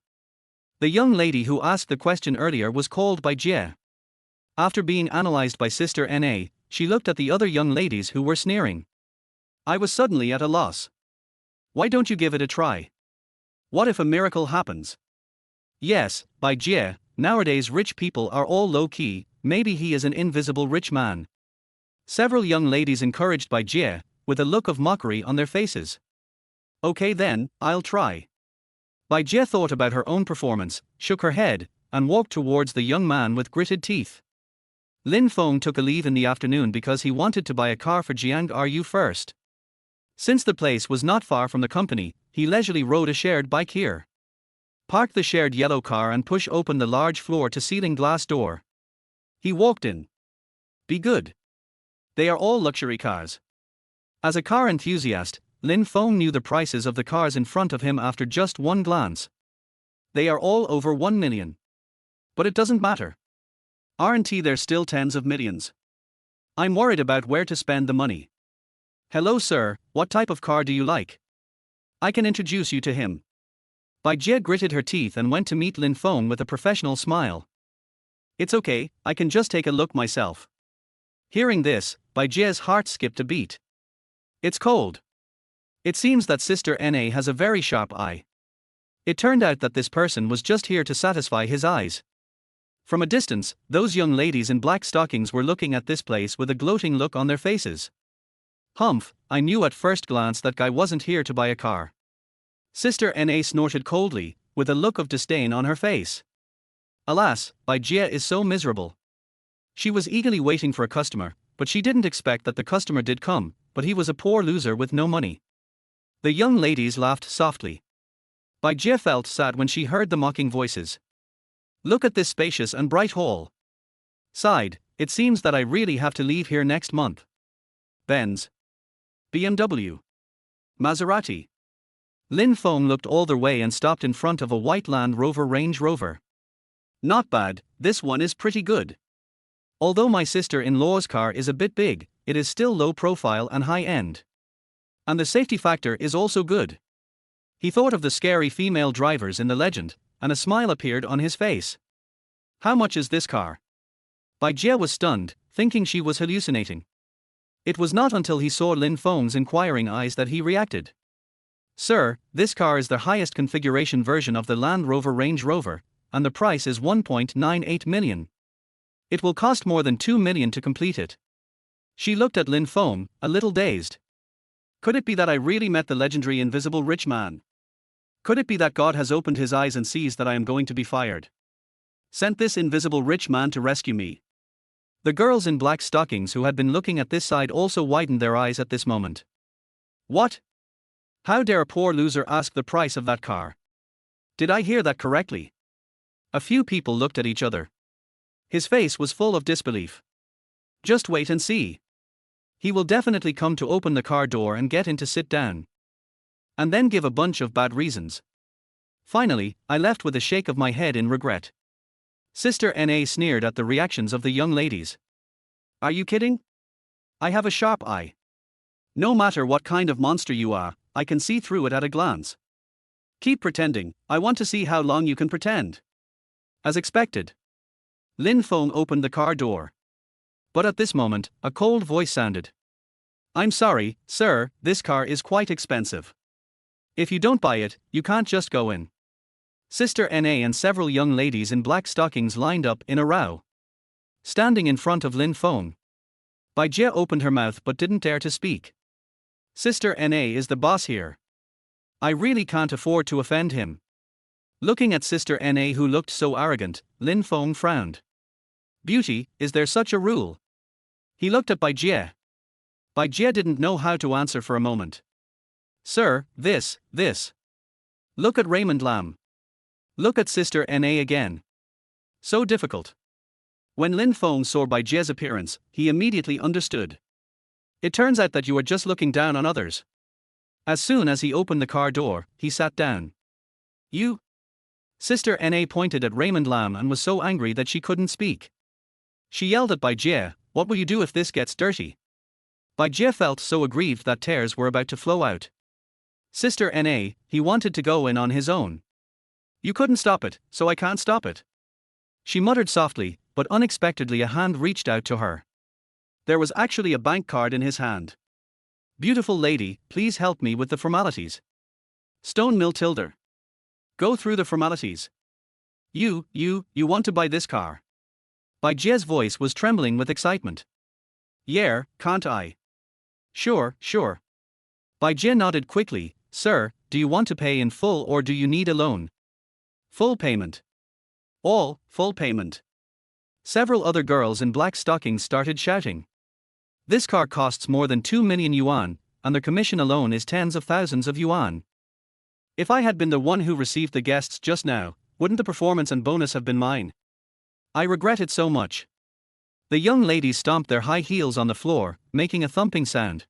The young lady who asked the question earlier was called by Jie. After being analyzed by Sister Na, she looked at the other young ladies who were sneering. I was suddenly at a loss. Why don't you give it a try? What if a miracle happens? Yes, by Jie, nowadays rich people are all low-key, maybe he is an invisible rich man. Several young ladies encouraged by Jie, with a look of mockery on their faces. Okay then, I'll try. Bai Jie thought about her own performance, shook her head, and walked towards the young man with gritted teeth. Lin Feng took a leave in the afternoon because he wanted to buy a car for Jiang Ru first. Since the place was not far from the company, he leisurely rode a shared bike here. Park the shared yellow car and push open the large floor-to-ceiling glass door. He walked in. Be good. They are all luxury cars. As a car enthusiast, Lin Feng knew the prices of the cars in front of him after just one glance. They are all over 1 million. But it doesn't matter. Aren't there still tens of millions? I'm worried about where to spend the money. Hello sir, what type of car do you like? I can introduce you to him. Bai Jie gritted her teeth and went to meet Lin Feng with a professional smile. It's okay, I can just take a look myself. Hearing this, Bai Jie's heart skipped a beat. It's cold. It seems that Sister Na has a very sharp eye. It turned out that this person was just here to satisfy his eyes. From a distance, those young ladies in black stockings were looking at this place with a gloating look on their faces. Humph, I knew at first glance that guy wasn't here to buy a car. Sister Na snorted coldly, with a look of disdain on her face. Alas, Bai Jie is so miserable. She was eagerly waiting for a customer, but she didn't expect that the customer did come, but he was a poor loser with no money. The young ladies laughed softly. Bai Jie felt sad when she heard the mocking voices. Look at this spacious and bright hall. Sighed, it seems that I really have to leave here next month. Benz. BMW. Maserati. Lin Feng looked all the way and stopped in front of a white Land Rover Range Rover. Not bad, this one is pretty good. Although my sister-in-law's car is a bit big, it is still low profile and high-end. And the safety factor is also good. He thought of the scary female drivers in the legend, and a smile appeared on his face. How much is this car? Bai Jie was stunned, thinking she was hallucinating. It was not until he saw Lin Feng's inquiring eyes that he reacted. Sir, this car is the highest configuration version of the Land Rover Range Rover, and the price is 1.98 million. It will cost more than 2 million to complete it. She looked at Lin Feng, a little dazed. Could it be that I really met the legendary invisible rich man? Could it be that God has opened his eyes and sees that I am going to be fired? Sent this invisible rich man to rescue me. The girls in black stockings who had been looking at this side also widened their eyes at this moment. What? How dare a poor loser ask the price of that car? Did I hear that correctly? A few people looked at each other. His face was full of disbelief. Just wait and see. He will definitely come to open the car door and get in to sit down. And then give a bunch of bad reasons. Finally, I left with a shake of my head in regret. Sister Na sneered at the reactions of the young ladies. Are you kidding? I have a sharp eye. No matter what kind of monster you are, I can see through it at a glance. Keep pretending, I want to see how long you can pretend. As expected. Lin Feng opened the car door. But at this moment, a cold voice sounded. I'm sorry, sir, this car is quite expensive. If you don't buy it, you can't just go in. Sister Na and several young ladies in black stockings lined up in a row. Standing in front of Lin Feng. Bai Jie opened her mouth but didn't dare to speak. Sister Na is the boss here. I really can't afford to offend him. Looking at Sister Na who looked so arrogant, Lin Feng frowned. Beauty, is there such a rule? He looked at Bai Jie. Bai Jie didn't know how to answer for a moment. Sir, this. Look at Raymond Lam. Look at Sister Na again. So difficult. When Lin Feng saw Bai Jie's appearance, he immediately understood. It turns out that you are just looking down on others. As soon as he opened the car door, he sat down. You? Sister Na pointed at Raymond Lam and was so angry that she couldn't speak. She yelled at Bai Jie, what will you do if this gets dirty? Bai Jie felt so aggrieved that tears were about to flow out. Sister Na, he wanted to go in on his own. You couldn't stop it, so I can't stop it. She muttered softly, but unexpectedly a hand reached out to her. There was actually a bank card in his hand. Beautiful lady, please help me with the formalities. Stone Mill Tilder. Go through the formalities. You want to buy this car? Bai Jie's voice was trembling with excitement. Yeah, can't I? Sure. Bai Jie nodded quickly. Sir, do you want to pay in full or do you need a loan? Full payment. All, full payment. Several other girls in black stockings started shouting. This car costs more than 2 million yuan, and their commission alone is tens of thousands of yuan. If I had been the one who received the guests just now, wouldn't the performance and bonus have been mine? I regret it so much. The young ladies stomped their high heels on the floor, making a thumping sound.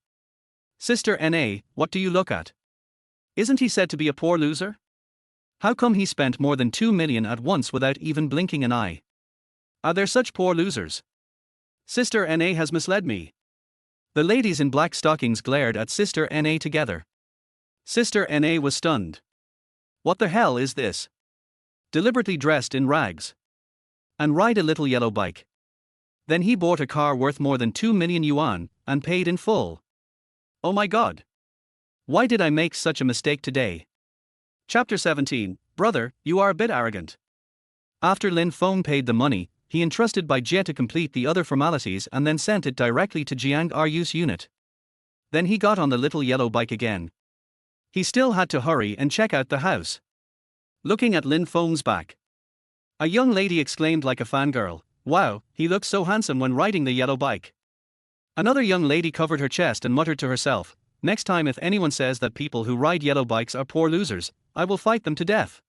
Sister Na, what do you look at? Isn't he said to be a poor loser? How come he spent more than 2 million at once without even blinking an eye? Are there such poor losers? Sister Na has misled me. The ladies in black stockings glared at Sister Na together. Sister Na was stunned. What the hell is this? Deliberately dressed in rags. And ride a little yellow bike. Then he bought a car worth more than 2 million yuan, and paid in full. Oh my god. Why did I make such a mistake today? Chapter 17, Brother, you are a bit arrogant. After Lin Feng paid the money, he entrusted Bai Jie to complete the other formalities and then sent it directly to Jiang Ru's unit. Then he got on the little yellow bike again. He still had to hurry and check out the house. Looking at Lin Feng's back. A young lady exclaimed like a fangirl, wow, he looks so handsome when riding the yellow bike. Another young lady covered her chest and muttered to herself, next time if anyone says that people who ride yellow bikes are poor losers, I will fight them to death.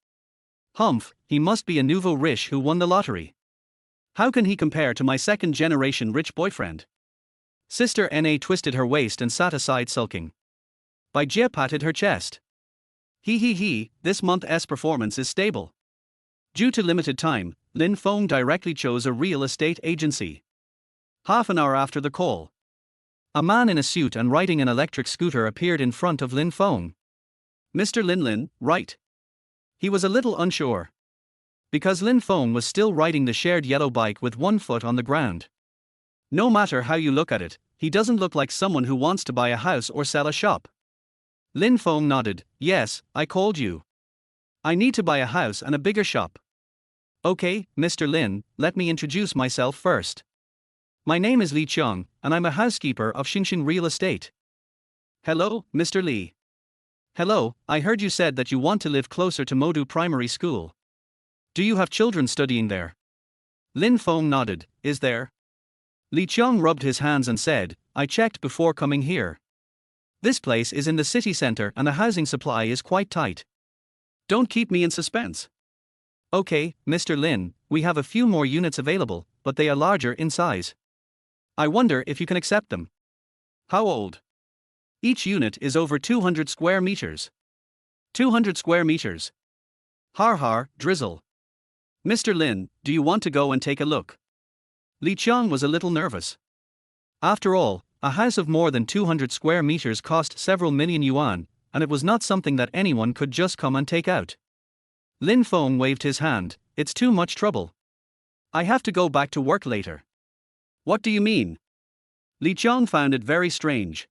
Humph, he must be a nouveau riche who won the lottery. How can he compare to my second-generation rich boyfriend? Sister Na twisted her waist and sat aside sulking. Bai Jie patted her chest. This month's performance is stable. Due to limited time, Lin Feng directly chose a real estate agency. Half an hour after the call, a man in a suit and riding an electric scooter appeared in front of Lin Feng. Mr. Lin, right? He was a little unsure. Because Lin Feng was still riding the shared yellow bike with one foot on the ground. No matter how you look at it, he doesn't look like someone who wants to buy a house or sell a shop. Lin Feng nodded, yes, I called you. I need to buy a house and a bigger shop. Okay, Mr. Lin, let me introduce myself first. My name is Li Qiang, and I'm a housekeeper of Xinxin Real Estate. Hello, Mr. Li. Hello, I heard you said that you want to live closer to Modu Primary School. Do you have children studying there? Lin Feng nodded, is there? Li Qiang rubbed his hands and said, I checked before coming here. This place is in the city center and the housing supply is quite tight. Don't keep me in suspense. Okay, Mr. Lin, we have a few more units available, but they are larger in size. I wonder if you can accept them. How old? Each unit is over 200 square meters. 200 square meters. Har, drizzle. Mr. Lin, do you want to go and take a look? Li Qiang was a little nervous. After all, a house of more than 200 square meters cost several million yuan, and it was not something that anyone could just come and take out. Lin Feng waved his hand, it's too much trouble. I have to go back to work later. What do you mean? Li Qiang found it very strange.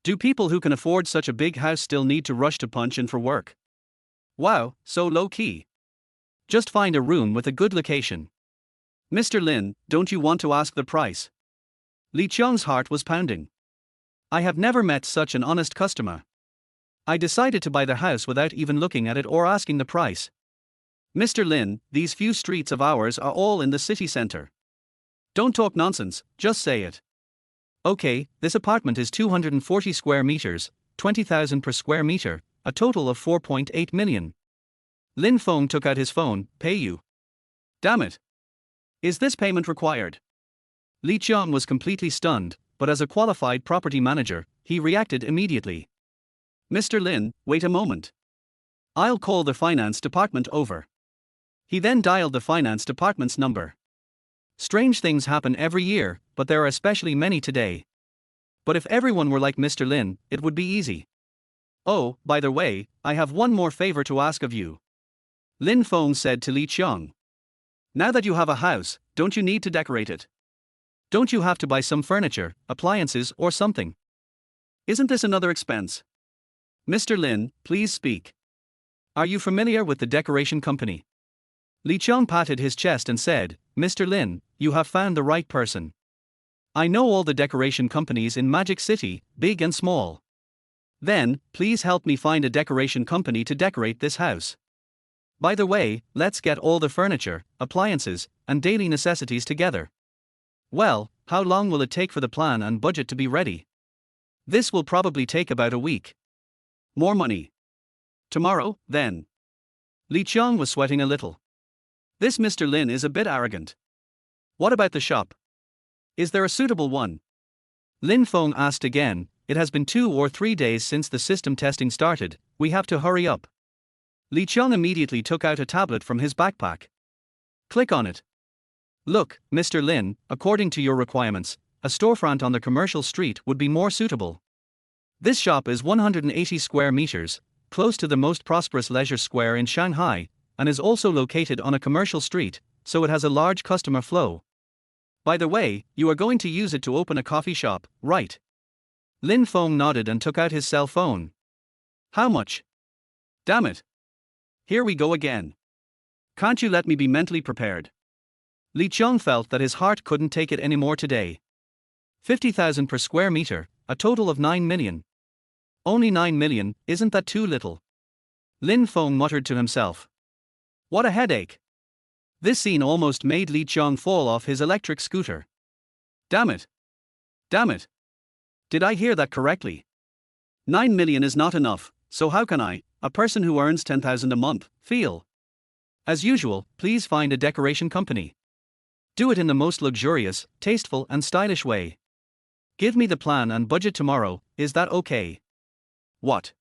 Do people who can afford such a big house still need to rush to punch in for work? Wow, so low-key. Just find a room with a good location. Mr. Lin, don't you want to ask the price? Li Qiang's heart was pounding. I have never met such an honest customer. I decided to buy the house without even looking at it or asking the price. Mr. Lin, these few streets of ours are all in the city center. Don't talk nonsense, just say it. Okay, this apartment is 240 square meters, 20,000 per square meter, a total of 4.8 million. Lin Feng took out his phone. Pay you. Damn it. Is this payment required? Li Qiang was completely stunned, but as a qualified property manager, he reacted immediately. Mr. Lin, wait a moment. I'll call the finance department over. He then dialed the finance department's number. Strange things happen every year, but there are especially many today. But if everyone were like Mr. Lin, it would be easy. Oh, by the way, I have one more favor to ask of you. Lin Feng said to Li Qiang. Now that you have a house, don't you need to decorate it? Don't you have to buy some furniture, appliances or something? Isn't this another expense? Mr. Lin, please speak. Are you familiar with the decoration company? Li Qiang patted his chest and said, Mr. Lin, you have found the right person. I know all the decoration companies in Magic City, big and small. Then, please help me find a decoration company to decorate this house. By the way, let's get all the furniture, appliances, and daily necessities together. Well, how long will it take for the plan and budget to be ready? This will probably take about a week. More money. Tomorrow, then. Li Qiang was sweating a little. This Mr. Lin is a bit arrogant. What about the shop? Is there a suitable one? Lin Feng asked again. It has been 2 or 3 days since the system testing started, we have to hurry up. Li Qiang immediately took out a tablet from his backpack. Click on it. Look, Mr. Lin, according to your requirements, a storefront on the commercial street would be more suitable. This shop is 180 square meters, close to the most prosperous leisure square in Shanghai, and is also located on a commercial street, so it has a large customer flow. By the way, you are going to use it to open a coffee shop, right? Lin Feng nodded and took out his cell phone. How much? Damn it. Here we go again. Can't you let me be mentally prepared? Li Qiang felt that his heart couldn't take it anymore today. 50,000 per square meter, a total of 9 million. Only 9 million, isn't that too little? Lin Feng muttered to himself. What a headache. This scene almost made Li Qiang fall off his electric scooter. Damn it. Damn it. Did I hear that correctly? 9 million is not enough, so how can I, a person who earns 10,000 a month, feel? As usual, please find a decoration company. Do it in the most luxurious, tasteful and stylish way. Give me the plan and budget tomorrow, is that okay? What?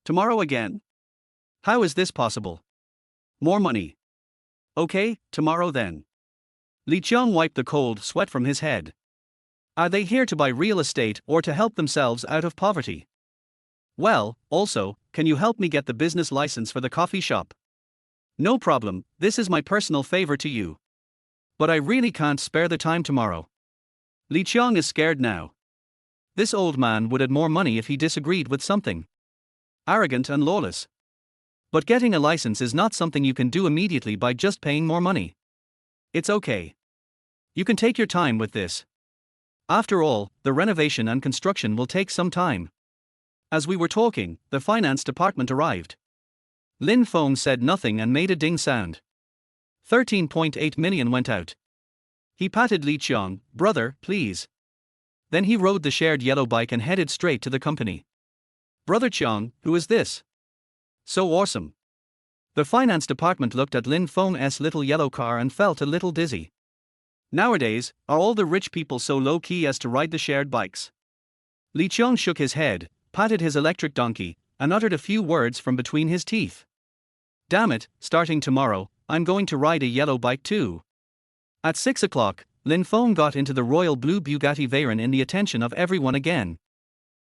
Tomorrow again? How is this possible? More money. Okay, tomorrow then. Li Qiang wiped the cold sweat from his head. Are they here to buy real estate or to help themselves out of poverty? Well, also, can you help me get the business license for the coffee shop? No problem, this is my personal favor to you. But I really can't spare the time tomorrow. Li Qiang is scared now. This old man would add more money if he disagreed with something. Arrogant and lawless. But getting a license is not something you can do immediately by just paying more money. It's okay. You can take your time with this. After all, the renovation and construction will take some time. As we were talking, the finance department arrived. Lin Feng said nothing and made a ding sound. 13.8 million went out. He patted Li Qiang. Brother, please. Then he rode the shared yellow bike and headed straight to the company. Brother Qiang, who is this? So awesome. The finance department looked at Lin Feng's little yellow car and felt a little dizzy. Nowadays, are all the rich people so low-key as to ride the shared bikes? Li Qiang shook his head, patted his electric donkey, and uttered a few words from between his teeth. Damn it, starting tomorrow, I'm going to ride a yellow bike too. At 6 o'clock, Lin Feng got into the royal blue Bugatti Veyron in the attention of everyone again.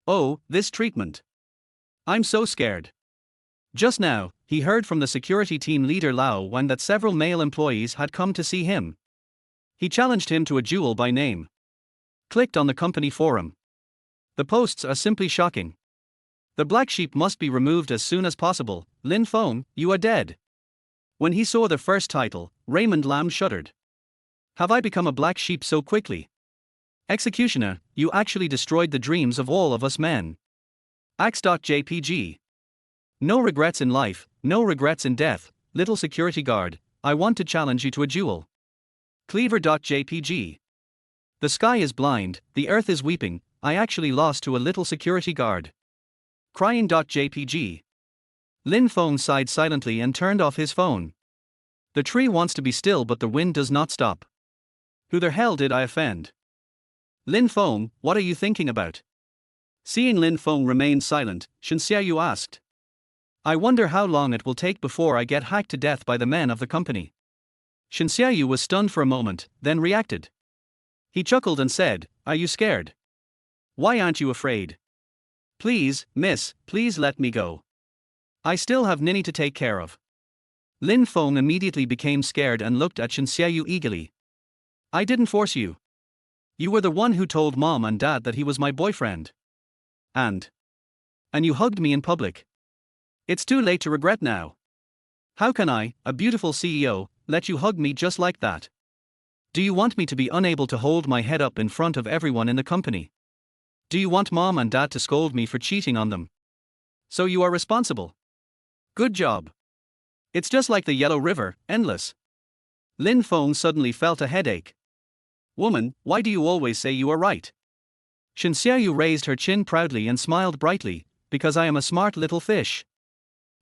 Oh, this treatment. I'm so scared. Just now, he heard from the security team leader Lao Wan that several male employees had come to see him. He challenged him to a duel by name. Clicked on the company forum. The posts are simply shocking. The black sheep must be removed as soon as possible. Lin Feng, you are dead. When he saw the first title, Raymond Lam shuddered. Have I become a black sheep so quickly? Executioner, you actually destroyed the dreams of all of us men. Axe.jpg. No regrets in life, no regrets in death. Little security guard, I want to challenge you to a duel. Cleaver.jpg. The sky is blind, the earth is weeping, I actually lost to a little security guard. Crying.jpg. Lin Feng sighed silently and turned off his phone. The tree wants to be still but the wind does not stop. Who the hell did I offend? Lin Feng, what are you thinking about? Seeing Lin Feng remain silent, Xianzhuan asked. I wonder how long it will take before I get hacked to death by the men of the company. Xianzhuan was stunned for a moment, then reacted. He chuckled and said, are you scared? Why aren't you afraid? Please, miss, please let me go. I still have Ninny to take care of. Lin Feng immediately became scared and looked at Xianzhuan eagerly. I didn't force you. You were the one who told mom and dad that he was my boyfriend. And you hugged me in public. It's too late to regret now. How can I, a beautiful CEO, let you hug me just like that? Do you want me to be unable to hold my head up in front of everyone in the company? Do you want mom and dad to scold me for cheating on them? So you are responsible. Good job. It's just like the Yellow River, endless. Lin Feng suddenly felt a headache. Woman, why do you always say you are right? Xianzhuan raised her chin proudly and smiled brightly, because I am a smart little fish.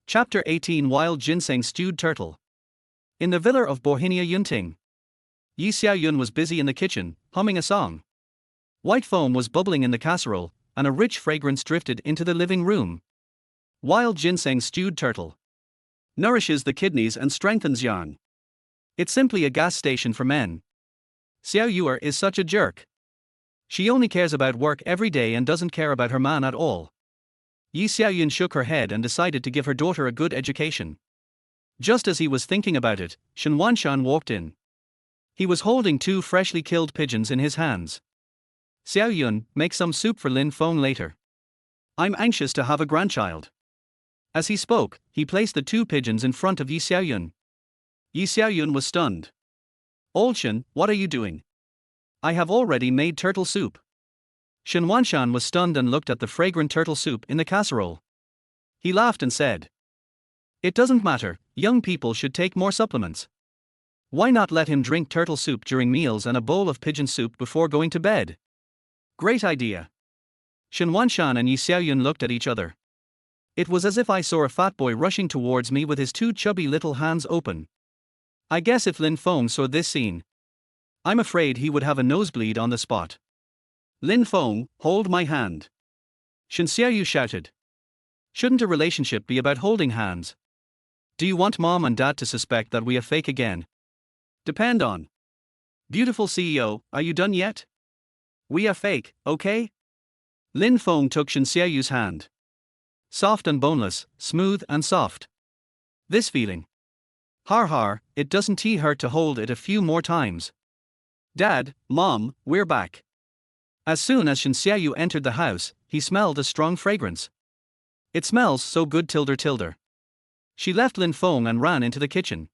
Chapter 18 Wild Ginseng Stewed Turtle. In the villa of Bohinia Yunting. Xianzhuan was busy in the kitchen, humming a song. White foam was bubbling in the casserole, and a rich fragrance drifted into the living room. Wild ginseng stewed turtle. Nourishes the kidneys and strengthens yang. It's simply a gas station for men. Xiao Yuer is such a jerk. She only cares about work every day and doesn't care about her man at all. Yi Xiaoyun shook her head and decided to give her daughter a good education. Just as he was thinking about it, Xianzhuan walked in. He was holding 2 freshly killed pigeons in his hands. Xiaoyun, make some soup for Lin Feng later. I'm anxious to have a grandchild. As he spoke, he placed the 2 pigeons in front of Yi Xiaoyun. Yi Xiaoyun was stunned. Old Shen, what are you doing? I have already made turtle soup. Xianzhuan was stunned and looked at the fragrant turtle soup in the casserole. He laughed and said, it doesn't matter, young people should take more supplements. Why not let him drink turtle soup during meals and a bowl of pigeon soup before going to bed? Great idea. Xianzhuan and Yi Xiaoyun looked at each other. It was as if I saw a fat boy rushing towards me with his 2 chubby little hands open. I guess if Lin Feng saw this scene, I'm afraid he would have a nosebleed on the spot. Lin Feng, hold my hand. Xianzhuan shouted. Shouldn't a relationship be about holding hands? Do you want mom and dad to suspect that we are fake again? Depend on. Beautiful CEO, are you done yet? We are fake, okay? Lin Feng took Xianzhuan's hand. Soft and boneless, smooth and soft. This feeling. Har, it doesn't hurt to hold it a few more times. Dad, Mom, we're back. As soon as Xianzhuan entered the house, he smelled a strong fragrance. It smells so good tilde. She left Lin Feng and ran into the kitchen.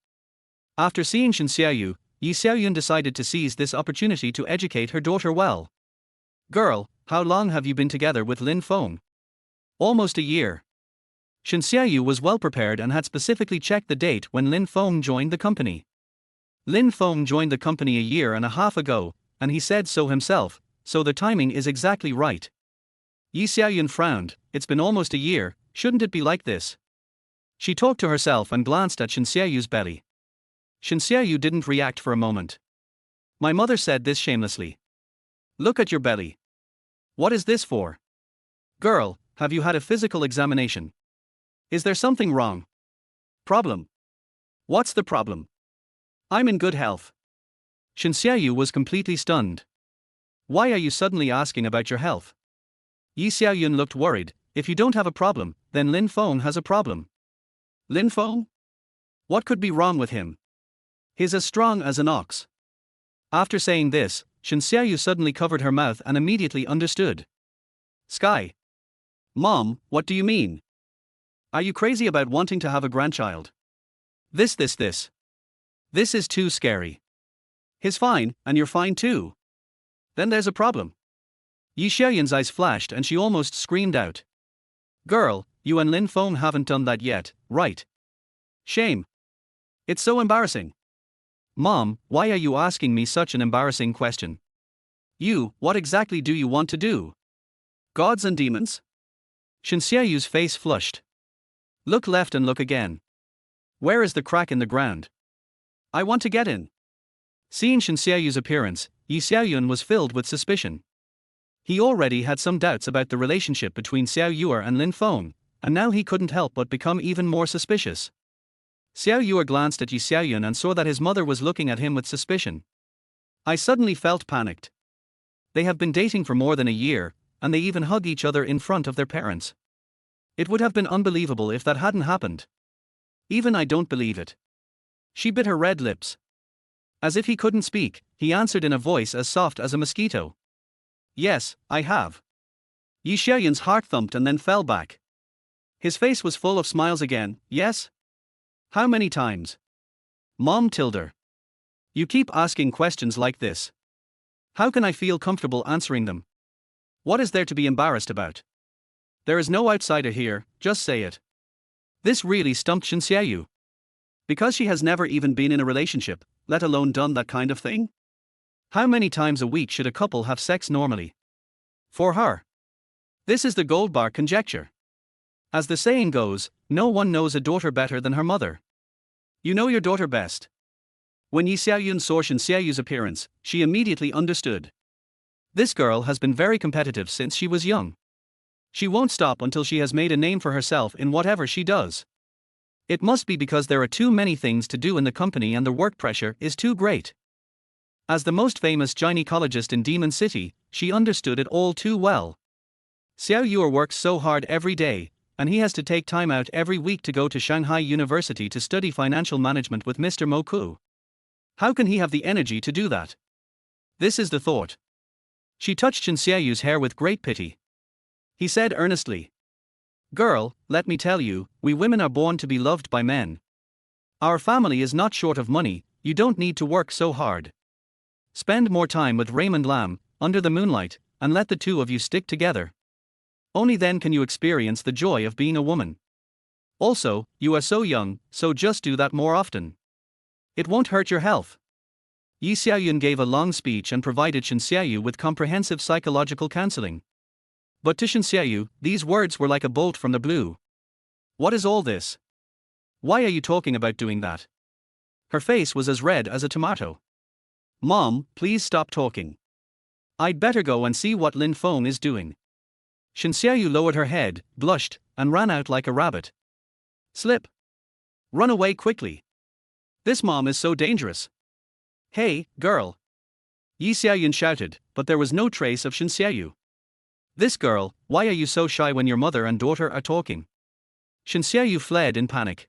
After seeing Xianzhuan, Yi Xiaoyun decided to seize this opportunity to educate her daughter well. Girl, how long have you been together with Lin Feng? Almost a year. Xianzhuan was well prepared and had specifically checked the date when Lin Feng joined the company. Lin Feng joined the company a year and a half ago, and he said so himself, so the timing is exactly right. Yi Xiaoyun frowned. It's been almost a year, shouldn't it be like this? She talked to herself and glanced at Xianzhuan's belly. Xianzhuan didn't react for a moment. My mother said this shamelessly. Look at your belly. What is this for? Girl, have you had a physical examination? Is there something wrong? Problem? What's the problem? I'm in good health. Xianzhuan was completely stunned. Why are you suddenly asking about your health? Yi Xiaoyun looked worried. If you don't have a problem, then Lin Feng has a problem. Lin Feng? What could be wrong with him? He's as strong as an ox. After saying this, Xianzhuan suddenly covered her mouth and immediately understood. Sky. Mom, what do you mean? Are you crazy about wanting to have a grandchild? This. This is too scary. He's fine, and you're fine too. Then there's a problem. Yi Xiaoyan's eyes flashed and she almost screamed out. Girl, you and Lin Feng haven't done that yet, right? Shame. It's so embarrassing. Mom, why are you asking me such an embarrassing question? What exactly do you want to do? Gods and demons? Xianzhuan's face flushed. Look left and look again. Where is the crack in the ground? I want to get in. Seeing Xianzhuan's appearance, Yi Xiaoyan was filled with suspicion. He already had some doubts about the relationship between Xiao Yuer and Lin Feng, and now he couldn't help but become even more suspicious. Xiao Yuer glanced at Yi Xiaoyan and saw that his mother was looking at him with suspicion. I suddenly felt panicked. They have been dating for more than a year, and they even hug each other in front of their parents. It would have been unbelievable if that hadn't happened. Even I don't believe it. She bit her red lips. As if he couldn't speak, he answered in a voice as soft as a mosquito. Yes, I have. Yi Xiaoyan's heart thumped and then fell back. His face was full of smiles again. Yes? How many times? Mom Tilder. You keep asking questions like this. How can I feel comfortable answering them? What is there to be embarrassed about? There is no outsider here, just say it. This really stumped Xianzhuan. Because she has never even been in a relationship, let alone done that kind of thing? How many times a week should a couple have sex normally? For her. This is the gold bar conjecture. As the saying goes, no one knows a daughter better than her mother. You know your daughter best. When Yi Xiaoyan saw Xianzhuan's appearance, she immediately understood. This girl has been very competitive since she was young. She won't stop until she has made a name for herself in whatever she does. It must be because there are too many things to do in the company and the work pressure is too great. As the most famous gynecologist in Demon City, she understood it all too well. Xiao Yuer works so hard every day, and he has to take time out every week to go to Shanghai University to study financial management with Mr. Mo Ku. How can he have the energy to do that? This is the thought. She touched Xianzhuan's hair with great pity. He said earnestly. Girl, let me tell you, we women are born to be loved by men. Our family is not short of money, you don't need to work so hard. Spend more time with Raymond Lam, under the moonlight, and let the two of you stick together. Only then can you experience the joy of being a woman. Also, you are so young, so just do that more often. It won't hurt your health. Yi Xiaoyan gave a long speech and provided Xianzhuan with comprehensive psychological counseling. But to Xianzhuan, these words were like a bolt from the blue. What is all this? Why are you talking about doing that? Her face was as red as a tomato. Mom, please stop talking. I'd better go and see what Lin Feng is doing. Xianzhuan lowered her head, blushed, and ran out like a rabbit. Slip. Run away quickly. This mom is so dangerous. Hey, girl. Yi Xiaoyan shouted, but there was no trace of Xianzhuan. This girl, why are you so shy when your mother and daughter are talking? Xianzhuan fled in panic.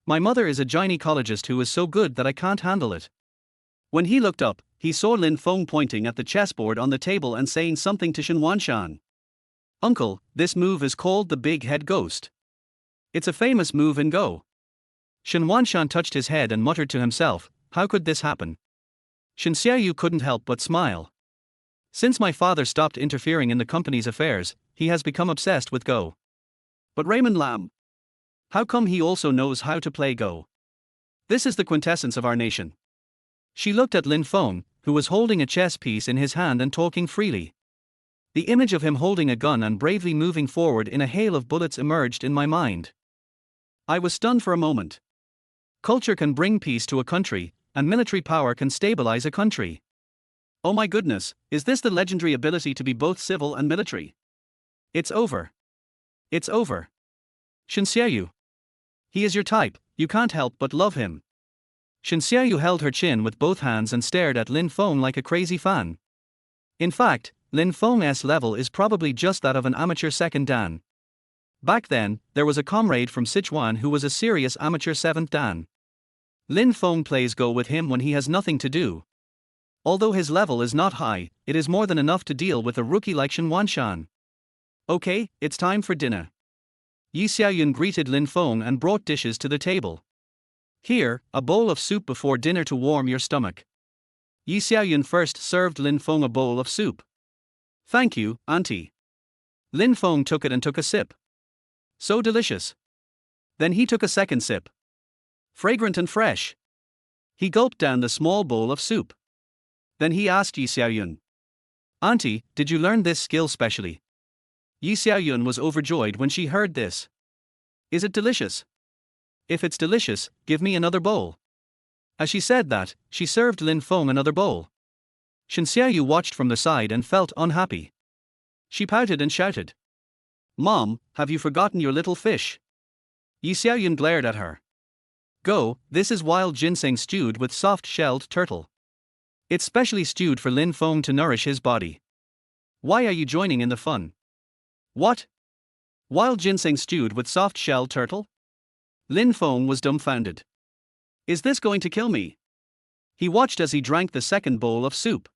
My mother is a gynecologist who is so good that I can't handle it. When he looked up, he saw Lin Feng pointing at the chessboard on the table and saying something to Xianzhuan. Uncle, this move is called the Big Head Ghost. It's a famous move in Go. Xianzhuan touched his head and muttered to himself, how could this happen? Xianzhuan couldn't help but smile. Since my father stopped interfering in the company's affairs, he has become obsessed with Go. But Raymond Lam? How come he also knows how to play Go? This is the quintessence of our nation. She looked at Lin Feng, who was holding a chess piece in his hand and talking freely. The image of him holding a gun and bravely moving forward in a hail of bullets emerged in my mind. I was stunned for a moment. Culture can bring peace to a country, and military power can stabilize a country. Oh my goodness, is this the legendary ability to be both civil and military? It's over. It's over. Xianzhuan. He is your type, you can't help but love him. Xianzhuan held her chin with both hands and stared at Lin Feng like a crazy fan. In fact, Lin Feng's level is probably just that of an amateur second dan. Back then, there was a comrade from Sichuan who was a serious amateur seventh dan. Lin Feng plays Go with him when he has nothing to do. Although his level is not high, it is more than enough to deal with a rookie like Xianzhuan. Okay, it's time for dinner. Yi Xiaoyun greeted Lin Feng and brought dishes to the table. Here, a bowl of soup before dinner to warm your stomach. Yi Xiaoyun first served Lin Feng a bowl of soup. Thank you, auntie. Lin Feng took it and took a sip. So delicious. Then he took a second sip. Fragrant and fresh. He gulped down the small bowl of soup. Then he asked Yi Xiaoyun, Auntie, did you learn this skill specially? Yi Xiaoyun was overjoyed when she heard this. Is it delicious? If it's delicious, give me another bowl. As she said that, she served Lin Feng another bowl. Shen Xiaoyu watched from the side and felt unhappy. She pouted and shouted, Mom, have you forgotten your little fish? Yi Xiaoyun glared at her. Go, this is wild ginseng stewed with soft-shelled turtle. It's specially stewed for Lin Feng to nourish his body. Why are you joining in the fun? What? Wild ginseng stewed with soft-shelled turtle? Lin Feng was dumbfounded. Is this going to kill me? He watched as he drank the second bowl of soup.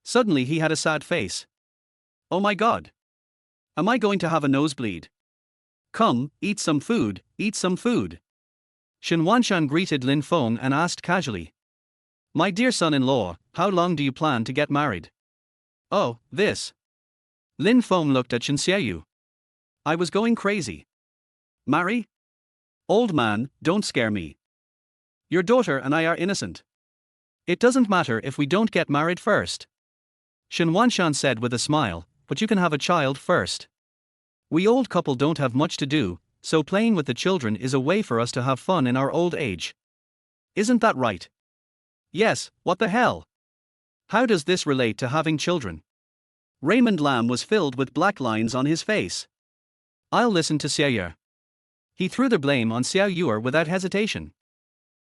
Suddenly he had a sad face. Oh my God! Am I going to have a nosebleed? Come, eat some food, eat some food. Xianzhuan greeted Lin Feng and asked casually. My dear son-in-law, how long do you plan to get married? Oh, this. Lin Feng looked at Shen Xiaoyu. I was going crazy. Marry? Old man, don't scare me. Your daughter and I are innocent. It doesn't matter if we don't get married first. Xianzhuan said with a smile, but you can have a child first. We old couple don't have much to do, so playing with the children is a way for us to have fun in our old age. Isn't that right? Yes, what the hell? How does this relate to having children? Raymond Lam was filled with black lines on his face. I'll listen to Xiaoyu. He threw the blame on Xiaoyu without hesitation.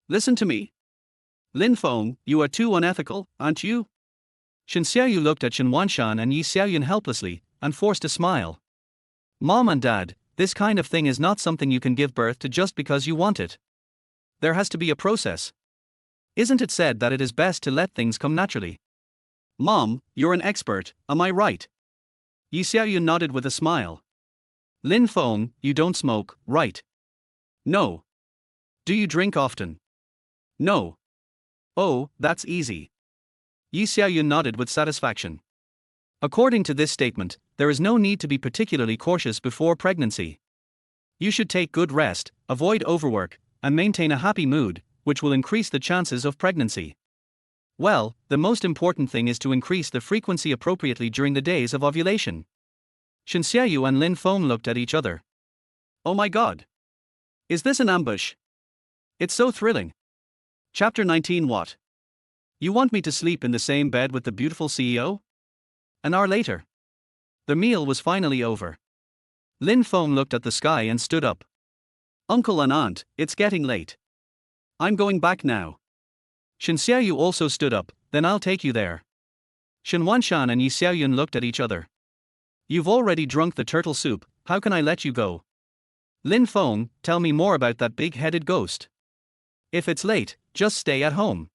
Listen to me. Lin Feng, you are too unethical, aren't you? Shen Xiaoyu looked at Xianzhuan and Yi Xiaoyun helplessly, and forced a smile. Mom and Dad, this kind of thing is not something you can give birth to just because you want it. There has to be a process. Isn't it said that it is best to let things come naturally? Mom, you're an expert, am I right? Yi Xiaoyun nodded with a smile. Lin Feng, you don't smoke, right? No. Do you drink often? No. Oh, that's easy. Yi Xiaoyun nodded with satisfaction. According to this statement, there is no need to be particularly cautious before pregnancy. You should take good rest, avoid overwork, and maintain a happy mood, which will increase the chances of pregnancy. Well, the most important thing is to increase the frequency appropriately during the days of ovulation. Shen Xiaoyu and Lin Feng looked at each other. Oh my God! Is this an ambush? It's so thrilling. Chapter 19. What? You want me to sleep in the same bed with the beautiful CEO? An hour later. The meal was finally over. Lin Feng looked at the sky and stood up. Uncle and aunt, it's getting late. I'm going back now. Shen Xiaoyu also stood up, then I'll take you there. Xianzhuan and Yi Xiaoyun looked at each other. You've already drunk the turtle soup, how can I let you go? Lin Feng, tell me more about that big-headed ghost. If it's late, just stay at home.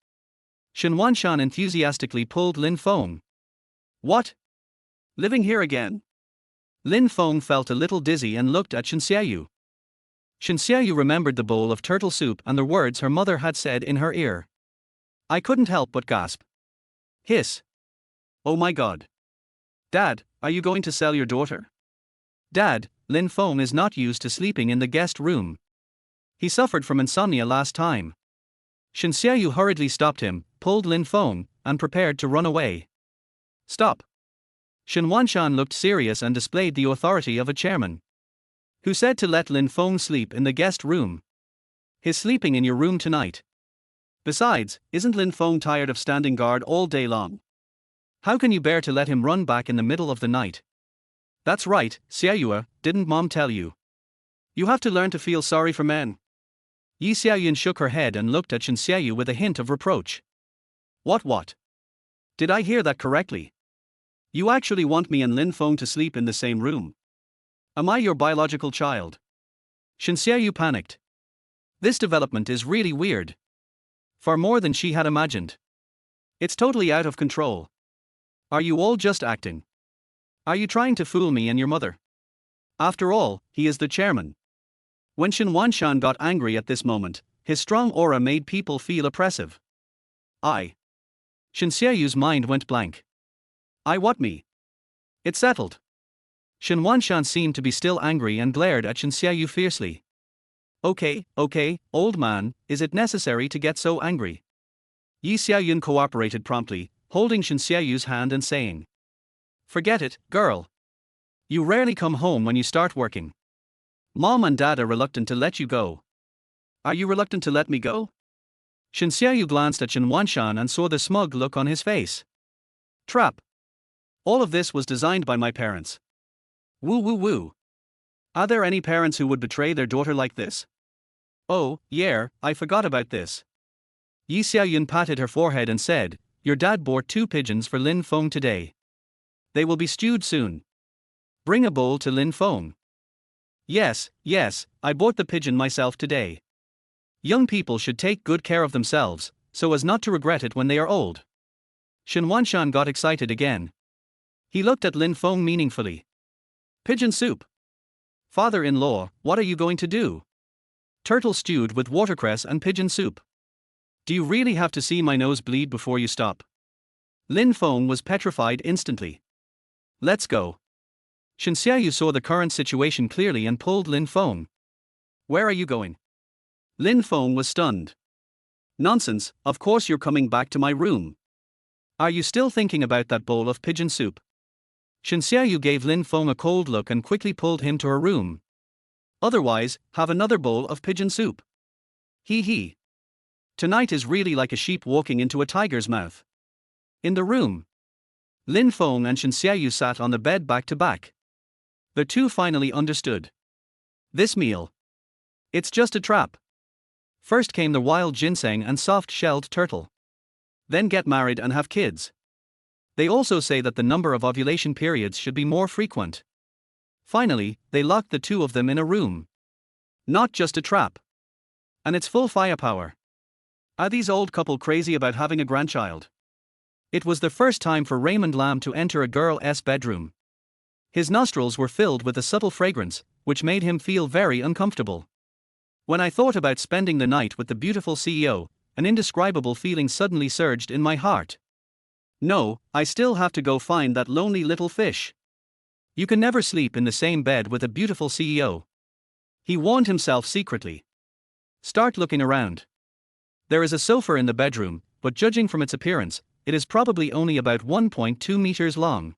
Xianzhuan enthusiastically pulled Lin Feng. What? Living here again? Lin Feng felt a little dizzy and looked at Shen Xiaoyu. Shen Xiaoyu remembered the bowl of turtle soup and the words her mother had said in her ear. I couldn't help but gasp. Hiss. Oh my God. Dad, are you going to sell your daughter? Dad, Lin Feng is not used to sleeping in the guest room. He suffered from insomnia last time. Shen Xiaoyu hurriedly stopped him, pulled Lin Feng, and prepared to run away. Stop. Xianzhuan looked serious and displayed the authority of a chairman. Who said to let Lin Feng sleep in the guest room? He's sleeping in your room tonight. Besides, isn't Lin Feng tired of standing guard all day long? How can you bear to let him run back in the middle of the night? That's right, Xiaoyu, didn't Mom tell you? You have to learn to feel sorry for men. Yi Xiaoyun shook her head and looked at Shen Xiaoyu with a hint of reproach. What? Did I hear that correctly? You actually want me and Lin Feng to sleep in the same room? Am I your biological child? Shen Xiaoyu panicked. This development is really weird. Far more than she had imagined. It's totally out of control. Are you all just acting? Are you trying to fool me and your mother? After all, he is the chairman. When Xianzhuan got angry at this moment, his strong aura made people feel oppressive. Shen Xiaoyu's mind went blank. What me? It's settled. Xianzhuan seemed to be still angry and glared at Shen Xiaoyu fiercely. Okay, old man, is it necessary to get so angry? Yi Xiaoyun cooperated promptly, holding Shen Xiaoyu's hand and saying. Forget it, girl. You rarely come home when you start working. Mom and Dad are reluctant to let you go. Are you reluctant to let me go? Shen Xiaoyu glanced at Xianzhuan and saw the smug look on his face. Trap. All of this was designed by my parents. Woo woo woo. Are there any parents who would betray their daughter like this? Oh, yeah, I forgot about this. Yi Xiaoyun patted her forehead and said, your dad bought 2 pigeons for Lin Feng today. They will be stewed soon. Bring a bowl to Lin Feng. Yes, I bought the pigeon myself today. Young people should take good care of themselves, so as not to regret it when they are old. Xianzhuan got excited again. He looked at Lin Feng meaningfully. Pigeon soup. Father-in-law, what are you going to do? Turtle stewed with watercress and pigeon soup. Do you really have to see my nose bleed before you stop? Lin Feng was petrified instantly. Let's go. Shen Xiaoyu saw the current situation clearly and pulled Lin Feng. Where are you going? Lin Feng was stunned. Nonsense, of course you're coming back to my room. Are you still thinking about that bowl of pigeon soup? Shen Xiaoyu gave Lin Feng a cold look and quickly pulled him to her room. Otherwise, have another bowl of pigeon soup. Hee. Tonight is really like a sheep walking into a tiger's mouth. In the room, Lin Feng and Shen Xiaoyu sat on the bed back to back. The two finally understood. This meal. It's just a trap. First came the wild ginseng and soft-shelled turtle. Then get married and have kids. They also say that the number of ovulation periods should be more frequent. Finally, they locked the two of them in a room. Not just a trap. And it's full firepower. Are these old couple crazy about having a grandchild? It was the first time for Raymond Lam to enter a girl's bedroom. His nostrils were filled with a subtle fragrance, which made him feel very uncomfortable. When I thought about spending the night with the beautiful CEO, an indescribable feeling suddenly surged in my heart. No, I still have to go find that lonely little fish. You can never sleep in the same bed with a beautiful CEO. He warned himself secretly. Start looking around. There is a sofa in the bedroom, but judging from its appearance, it is probably only about 1.2 meters long.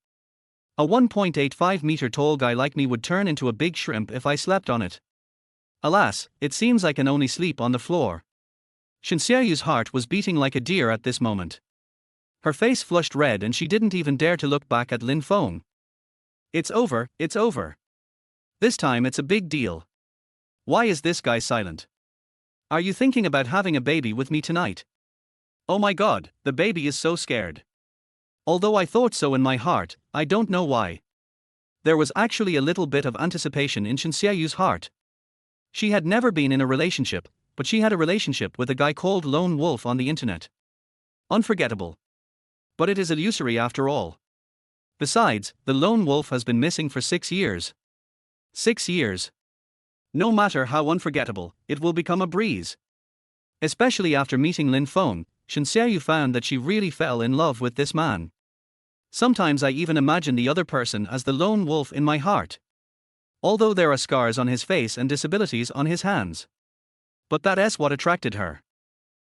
A 1.85 meter tall guy like me would turn into a big shrimp if I slept on it. Alas, it seems I can only sleep on the floor. Shen Xiaoyu's heart was beating like a deer at this moment. Her face flushed red and she didn't even dare to look back at Lin Feng. It's over. This time it's a big deal. Why is this guy silent? Are you thinking about having a baby with me tonight? Oh my god, the baby is so scared. Although I thought so in my heart, I don't know why. There was actually a little bit of anticipation in Shen Xiaoyu's heart. She had never been in a relationship, but she had a relationship with a guy called Lone Wolf on the internet. Unforgettable. But it is illusory after all. Besides, the Lone Wolf has been missing for 6 years. 6 years. No matter how unforgettable, it will become a breeze. Especially after meeting Lin Feng, Shen Xiaoyu found that she really fell in love with this man. Sometimes I even imagine the other person as the Lone Wolf in my heart. Although there are scars on his face and disabilities on his hands. But that's what attracted her.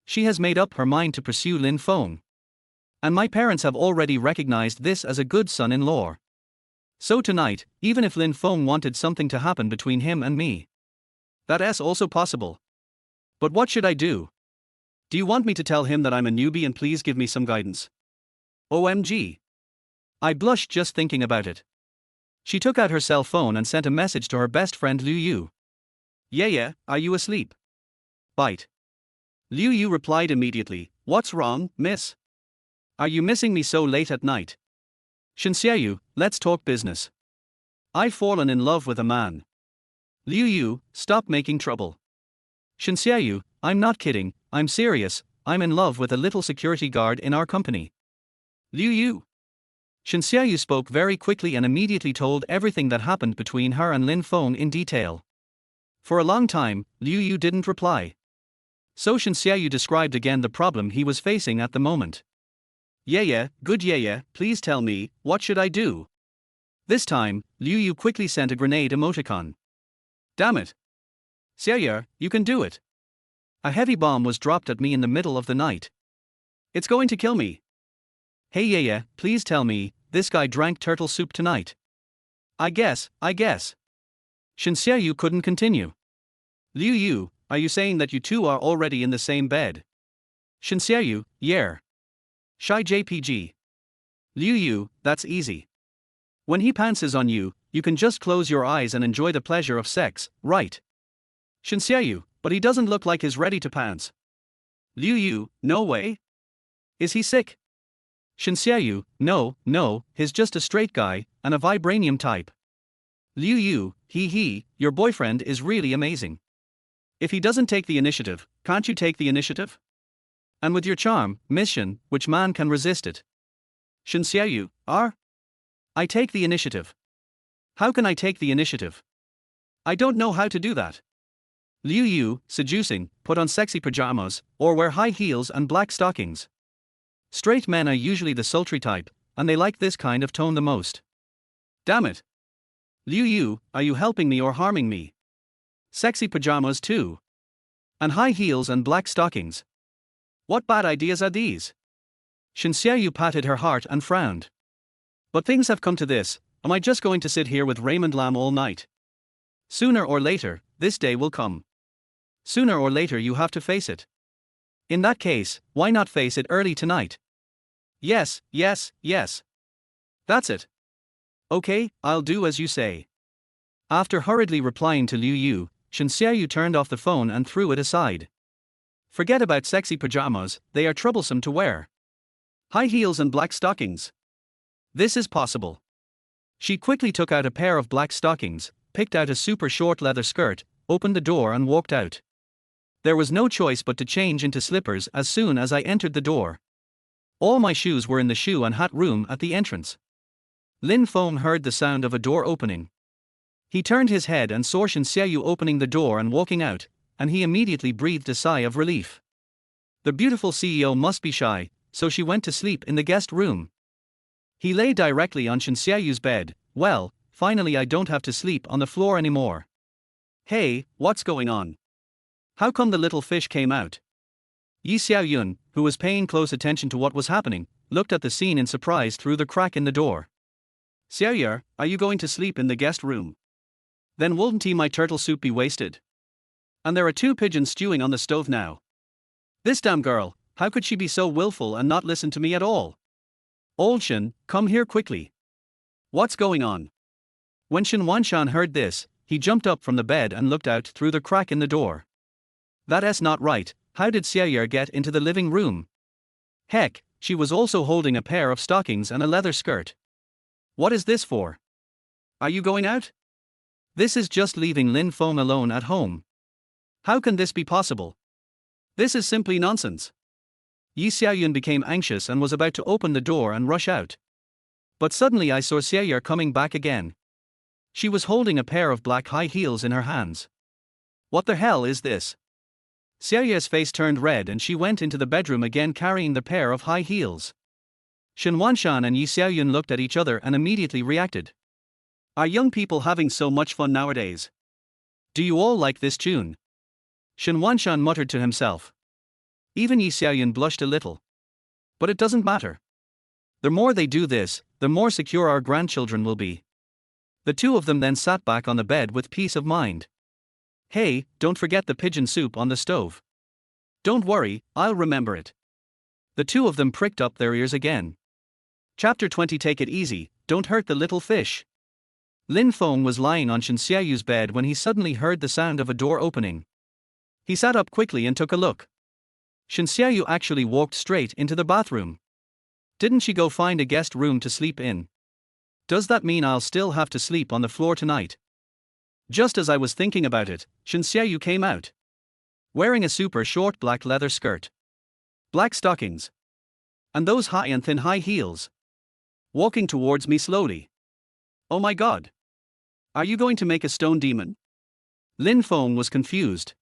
She has made up her mind to pursue Lin Feng. And my parents have already recognized this as a good son-in-law. So tonight, even if Lin Feng wanted something to happen between him and me, that's also possible. But what should I do? Do you want me to tell him that I'm a newbie and please give me some guidance? OMG. I blushed just thinking about it. She took out her cell phone and sent a message to her best friend Liu Yu. Yeah, are you asleep? Bite. Liu Yu replied immediately, what's wrong, miss? Are you missing me so late at night? Shen Xiaoyu, let's talk business. I've fallen in love with a man. Liu Yu, stop making trouble. Shen Xiaoyu, I'm not kidding, I'm serious, I'm in love with a little security guard in our company. Liu Yu. Shen Xiaoyu spoke very quickly and immediately told everything that happened between her and Lin Feng in detail. For a long time, Liu Yu didn't reply. So Shen Xiaoyu described again the problem he was facing at the moment. Yeah, good yeah, please tell me, what should I do? This time, Liu Yu quickly sent a grenade emoticon. Damn it. Xiaoyu, you can do it. A heavy bomb was dropped at me in the middle of the night. It's going to kill me. Hey yeah, please tell me, this guy drank turtle soup tonight. I guess. Shen Xiaoyu couldn't continue. Liu Yu, are you saying that you two are already in the same bed? Shen Xiaoyu, yeah. Shy JPG. Liu Yu, that's easy. When he pantses on you, you can just close your eyes and enjoy the pleasure of sex, right? Shen Xiaoyu, but he doesn't look like he's ready to pants. Liu Yu, no way. Is he sick? Shen Xiaoyu, no, he's just a straight guy, and a vibranium type. Liu Yu, your boyfriend is really amazing. If he doesn't take the initiative, can't you take the initiative? And with your charm, mission, which man can resist it? Shen Xiaoyu, I take the initiative. How can I take the initiative? I don't know how to do that. Liu Yu, seducing, put on sexy pajamas, or wear high heels and black stockings. Straight men are usually the sultry type, and they like this kind of tone the most. Damn it. Liu Yu, are you helping me or harming me? Sexy pajamas too. And high heels and black stockings. What bad ideas are these? Shen Xiaoyu patted her heart and frowned. But things have come to this, am I just going to sit here with Raymond Lam all night? Sooner or later, this day will come. Sooner or later you have to face it. In that case, why not face it early tonight? Yes. That's it. Okay, I'll do as you say. After hurriedly replying to Liu Yu, Shen Xiaoyu turned off the phone and threw it aside. Forget about sexy pajamas, they are troublesome to wear. High heels and black stockings. This is possible. She quickly took out a pair of black stockings, picked out a super short leather skirt, opened the door and walked out. There was no choice but to change into slippers as soon as I entered the door. All my shoes were in the shoe and hat room at the entrance. Lin Feng heard the sound of a door opening. He turned his head and saw Shen Xiaoyu opening the door and walking out, and he immediately breathed a sigh of relief. The beautiful CEO must be shy, so she went to sleep in the guest room. He lay directly on Shen Xiaoyu's bed. Well, finally I don't have to sleep on the floor anymore. Hey, what's going on? How come the little fish came out? Yi Xiaoyun, who was paying close attention to what was happening, looked at the scene in surprise through the crack in the door. Xiaoyu, are you going to sleep in the guest room? Then wouldn't my turtle soup be wasted? And there are 2 pigeons stewing on the stove now. This damn girl, how could she be so willful and not listen to me at all? Old Shen, come here quickly. What's going on? When Xianzhuan heard this, he jumped up from the bed and looked out through the crack in the door. That's not right, how did Xiaoyu get into the living room? Heck, she was also holding a pair of stockings and a leather skirt. What is this for? Are you going out? This is just leaving Lin Feng alone at home. How can this be possible? This is simply nonsense. Yi Xiaoyun became anxious and was about to open the door and rush out. But suddenly I saw Xiaoyu coming back again. She was holding a pair of black high heels in her hands. What the hell is this? Xiaoyu's face turned red and she went into the bedroom again carrying the pair of high heels. Xianzhuan and Yi Xiaoyun looked at each other and immediately reacted. Are young people having so much fun nowadays? Do you all like this tune? Xianzhuan muttered to himself. Even Yi Xiaoyun blushed a little. But it doesn't matter. The more they do this, the more secure our grandchildren will be. The two of them then sat back on the bed with peace of mind. Hey, don't forget the pigeon soup on the stove. Don't worry, I'll remember it. The two of them pricked up their ears again. Chapter 20. Take it easy, don't hurt the little fish. Lin Feng was lying on Shen Xiaoyu's bed when he suddenly heard the sound of a door opening. He sat up quickly and took a look. Shen Xiaoyu actually walked straight into the bathroom. Didn't she go find a guest room to sleep in? Does that mean I'll still have to sleep on the floor tonight? Just as I was thinking about it, Shen Xiaoyu came out. Wearing a super short black leather skirt. Black stockings. And those high and thin high heels. Walking towards me slowly. Oh my god. Are you going to make a stone demon? Lin Feng was confused.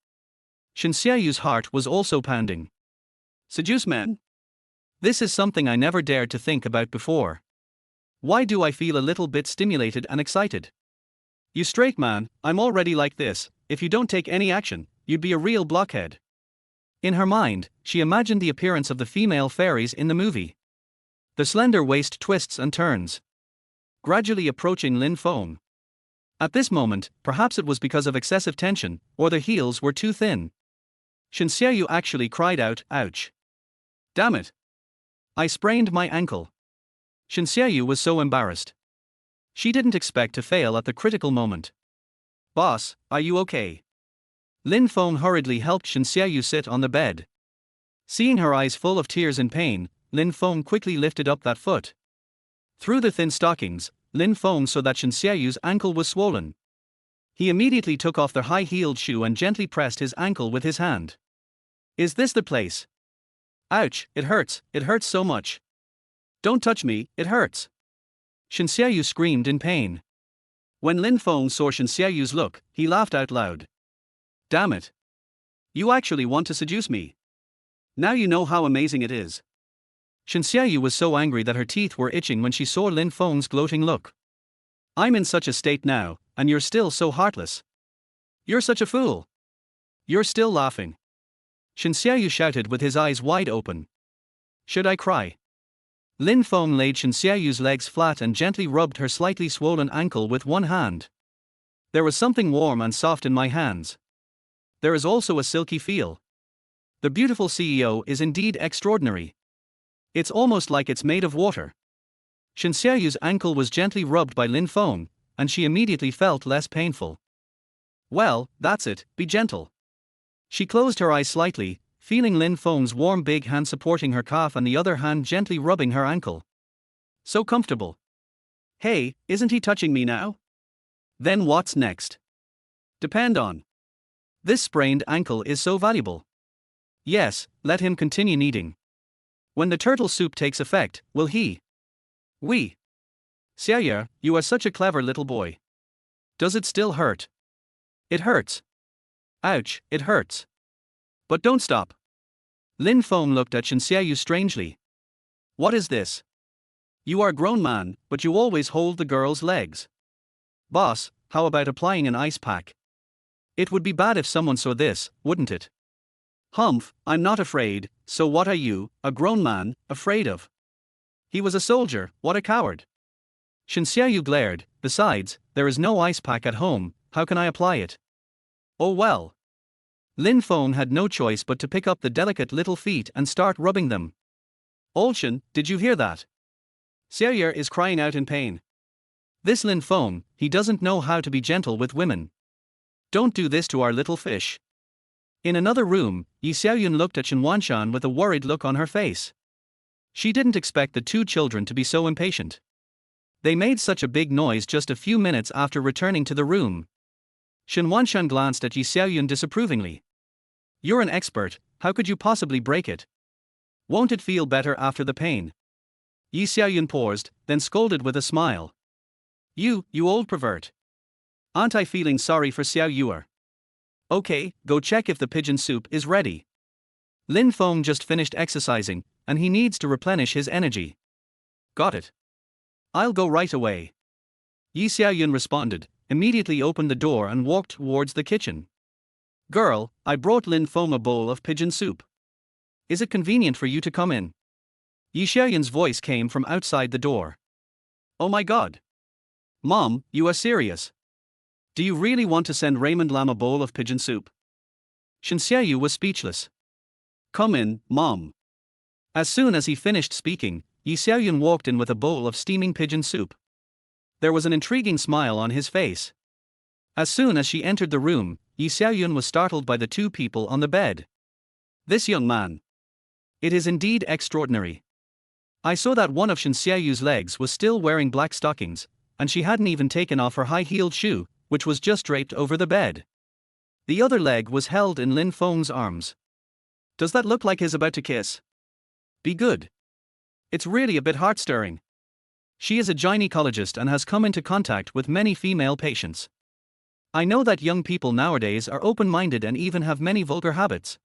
Shen Xiaoyu's heart was also pounding. Seduce men? This is something I never dared to think about before. Why do I feel a little bit stimulated and excited? You straight man, I'm already like this. If you don't take any action, you'd be a real blockhead. In her mind, she imagined the appearance of the female fairies in the movie. The slender waist twists and turns, gradually approaching Lin Feng. At this moment, perhaps it was because of excessive tension, or the heels were too thin. Shen Xiaoyu actually cried out, ouch. Damn it. I sprained my ankle. Shen Xiaoyu was so embarrassed. She didn't expect to fail at the critical moment. Boss, are you okay? Lin Feng hurriedly helped Shen Xiaoyu sit on the bed. Seeing her eyes full of tears in pain, Lin Feng quickly lifted up that foot. Through the thin stockings, Lin Feng saw that Shen Xiaoyu's ankle was swollen. He immediately took off the high-heeled shoe and gently pressed his ankle with his hand. Is this the place? Ouch, it hurts so much. Don't touch me, it hurts. Shen Xiaoyu screamed in pain. When Lin Feng saw Shen Xiaoyu's look, he laughed out loud. Damn it. You actually want to seduce me. Now you know how amazing it is. Shen Xiaoyu was so angry that her teeth were itching when she saw Lin Feng's gloating look. I'm in such a state now, and you're still so heartless. You're such a fool. You're still laughing. Shen Xiaoyu shouted with his eyes wide open. Should I cry? Lin Feng laid Shen Xiaoyu's legs flat and gently rubbed her slightly swollen ankle with one hand. There was something warm and soft in my hands. There is also a silky feel. The beautiful CEO is indeed extraordinary. It's almost like it's made of water. Shen Xiaoyu's ankle was gently rubbed by Lin Feng, and she immediately felt less painful. Well, that's it, be gentle. She closed her eyes slightly, feeling Lin Feng's warm big hand supporting her calf and the other hand gently rubbing her ankle. So comfortable. Hey, isn't he touching me now? Then what's next? Depend on. This sprained ankle is so valuable. Yes, let him continue kneading. When the turtle soup takes effect, will he? We. Xiaoyu, you are such a clever little boy. Does it still hurt? It hurts. Ouch, it hurts. But don't stop. Lin Feng looked at Shen Xiaoyu strangely. What is this? You are a grown man, but you always hold the girl's legs. Boss, how about applying an ice pack? It would be bad if someone saw this, wouldn't it? Humph, I'm not afraid, so what are you, a grown man, afraid of? He was a soldier, what a coward. Shen Xiaoyu glared, besides, there is no ice pack at home, how can I apply it? Oh well. Lin Feng had no choice but to pick up the delicate little feet and start rubbing them. Olshan, did you hear that? Xiaoyu is crying out in pain. This Lin Feng, he doesn't know how to be gentle with women. Don't do this to our little fish. In another room, Yi Xiaoyun looked at Xianzhuan with a worried look on her face. She didn't expect the two children to be so impatient. They made such a big noise just a few minutes after returning to the room. Xianzhuan glanced at Yi Xiaoyun disapprovingly. You're an expert, how could you possibly break it? Won't it feel better after the pain? Yi Xiaoyun paused, then scolded with a smile. You old pervert. Aren't I feeling sorry for Xiaoyu? Okay, go check if the pigeon soup is ready. Lin Feng just finished exercising, and he needs to replenish his energy. Got it. I'll go right away. Yi Xiaoyun responded, immediately opened the door and walked towards the kitchen. Girl, I brought Lin Feng a bowl of pigeon soup. Is it convenient for you to come in? Yi Xiaoyun's voice came from outside the door. Oh my god. Mom, you are serious? Do you really want to send Raymond Lam a bowl of pigeon soup? Shen Xiaoyu was speechless. Come in, Mom. As soon as he finished speaking, Yi Xiaoyun walked in with a bowl of steaming pigeon soup. There was an intriguing smile on his face. As soon as she entered the room, Yi Xiaoyun was startled by the two people on the bed. This young man. It is indeed extraordinary. I saw that one of Shen Xiaoyu's legs was still wearing black stockings, and she hadn't even taken off her high-heeled shoe, which was just draped over the bed. The other leg was held in Lin Feng's arms. Does that look like he's about to kiss? be good. It's really a bit heart-stirring. She is a gynecologist and has come into contact with many female patients. I know that young people nowadays are open-minded and even have many vulgar habits.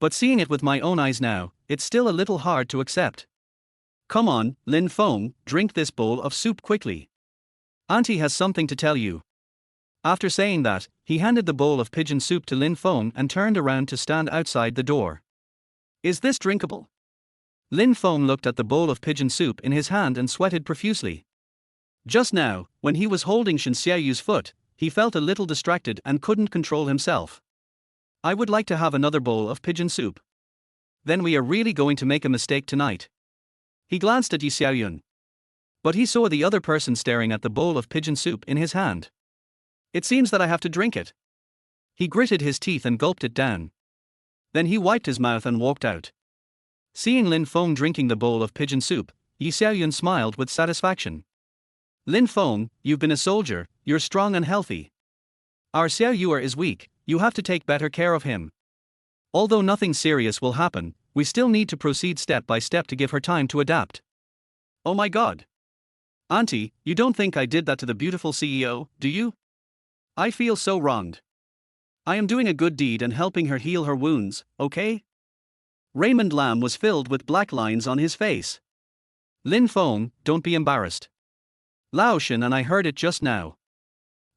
But seeing it with my own eyes now, it's still a little hard to accept. Come on, Lin Feng, drink this bowl of soup quickly. Auntie has something to tell you. After saying that, he handed the bowl of pigeon soup to Lin Feng and turned around to stand outside the door. Is this drinkable? Lin Feng looked at the bowl of pigeon soup in his hand and sweated profusely. Just now, when he was holding Xianzhuan's foot, he felt a little distracted and couldn't control himself. I would like to have another bowl of pigeon soup. Then we are really going to make a mistake tonight. He glanced at Xianzhuan. But he saw the other person staring at the bowl of pigeon soup in his hand. It seems that I have to drink it. He gritted his teeth and gulped it down. Then he wiped his mouth and walked out. Seeing Lin Feng drinking the bowl of pigeon soup, Xianzhuan smiled with satisfaction. Lin Feng, you've been a soldier, you're strong and healthy. Our Xiaoyuer is weak, you have to take better care of him. Although nothing serious will happen, we still need to proceed step by step to give her time to adapt. Oh my god. Auntie, you don't think I did that to the beautiful CEO, do you? I feel so wronged. I am doing a good deed and helping her heal her wounds, okay? Raymond Lam was filled with black lines on his face. Lin Feng, don't be embarrassed. Lao Shen and I heard it just now.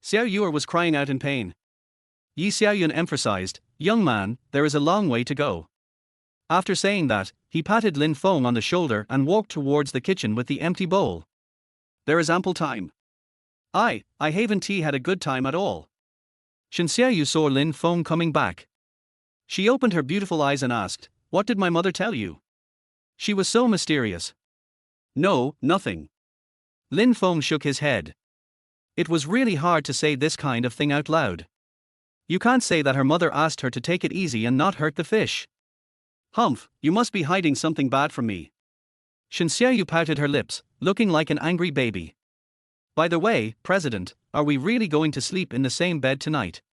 Xiaoyuer was crying out in pain. Yi Xiaoyun emphasized, young man, there is a long way to go. After saying that, he patted Lin Feng on the shoulder and walked towards the kitchen with the empty bowl. There is ample time. I haven't had a good time at all. Xianzhuan saw Lin Feng coming back. She opened her beautiful eyes and asked, what did my mother tell you? She was so mysterious. No, nothing. Lin Feng shook his head. It was really hard to say this kind of thing out loud. You can't say that her mother asked her to take it easy and not hurt the fish. Humph, you must be hiding something bad from me. Xianzhuan pouted her lips, looking like an angry baby. By the way, President, are we really going to sleep in the same bed tonight?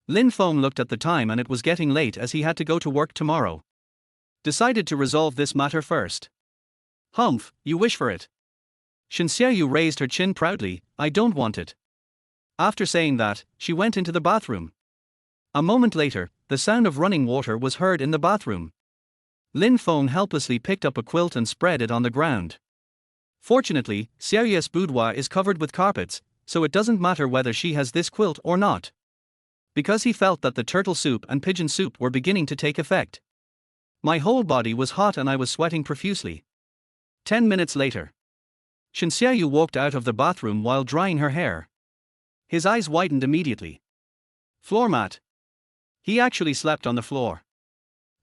Lin Feng looked at the time and it was getting late as he had to go to work tomorrow. Decided to resolve this matter first. Humph, you wish for it. Xianzhuan raised her chin proudly, I don't want it. After saying that, she went into the bathroom. A moment later, the sound of running water was heard in the bathroom. Lin Feng helplessly picked up a quilt and spread it on the ground. Fortunately, Xiaoyu's boudoir is covered with carpets, so it doesn't matter whether she has this quilt or not. Because he felt that the turtle soup and pigeon soup were beginning to take effect. My whole body was hot and I was sweating profusely. 10 minutes later. Xianzhuan walked out of the bathroom while drying her hair. His eyes widened immediately. Floor mat. He actually slept on the floor.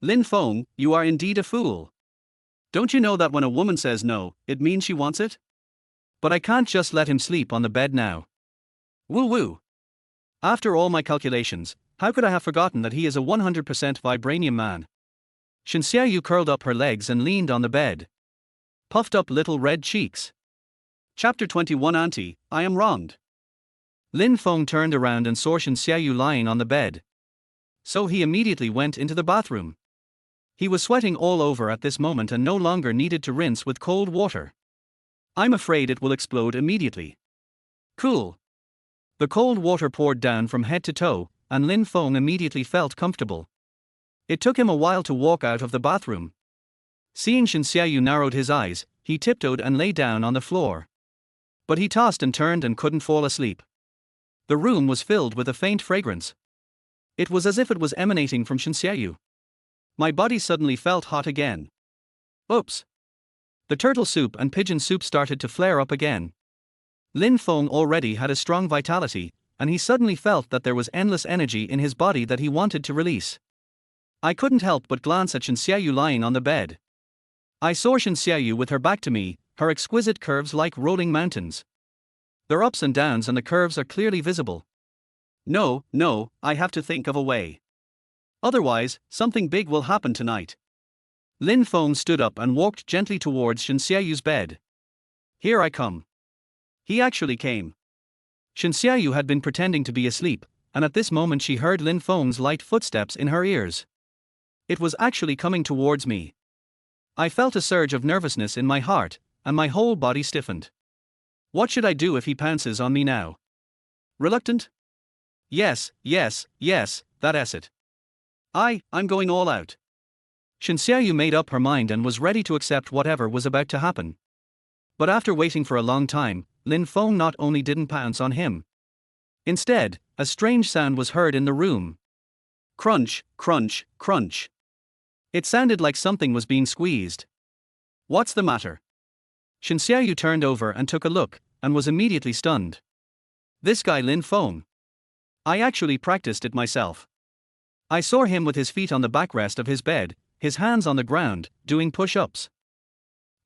Lin Feng, you are indeed a fool. Don't you know that when a woman says no, it means she wants it? But I can't just let him sleep on the bed now. Woo woo. After all my calculations, how could I have forgotten that he is a 100% vibranium man? Xianzhuan curled up her legs and leaned on the bed. Puffed up little red cheeks. Chapter 21 Auntie, I am wronged. Lin Feng turned around and saw Xianzhuan lying on the bed. So he immediately went into the bathroom. He was sweating all over at this moment and no longer needed to rinse with cold water. I'm afraid it will explode immediately. Cool. The cold water poured down from head to toe, and Lin Feng immediately felt comfortable. It took him a while to walk out of the bathroom. Seeing Xianzhuan narrowed his eyes, he tiptoed and lay down on the floor. But he tossed and turned and couldn't fall asleep. The room was filled with a faint fragrance. It was as if it was emanating from Xianzhuan. My body suddenly felt hot again. Oops. The turtle soup and pigeon soup started to flare up again. Lin Feng already had a strong vitality, and he suddenly felt that there was endless energy in his body that he wanted to release. I couldn't help but glance at Xianzhuan lying on the bed. I saw Xianzhuan with her back to me, her exquisite curves like rolling mountains. Their ups and downs and the curves are clearly visible. No, I have to think of a way. Otherwise, something big will happen tonight. Lin Feng stood up and walked gently towards Xianzhuan's bed. Here I come. He actually came. Xianzhuan had been pretending to be asleep, and at this moment she heard Lin Feng's light footsteps in her ears. It was actually coming towards me. I felt a surge of nervousness in my heart, and my whole body stiffened. What should I do if he pounces on me now? Reluctant? Yes, that's it. I'm going all out. Xianzhuan made up her mind and was ready to accept whatever was about to happen. But after waiting for a long time, Lin Feng not only didn't pounce on him. Instead, a strange sound was heard in the room. Crunch, crunch, crunch. It sounded like something was being squeezed. What's the matter? Xianzhuan turned over and took a look, and was immediately stunned. This guy Lin Feng. I actually practiced it myself. I saw him with his feet on the backrest of his bed, his hands on the ground, doing push-ups.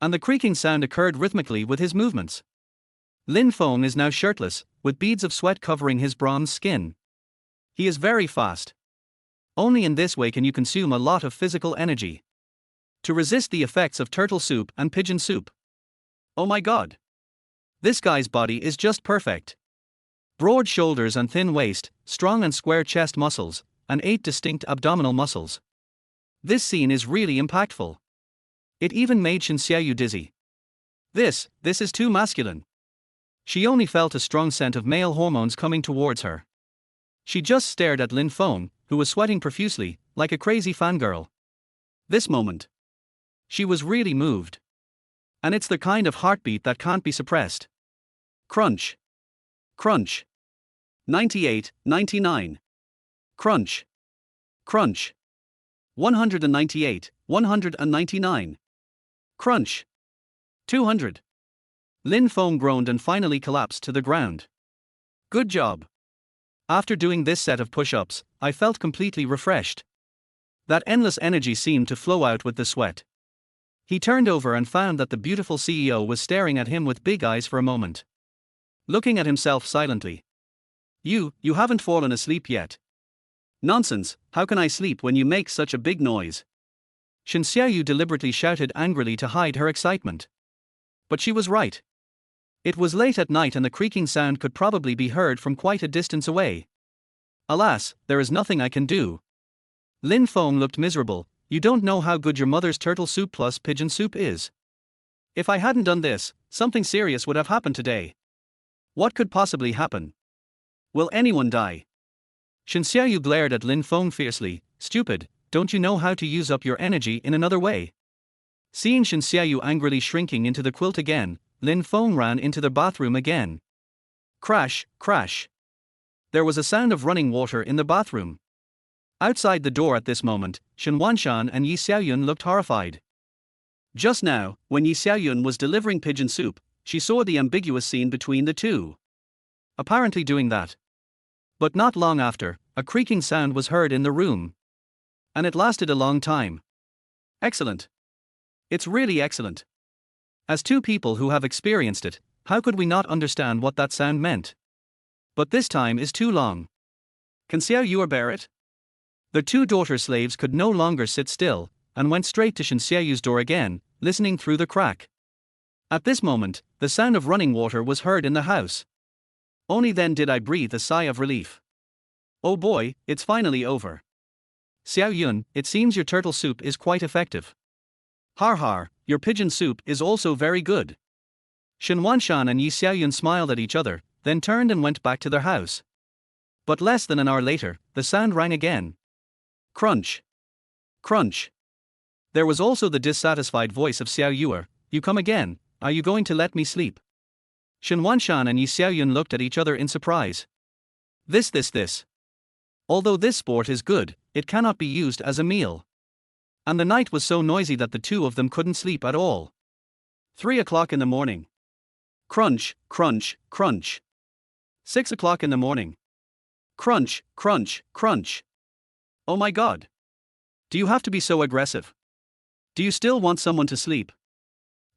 And the creaking sound occurred rhythmically with his movements. Lin Feng is now shirtless, with beads of sweat covering his bronze skin. He is very fast. Only in this way can you consume a lot of physical energy to resist the effects of turtle soup and pigeon soup. Oh my god! This guy's body is just perfect. Broad shoulders and thin waist, strong and square chest muscles, and 8 distinct abdominal muscles. This scene is really impactful. It even made Xianzhuan dizzy. This is too masculine. She only felt a strong scent of male hormones coming towards her. She just stared at Lin Feng, who was sweating profusely, like a crazy fangirl. This moment. She was really moved. And it's the kind of heartbeat that can't be suppressed. Crunch. Crunch. 98, 99. Crunch. Crunch. 198, 199. Crunch. 200. Lin Feng groaned and finally collapsed to the ground. Good job. After doing this set of push-ups, I felt completely refreshed. That endless energy seemed to flow out with the sweat. He turned over and found that the beautiful CEO was staring at him with big eyes for a moment. Looking at himself silently. You haven't fallen asleep yet. Nonsense, how can I sleep when you make such a big noise? Xianzhuan deliberately shouted angrily to hide her excitement. But she was right. It was late at night and the creaking sound could probably be heard from quite a distance away. Alas, there is nothing I can do. Lin Feng looked miserable. You don't know how good your mother's turtle soup plus pigeon soup is. If I hadn't done this, something serious would have happened today. What could possibly happen? Will anyone die? Xianzhuan glared at Lin Feng fiercely. Stupid, don't you know how to use up your energy in another way? Seeing Xianzhuan angrily shrinking into the quilt again, Lin Feng ran into the bathroom again. Crash, crash. There was a sound of running water in the bathroom. Outside the door at this moment, Xianzhuan and Xiaoyun looked horrified. Just now, when Xiaoyun was delivering pigeon soup, she saw the ambiguous scene between the two. Apparently doing that. But not long after, a creaking sound was heard in the room. And it lasted a long time. Excellent. It's really excellent. As two people who have experienced it, how could we not understand what that sound meant? But this time is too long. Can Xiaoyun bear it? The two daughter slaves could no longer sit still, and went straight to Xianzhuan's door again, listening through the crack. At this moment, the sound of running water was heard in the house. Only then did I breathe a sigh of relief. Oh boy, it's finally over. Xiaoyun, it seems your turtle soup is quite effective. Har har, your pigeon soup is also very good. Xianzhuan and Xiaoyun smiled at each other, then turned and went back to their house. But less than an hour later, the sound rang again. Crunch. Crunch. There was also the dissatisfied voice of Xiaoyun. You come again, are you going to let me sleep? Xianzhuan and Xiaoyun looked at each other in surprise. This. Although this sport is good, it cannot be used as a meal. And the night was so noisy that the two of them couldn't sleep at all. 3 o'clock in the morning. Crunch, crunch, crunch. 6 o'clock in the morning. Crunch, crunch, crunch. Oh my god. Do you have to be so aggressive? Do you still want someone to sleep?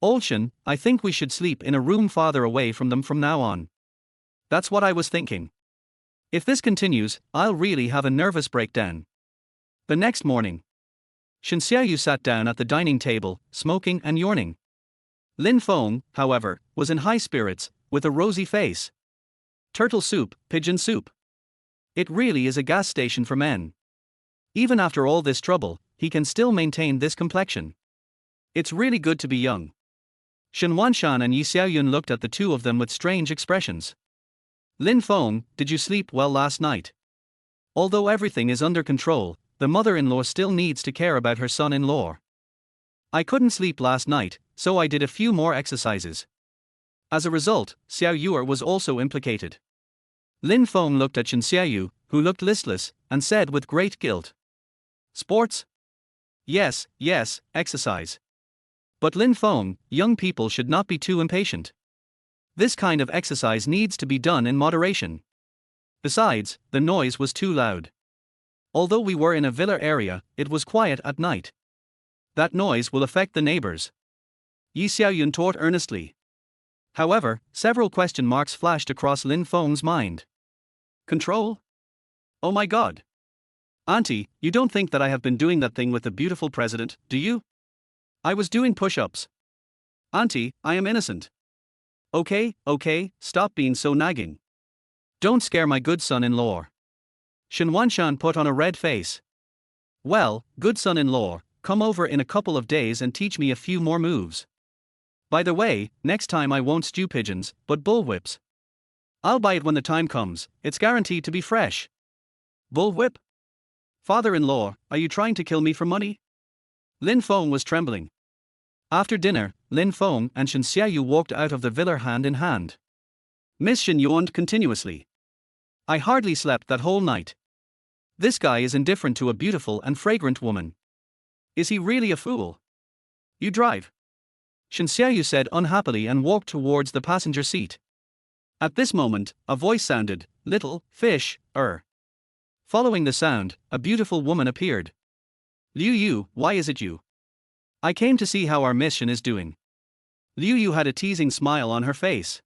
Olshan, I think we should sleep in a room farther away from them from now on. That's what I was thinking. If this continues, I'll really have a nervous breakdown. The next morning. Xianzhuan sat down at the dining table, smoking and yawning. Lin Feng, however, was in high spirits, with a rosy face. Turtle soup, pigeon soup. It really is a gas station for men. Even after all this trouble, he can still maintain this complexion. It's really good to be young. Xianzhuan and Yi Xiaoyun looked at the two of them with strange expressions. Lin Feng, did you sleep well last night? Although everything is under control, the mother-in-law still needs to care about her son-in-law. I couldn't sleep last night, so I did a few more exercises. As a result, Xiao Yuer was also implicated. Lin Feng looked at Shen Xiaoyu, who looked listless, and said with great guilt. Sports? Yes, exercise. But Lin Feng, young people should not be too impatient. This kind of exercise needs to be done in moderation. Besides, the noise was too loud. Although we were in a villa area, it was quiet at night. That noise will affect the neighbors. Yi Xiaoyun taught earnestly. However, several question marks flashed across Lin Feng's mind. Control? Oh my god. Auntie, you don't think that I have been doing that thing with the beautiful president, do you? I was doing push-ups. Auntie, I am innocent. Okay, stop being so nagging. Don't scare my good son-in-law. Xianzhuan put on a red face. Well, good son-in-law, come over in a couple of days and teach me a few more moves. By the way, next time I won't stew pigeons, but bullwhips. I'll buy it when the time comes, it's guaranteed to be fresh. Bullwhip? Father-in-law, are you trying to kill me for money? Lin Feng was trembling. After dinner, Lin Feng and Shen Xiaoyu walked out of the villa hand in hand. Miss Shen yawned continuously. I hardly slept that whole night. This guy is indifferent to a beautiful and fragrant woman. Is he really a fool? You drive. Shen Xiaoyu said unhappily and walked towards the passenger seat. At this moment, a voice sounded, little fish, Following the sound, a beautiful woman appeared. Liu Yu, why is it you? I came to see how our Miss Shen is doing. Liu Yu had a teasing smile on her face.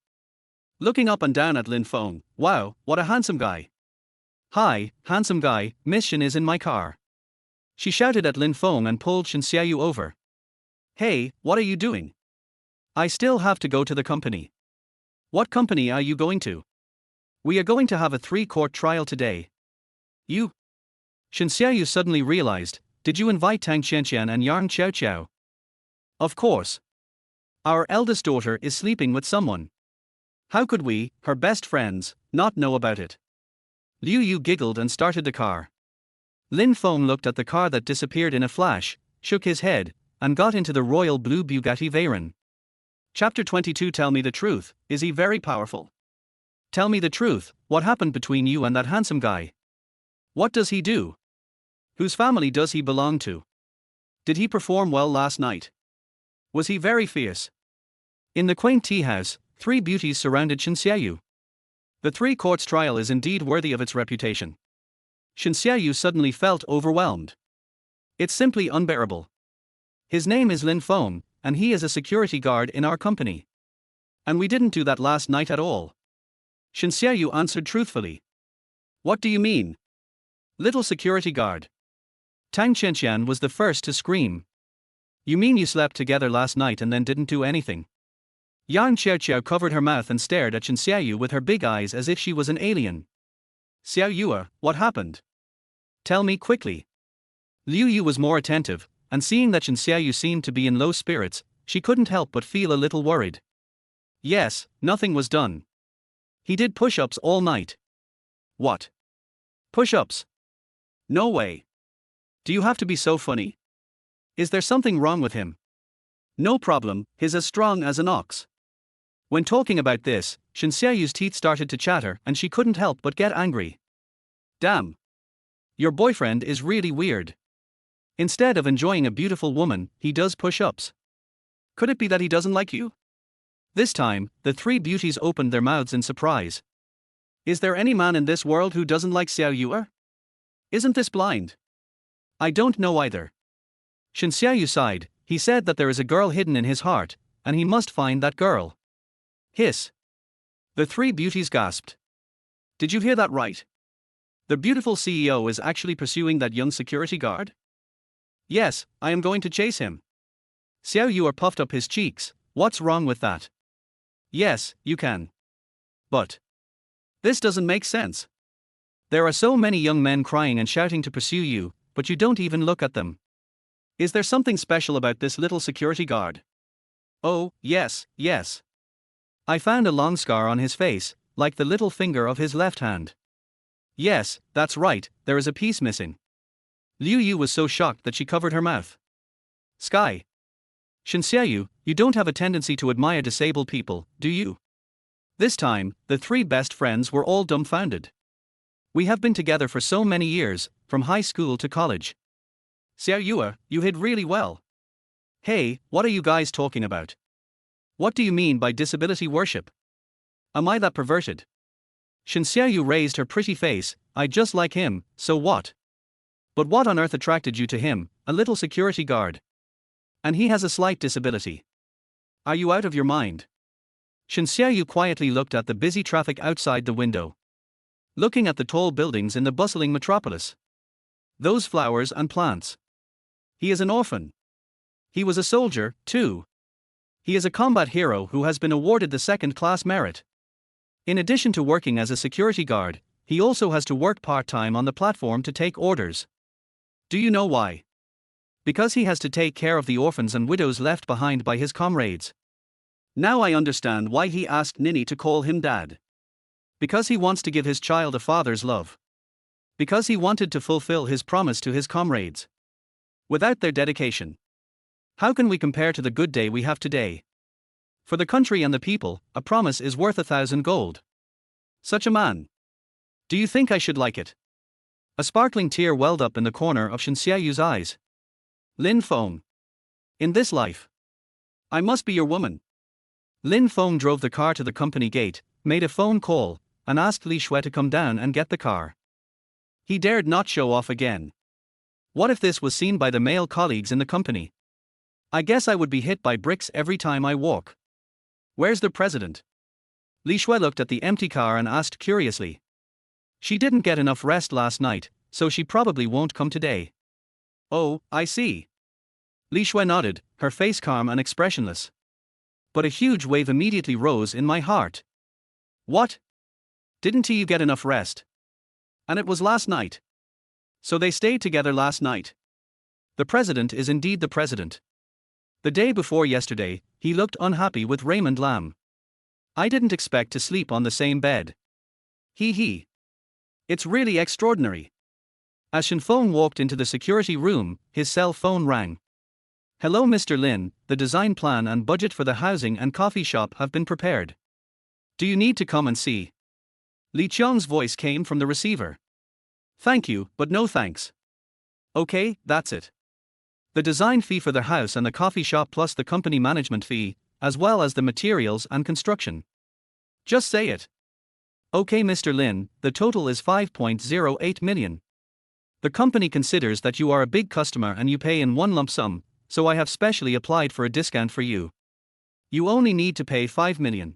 Looking up and down at Lin Feng, wow, what a handsome guy. Hi, handsome guy, Miss Shen is in my car. She shouted at Lin Feng and pulled Shen Xiaoyu over. Hey, what are you doing? I still have to go to the company. What company are you going to? We are going to have a 3-court trial today. You? Shen Xiaoyu suddenly realized, did you invite Tang Qianqian and Yang Qiao? Of course. Our eldest daughter is sleeping with someone. How could we, her best friends, not know about it? Liu Yu giggled and started the car. Lin Feng looked at the car that disappeared in a flash, shook his head, and got into the royal blue Bugatti Veyron. Chapter 22. Tell me the truth, is he very powerful? Tell me the truth, what happened between you and that handsome guy? What does he do? Whose family does he belong to? Did he perform well last night? Was he very fierce? In the quaint tea house, 3 beauties surrounded Shen Xiaoyu. The 3 courts trial is indeed worthy of its reputation. Shen Xiaoyu suddenly felt overwhelmed. It's simply unbearable. His name is Lin Feng, and he is a security guard in our company. And we didn't do that last night at all. Shen Xiaoyu answered truthfully. What do you mean? Little security guard. Tang Qianqian was the first to scream. You mean you slept together last night and then didn't do anything? Yang Qiao covered her mouth and stared at Shen Xiaoyu with her big eyes as if she was an alien. Xiao Yuer, what happened? Tell me quickly. Liu Yu was more attentive, and seeing that Shen Xiaoyu seemed to be in low spirits, she couldn't help but feel a little worried. Yes, nothing was done. He did push-ups all night. What? Push-ups? No way. Do you have to be so funny? Is there something wrong with him? No problem, he's as strong as an ox. When talking about this, Shen Xiaoyu's teeth started to chatter and she couldn't help but get angry. Damn. Your boyfriend is really weird. Instead of enjoying a beautiful woman, he does push-ups. Could it be that he doesn't like you? This time, the 3 beauties opened their mouths in surprise. Is there any man in this world who doesn't like Xiao Yuer? Isn't this blind? I don't know either. Shen Xiaoyu sighed. He said that there is a girl hidden in his heart, and he must find that girl. Hiss. The 3 beauties gasped. Did you hear that right? The beautiful CEO is actually pursuing that young security guard? Yes, I am going to chase him. Xiao Yuer puffed up his cheeks. What's wrong with that? Yes, you can. But this doesn't make sense. There are so many young men crying and shouting to pursue you, but you don't even look at them. Is there something special about this little security guard? Oh, yes, yes. I found a long scar on his face, like the little finger of his left hand. Yes, that's right, there is a piece missing. Liu Yu was so shocked that she covered her mouth. Sky. Shanxiayu, you don't have a tendency to admire disabled people, do you? This time, the three best friends were all dumbfounded. We have been together for so many years, from high school to college. Xiaoyue, you hid really well. Hey, what are you guys talking about? What do you mean by disability worship? Am I that perverted? Shanxiayu raised her pretty face. I just like him, so what? But what on earth attracted you to him, a little security guard? And he has a slight disability. Are you out of your mind? Shanxiayu quietly looked at the busy traffic outside the window. Looking at the tall buildings in the bustling metropolis. Those flowers and plants. He is an orphan. He was a soldier, too. He is a combat hero who has been awarded the second-class merit. In addition to working as a security guard, he also has to work part-time on the platform to take orders. Do you know why? Because he has to take care of the orphans and widows left behind by his comrades. Now I understand why he asked Nini to call him dad. Because he wants to give his child a father's love. Because he wanted to fulfill his promise to his comrades. Without their dedication, how can we compare to the good day we have today? For the country and the people, a promise is worth 1,000 gold. Such a man. Do you think I should like it? A sparkling tear welled up in the corner of Shanxiayu's eyes. Lin Feng. In this life, I must be your woman. Lin Feng drove the car to the company gate, made a phone call, and asked Li Shui to come down and get the car. He dared not show off again. What if this was seen by the male colleagues in the company? I guess I would be hit by bricks every time I walk. Where's the president? Li Shui looked at the empty car and asked curiously. She didn't get enough rest last night, so she probably won't come today. Oh, I see. Li Shui nodded, her face calm and expressionless. But a huge wave immediately rose in my heart. What? Didn't you get enough rest? And it was last night. So they stayed together last night. The president is indeed the president. The day before yesterday, he looked unhappy with Raymond Lam. I didn't expect to sleep on the same bed. He. It's really extraordinary. As Shen Feng walked into the security room, his cell phone rang. Hello Mr. Lin, the design plan and budget for the housing and coffee shop have been prepared. Do you need to come and see? Li Qiang's voice came from the receiver. Thank you, but no thanks. Okay, that's it. The design fee for the house and the coffee shop plus the company management fee, as well as the materials and construction. Just say it. Okay Mr. Lin, the total is 5.08 million. The company considers that you are a big customer and you pay in one lump sum, so I have specially applied for a discount for you. You only need to pay 5 million.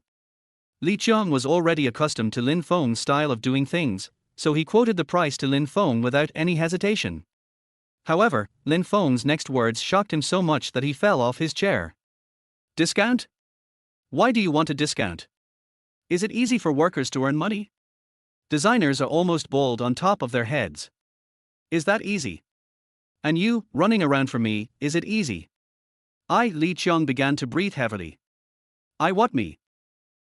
Li Qiang was already accustomed to Lin Feng's style of doing things, so he quoted the price to Lin Feng without any hesitation. However, Lin Feng's next words shocked him so much that he fell off his chair. Discount? Why do you want a discount? Is it easy for workers to earn money? Designers are almost bald on top of their heads. Is that easy? And you, running around for me, is it easy? Li Qiang began to breathe heavily. What me?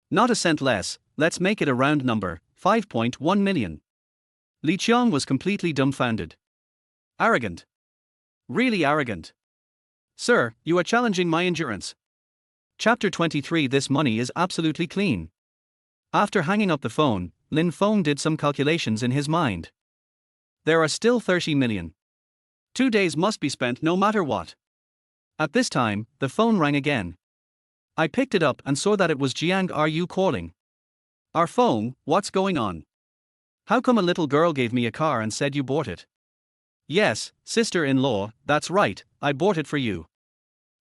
Not a cent less, let's make it a round number, 5.1 million. Li Qiang was completely dumbfounded. Arrogant. Really arrogant. Sir, you are challenging my endurance. Chapter 23. This money is absolutely clean. After hanging up the phone, Lin Feng did some calculations in his mind. There are still 30 million. 2 days must be spent no matter what. At this time, the phone rang again. I picked it up and saw that it was Jiang. Are you calling? Our phone, what's going on? How come a little girl gave me a car and said you bought it? Yes, sister-in-law, that's right, I bought it for you.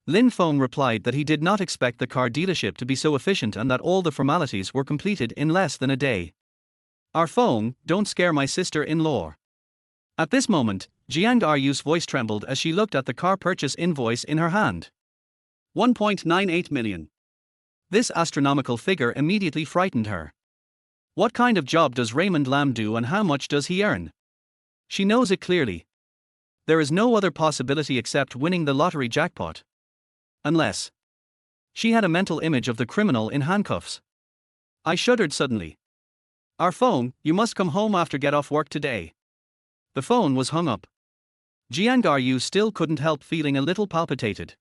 Lin Feng replied that he did not expect the car dealership to be so efficient and that all the formalities were completed in less than a day. Our phone, don't scare my sister-in-law. At this moment, Jiang Ru's voice trembled as she looked at the car purchase invoice in her hand. 1.98 million. This astronomical figure immediately frightened her. What kind of job does Raymond Lam do and how much does he earn? She knows it clearly. There is no other possibility except winning the lottery jackpot. Unless. She had a mental image of the criminal in handcuffs. I shuddered suddenly. Our phone, you must come home after get off work today. The phone was hung up. Jiang Ryu still couldn't help feeling a little palpitated.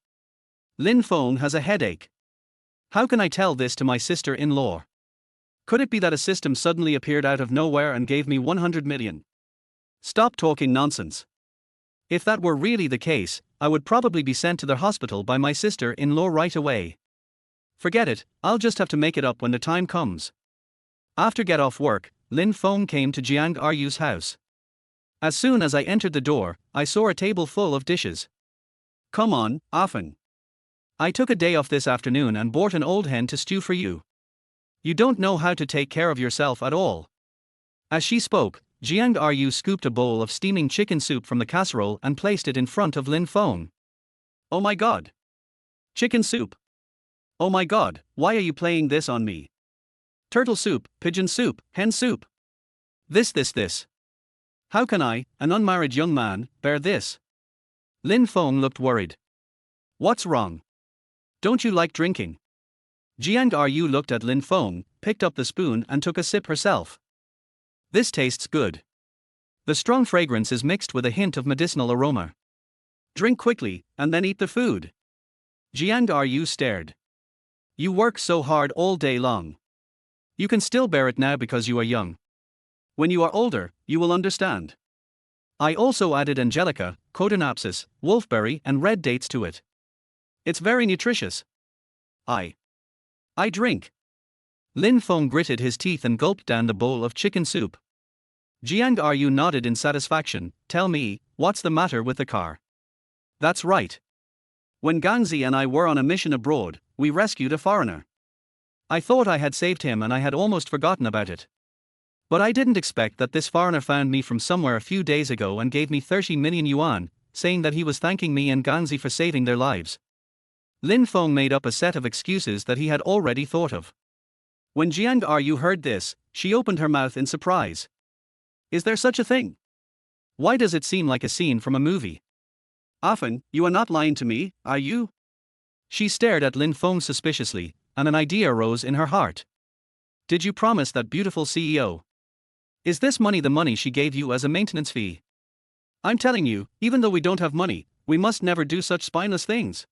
Lin Feng has a headache. How can I tell this to my sister-in-law? Could it be that a system suddenly appeared out of nowhere and gave me 100 million? Stop talking nonsense. If that were really the case, I would probably be sent to the hospital by my sister-in-law right away. Forget it, I'll just have to make it up when the time comes. After get off work, Lin Feng came to Jiang Ryu's house. As soon as I entered the door, I saw a table full of dishes. Come on, Afeng. I took a day off this afternoon and bought an old hen to stew for you. You don't know how to take care of yourself at all. As she spoke, Jiang Ryu scooped a bowl of steaming chicken soup from the casserole and placed it in front of Lin Feng. Oh my god! Chicken soup! Oh my god, why are you playing this on me? Turtle soup, pigeon soup, hen soup. This. How can I, an unmarried young man, bear this? Lin Feng looked worried. What's wrong? Don't you like drinking? Jiang Ryu looked at Lin Feng, picked up the spoon and took a sip herself. This tastes good. The strong fragrance is mixed with a hint of medicinal aroma. Drink quickly, and then eat the food. Jiang Ryu stared. You work so hard all day long. You can still bear it now because you are young. When you are older, you will understand. I also added angelica, codonopsis, wolfberry and red dates to it. It's very nutritious. I drink. Lin Feng gritted his teeth and gulped down the bowl of chicken soup. Jiang Ryu nodded in satisfaction. Tell me, what's the matter with the car? That's right. When Gangzi and I were on a mission abroad, we rescued a foreigner. I thought I had saved him and I had almost forgotten about it. But I didn't expect that this foreigner found me from somewhere a few days ago and gave me 30 million yuan, saying that he was thanking me and Gangzi for saving their lives. Lin Feng made up a set of excuses that he had already thought of. When Jiang Ryu heard this, she opened her mouth in surprise. Is there such a thing? Why does it seem like a scene from a movie? Afeng, you are not lying to me, are you? She stared at Lin Feng suspiciously, and an idea rose in her heart. Did you promise that beautiful CEO? Is this money the money she gave you as a maintenance fee? I'm telling you, even though we don't have money, we must never do such spineless things.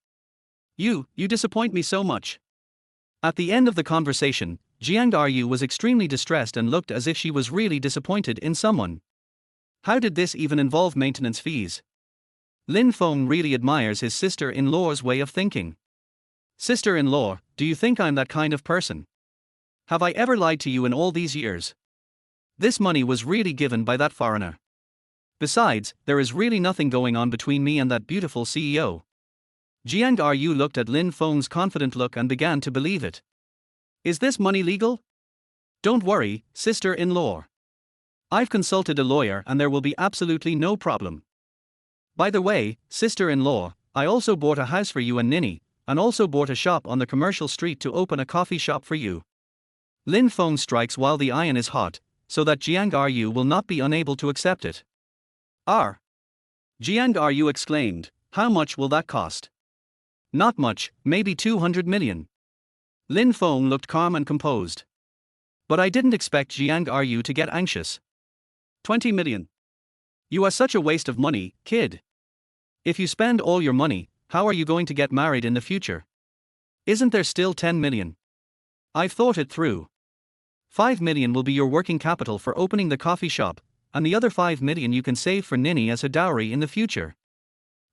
You disappoint me so much. At the end of the conversation, Jiang Ryu was extremely distressed and looked as if she was really disappointed in someone. How did this even involve maintenance fees? Lin Feng really admires his sister-in-law's way of thinking. Sister-in-law, do you think I'm that kind of person? Have I ever lied to you in all these years? This money was really given by that foreigner. Besides, there is really nothing going on between me and that beautiful CEO. Jiang Ryu looked at Lin Feng's confident look and began to believe it. Is this money legal? Don't worry, sister-in-law. I've consulted a lawyer and there will be absolutely no problem. By the way, sister-in-law, I also bought a house for you and Nini, and also bought a shop on the commercial street to open a coffee shop for you. Lin Feng strikes while the iron is hot, so that Jiang Ryu will not be unable to accept it. Jiang Ryu exclaimed, how much will that cost? Not much, maybe 200 million. Lin Feng looked calm and composed. But I didn't expect Jiang Ryu to get anxious. 20 million. You are such a waste of money, kid. If you spend all your money, how are you going to get married in the future? Isn't there still 10 million? I've thought it through. 5 million will be your working capital for opening the coffee shop, and the other 5 million you can save for Nini as her dowry in the future.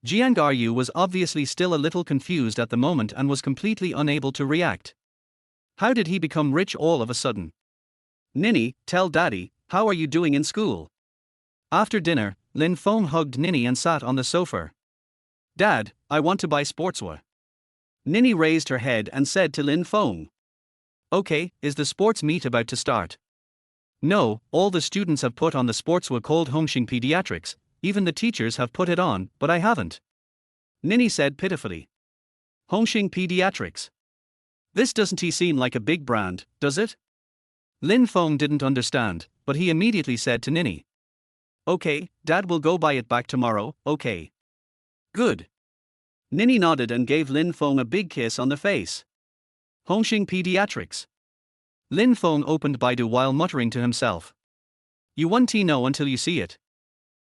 Jiang Ryu was obviously still a little confused at the moment and was completely unable to react. How did he become rich all of a sudden? Nini, tell daddy, how are you doing in school? After dinner, Lin Feng hugged Nini and sat on the sofa. Dad, I want to buy sportswear. Nini raised her head and said to Lin Feng. Okay, is the sports meet about to start? No, all the students have put on the sportswear called Hongxing Pediatrics, even the teachers have put it on, but I haven't. Nini said pitifully. Hongxing Pediatrics. This doesn't seem like a big brand, does it? Lin Feng didn't understand, but he immediately said to Nini. Okay, Dad will go buy it back tomorrow, okay. Good. Nini nodded and gave Lin Feng a big kiss on the face. Hongxing Pediatrics. Lin Feng opened Baidu while muttering to himself. You won't know until you see it.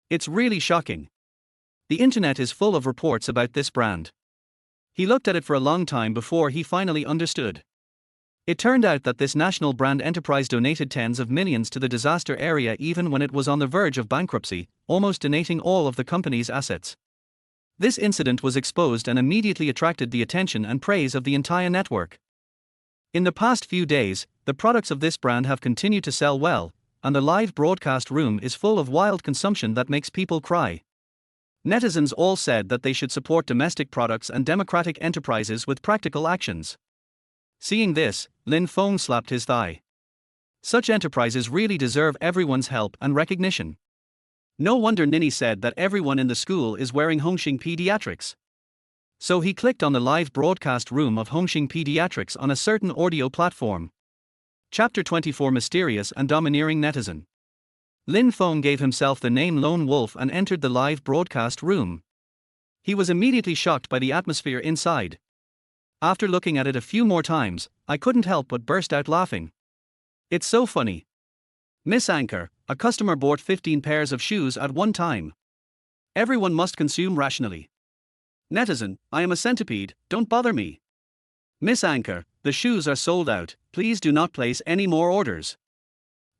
It's really shocking. The internet is full of reports about this brand. He looked at it for a long time before he finally understood. It turned out that this national brand enterprise donated tens of millions to the disaster area even when it was on the verge of bankruptcy, almost donating all of the company's assets. This incident was exposed and immediately attracted the attention and praise of the entire network. In the past few days, the products of this brand have continued to sell well, and the live broadcast room is full of wild consumption that makes people cry. Netizens all said that they should support domestic products and democratic enterprises with practical actions. Seeing this, Lin Feng slapped his thigh. Such enterprises really deserve everyone's help and recognition. No wonder Nini said that everyone in the school is wearing Hongxing Pediatrics. So he clicked on the live broadcast room of Hongxing Pediatrics on a certain audio platform. Chapter 24 Mysterious and Domineering Netizen. Lin Feng gave himself the name Lone Wolf and entered the live broadcast room. He was immediately shocked by the atmosphere inside. After looking at it a few more times, I couldn't help but burst out laughing. It's so funny. Miss Anchor, a customer bought 15 pairs of shoes at one time. Everyone must consume rationally. Netizen, I am a centipede, don't bother me. Miss Anchor, the shoes are sold out, please do not place any more orders.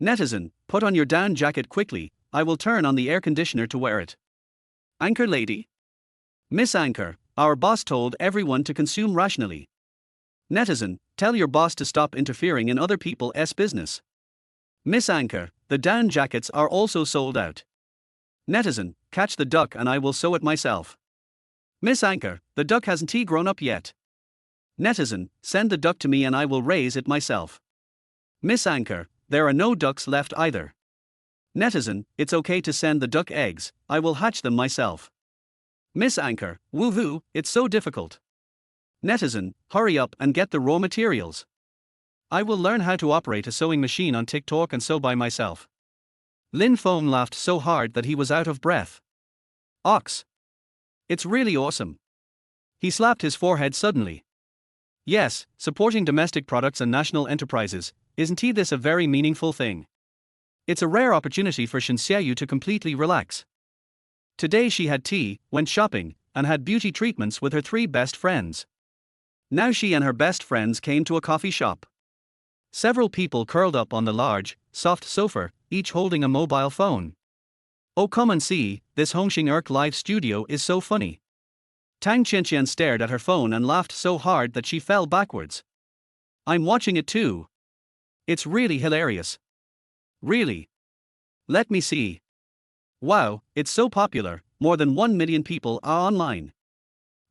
Netizen, put on your down jacket quickly, I will turn on the air conditioner to wear it. Anchor lady? Miss Anchor, our boss told everyone to consume rationally. Netizen, tell your boss to stop interfering in other people's business. Miss Anchor, the down jackets are also sold out. Netizen, catch the duck and I will sew it myself. Miss Anchor, the duck hasn't grown up yet. Netizen, send the duck to me and I will raise it myself. Miss Anchor, there are no ducks left either. Netizen, it's okay to send the duck eggs, I will hatch them myself. Miss Anchor, woo-hoo, it's so difficult. Netizen, hurry up and get the raw materials. I will learn how to operate a sewing machine on TikTok and sew by myself. Lin Feng laughed so hard that he was out of breath. Ox. It's really awesome. He slapped his forehead suddenly. Yes, supporting domestic products and national enterprises, isn't this a very meaningful thing? It's a rare opportunity for Xianzhuan to completely relax. Today she had tea, went shopping, and had beauty treatments with her 3 best friends. Now she and her best friends came to a coffee shop. Several people curled up on the large, soft sofa, each holding a mobile phone. Oh, come and see, this Hongxing live studio is so funny. Tang Qianqian stared at her phone and laughed so hard that she fell backwards. I'm watching it too. It's really hilarious. Really? Let me see. Wow, it's so popular, more than 1 million people are online.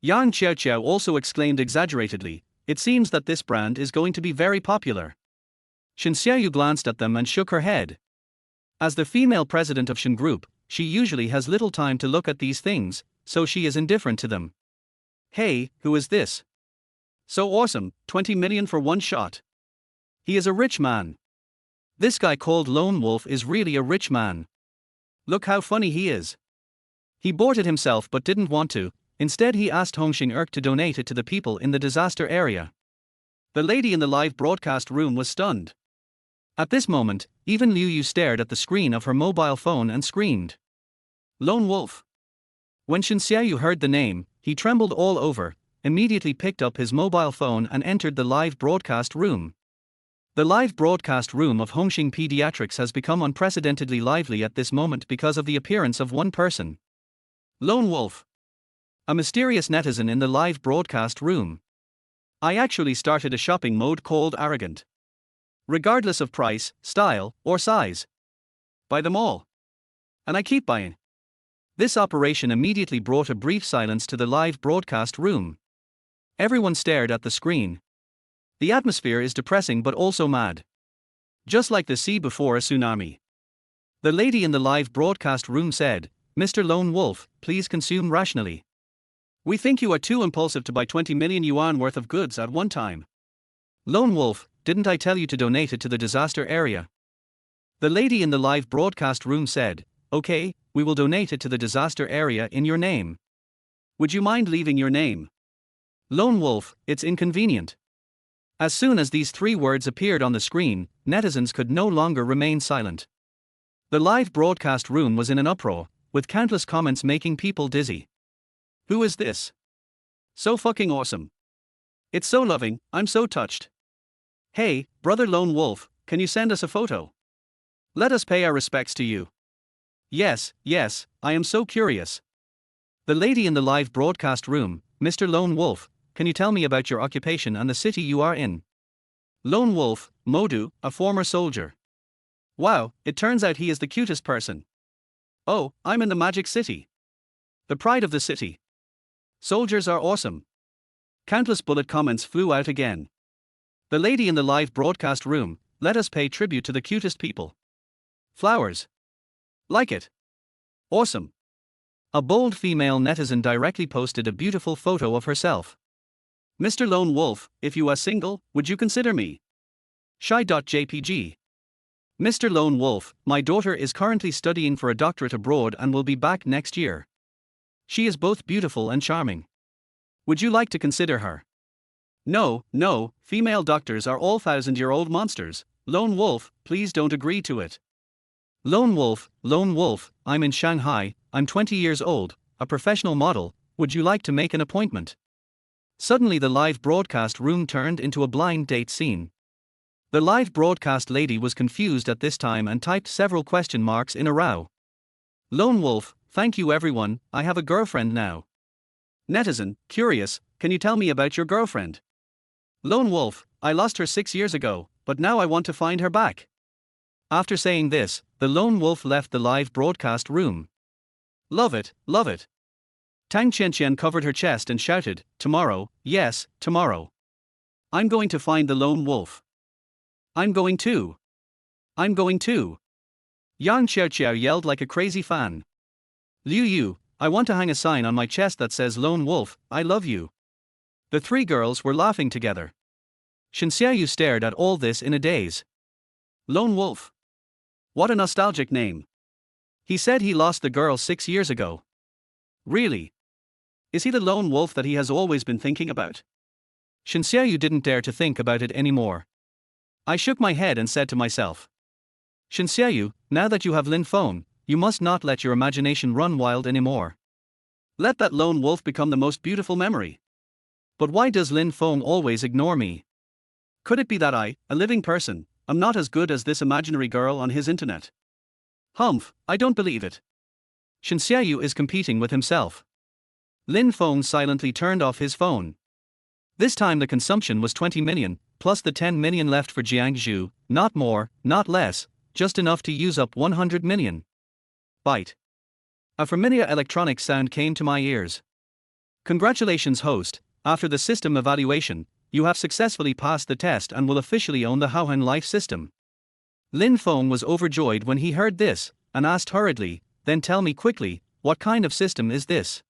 Yang Xiaoqiao also exclaimed exaggeratedly, it seems that this brand is going to be very popular. Shen Xiaoyu glanced at them and shook her head. As the female president of Shen Group, she usually has little time to look at these things, so she is indifferent to them. Hey, who is this? So awesome, 20 million for one shot. He is a rich man. This guy called Lone Wolf is really a rich man. Look how funny he is. He bought it himself but didn't want to, instead he asked Hongxing to donate it to the people in the disaster area. The lady in the live broadcast room was stunned. At this moment, even Liu Yu stared at the screen of her mobile phone and screamed. Lone Wolf. When Shen Xiaoyu heard the name, he trembled all over, immediately picked up his mobile phone and entered the live broadcast room. The live broadcast room of Hongxing Pediatrics has become unprecedentedly lively at this moment because of the appearance of one person. Lone Wolf. A mysterious netizen in the live broadcast room. I actually started a shopping mode called Arrogant. Regardless of price, style, or size. Buy them all. And I keep buying. This operation immediately brought a brief silence to the live broadcast room. Everyone stared at the screen. The atmosphere is depressing but also mad. Just like the sea before a tsunami. The lady in the live broadcast room said, Mr. Lone Wolf, please consume rationally. We think you are too impulsive to buy 20 million yuan worth of goods at one time. Lone Wolf, didn't I tell you to donate it to the disaster area? The lady in the live broadcast room said, okay, we will donate it to the disaster area in your name. Would you mind leaving your name? Lone Wolf, it's inconvenient. As soon as these three words appeared on the screen, netizens could no longer remain silent. The live broadcast room was in an uproar, with countless comments making people dizzy. Who is this? So fucking awesome. It's so loving, I'm so touched. Hey, brother Lone Wolf, can you send us a photo? Let us pay our respects to you. Yes, I am so curious. The lady in the live broadcast room, Mr. Lone Wolf, can you tell me about your occupation and the city you are in? Lone Wolf, Modu, a former soldier. Wow, it turns out he is the cutest person. Oh, I'm in the Magic City. The pride of the city. Soldiers are awesome. Countless bullet comments flew out again. The lady in the live broadcast room, let us pay tribute to the cutest people. Flowers. Like it. Awesome. A bold female netizen directly posted a beautiful photo of herself. Mr. Lone Wolf, if you are single, would you consider me? Shy.jpg. Mr. Lone Wolf, my daughter is currently studying for a doctorate abroad and will be back next year. She is both beautiful and charming. Would you like to consider her? No, female doctors are all 1,000-year-old monsters. Lone Wolf, please don't agree to it. Lone Wolf, I'm in Shanghai, I'm 20 years old, a professional model, would you like to make an appointment? Suddenly the live broadcast room turned into a blind date scene. The live broadcast lady was confused at this time and typed several question marks in a row. Lone Wolf, thank you everyone, I have a girlfriend now. Netizen, curious, can you tell me about your girlfriend? Lone Wolf, I lost her 6 years ago, but now I want to find her back. After saying this, the Lone Wolf left the live broadcast room. Love it. Tang Qianqian covered her chest and shouted, tomorrow, yes, tomorrow. I'm going to find the Lone Wolf. I'm going too. Yang Xiaoqiao yelled like a crazy fan. Liu Yu, I want to hang a sign on my chest that says Lone Wolf, I love you. The three girls were laughing together. Xianzhuan stared at all this in a daze. Lone Wolf. What a nostalgic name. He said he lost the girl 6 years ago. Really? Is he the Lone Wolf that he has always been thinking about? Xianzhuan didn't dare to think about it anymore. I shook my head and said to myself. Xianzhuan, now that you have Lin Feng, you must not let your imagination run wild anymore. Let that Lone Wolf become the most beautiful memory. But why does Lin Feng always ignore me? Could it be that I, a living person, am not as good as this imaginary girl on his internet? Humph, I don't believe it. Xianzhuan is competing with himself. Lin Feng silently turned off his phone. This time the consumption was 20 million, plus the 10 million left for Jiangsu, not more, not less, just enough to use up 100 million. Bite. A familiar electronic sound came to my ears. Congratulations host, after the system evaluation, you have successfully passed the test and will officially own the Haohan Life system. Lin Feng was overjoyed when he heard this, and asked hurriedly, then tell me quickly, what kind of system is this?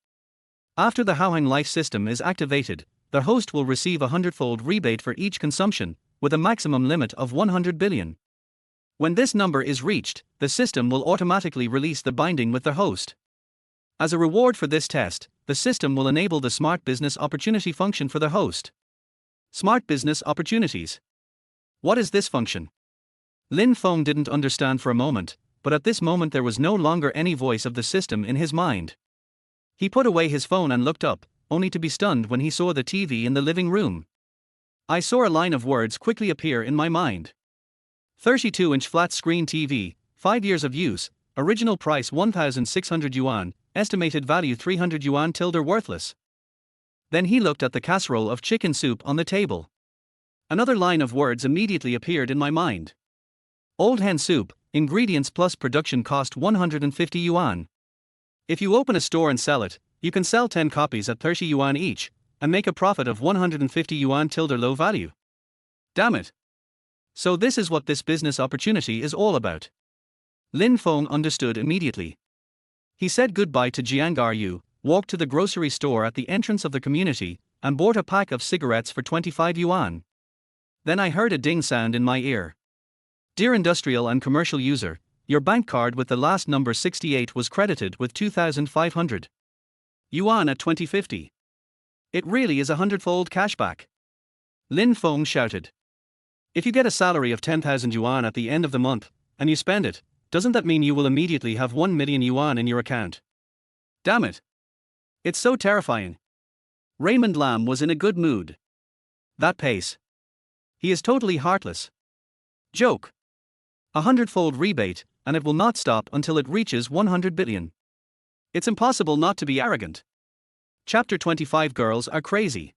After the Haohan Life system is activated, the host will receive a 100-fold rebate for each consumption, with a maximum limit of 100 billion. When this number is reached, the system will automatically release the binding with the host. As a reward for this test, the system will enable the Smart Business Opportunity function for the host. Smart Business Opportunities. What is this function? Lin Feng didn't understand for a moment, but at this moment there was no longer any voice of the system in his mind. He put away his phone and looked up, only to be stunned when he saw the TV in the living room. I saw a line of words quickly appear in my mind. 32-inch flat-screen TV, 5 years of use, original price 1,600 yuan, estimated value 300 yuan tilde worthless. Then he looked at the casserole of chicken soup on the table. Another line of words immediately appeared in my mind. Old hen soup, ingredients plus production cost 150 yuan. If you open a store and sell it, you can sell 10 copies at 30 yuan each, and make a profit of 150 yuan tilde low value. Damn it. So this is what this business opportunity is all about. Lin Feng understood immediately. He said goodbye to Jiang, walked to the grocery store at the entrance of the community, and bought a pack of cigarettes for 25 yuan. Then I heard a ding sound in my ear. Dear industrial and commercial user, Your bank card with the last number 68 was credited with 2,500 yuan at 2050. It really is a hundredfold cashback. Lin Feng shouted. If you get a salary of 10,000 yuan at the end of the month, and you spend it, doesn't that mean you will immediately have 1 million yuan in your account? Damn it. It's so terrifying. Raymond Lam was in a good mood. That pace. He is totally heartless. Joke. A hundredfold rebate, and it will not stop until it reaches 100 billion. It's impossible not to be arrogant. Chapter 25. Girls are crazy.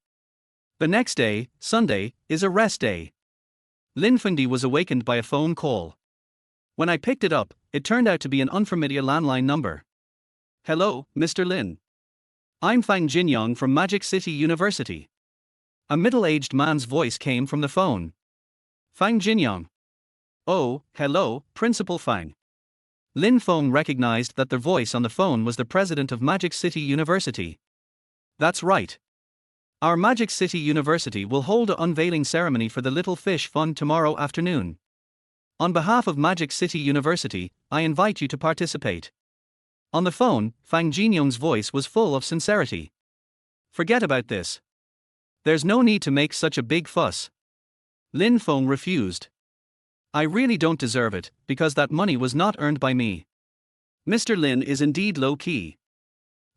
The next day, Sunday, is a rest day. Lin Feng was awakened by a phone call. When I picked it up, it turned out to be an unfamiliar landline number. Hello, Mr. Lin. I'm Fang Jinyang from Magic City University. A middle-aged man's voice came from the phone. Fang Jinyang. Oh, hello, Principal Fang. Lin Feng recognized that the voice on the phone was the president of Magic City University. That's right. Our Magic City University will hold an unveiling ceremony for the Little Fish Fund tomorrow afternoon. On behalf of Magic City University, I invite you to participate. On the phone, Fang Jinyang's voice was full of sincerity. Forget about this. There's no need to make such a big fuss. Lin Feng refused. I really don't deserve it, because that money was not earned by me. Mr. Lin is indeed low-key.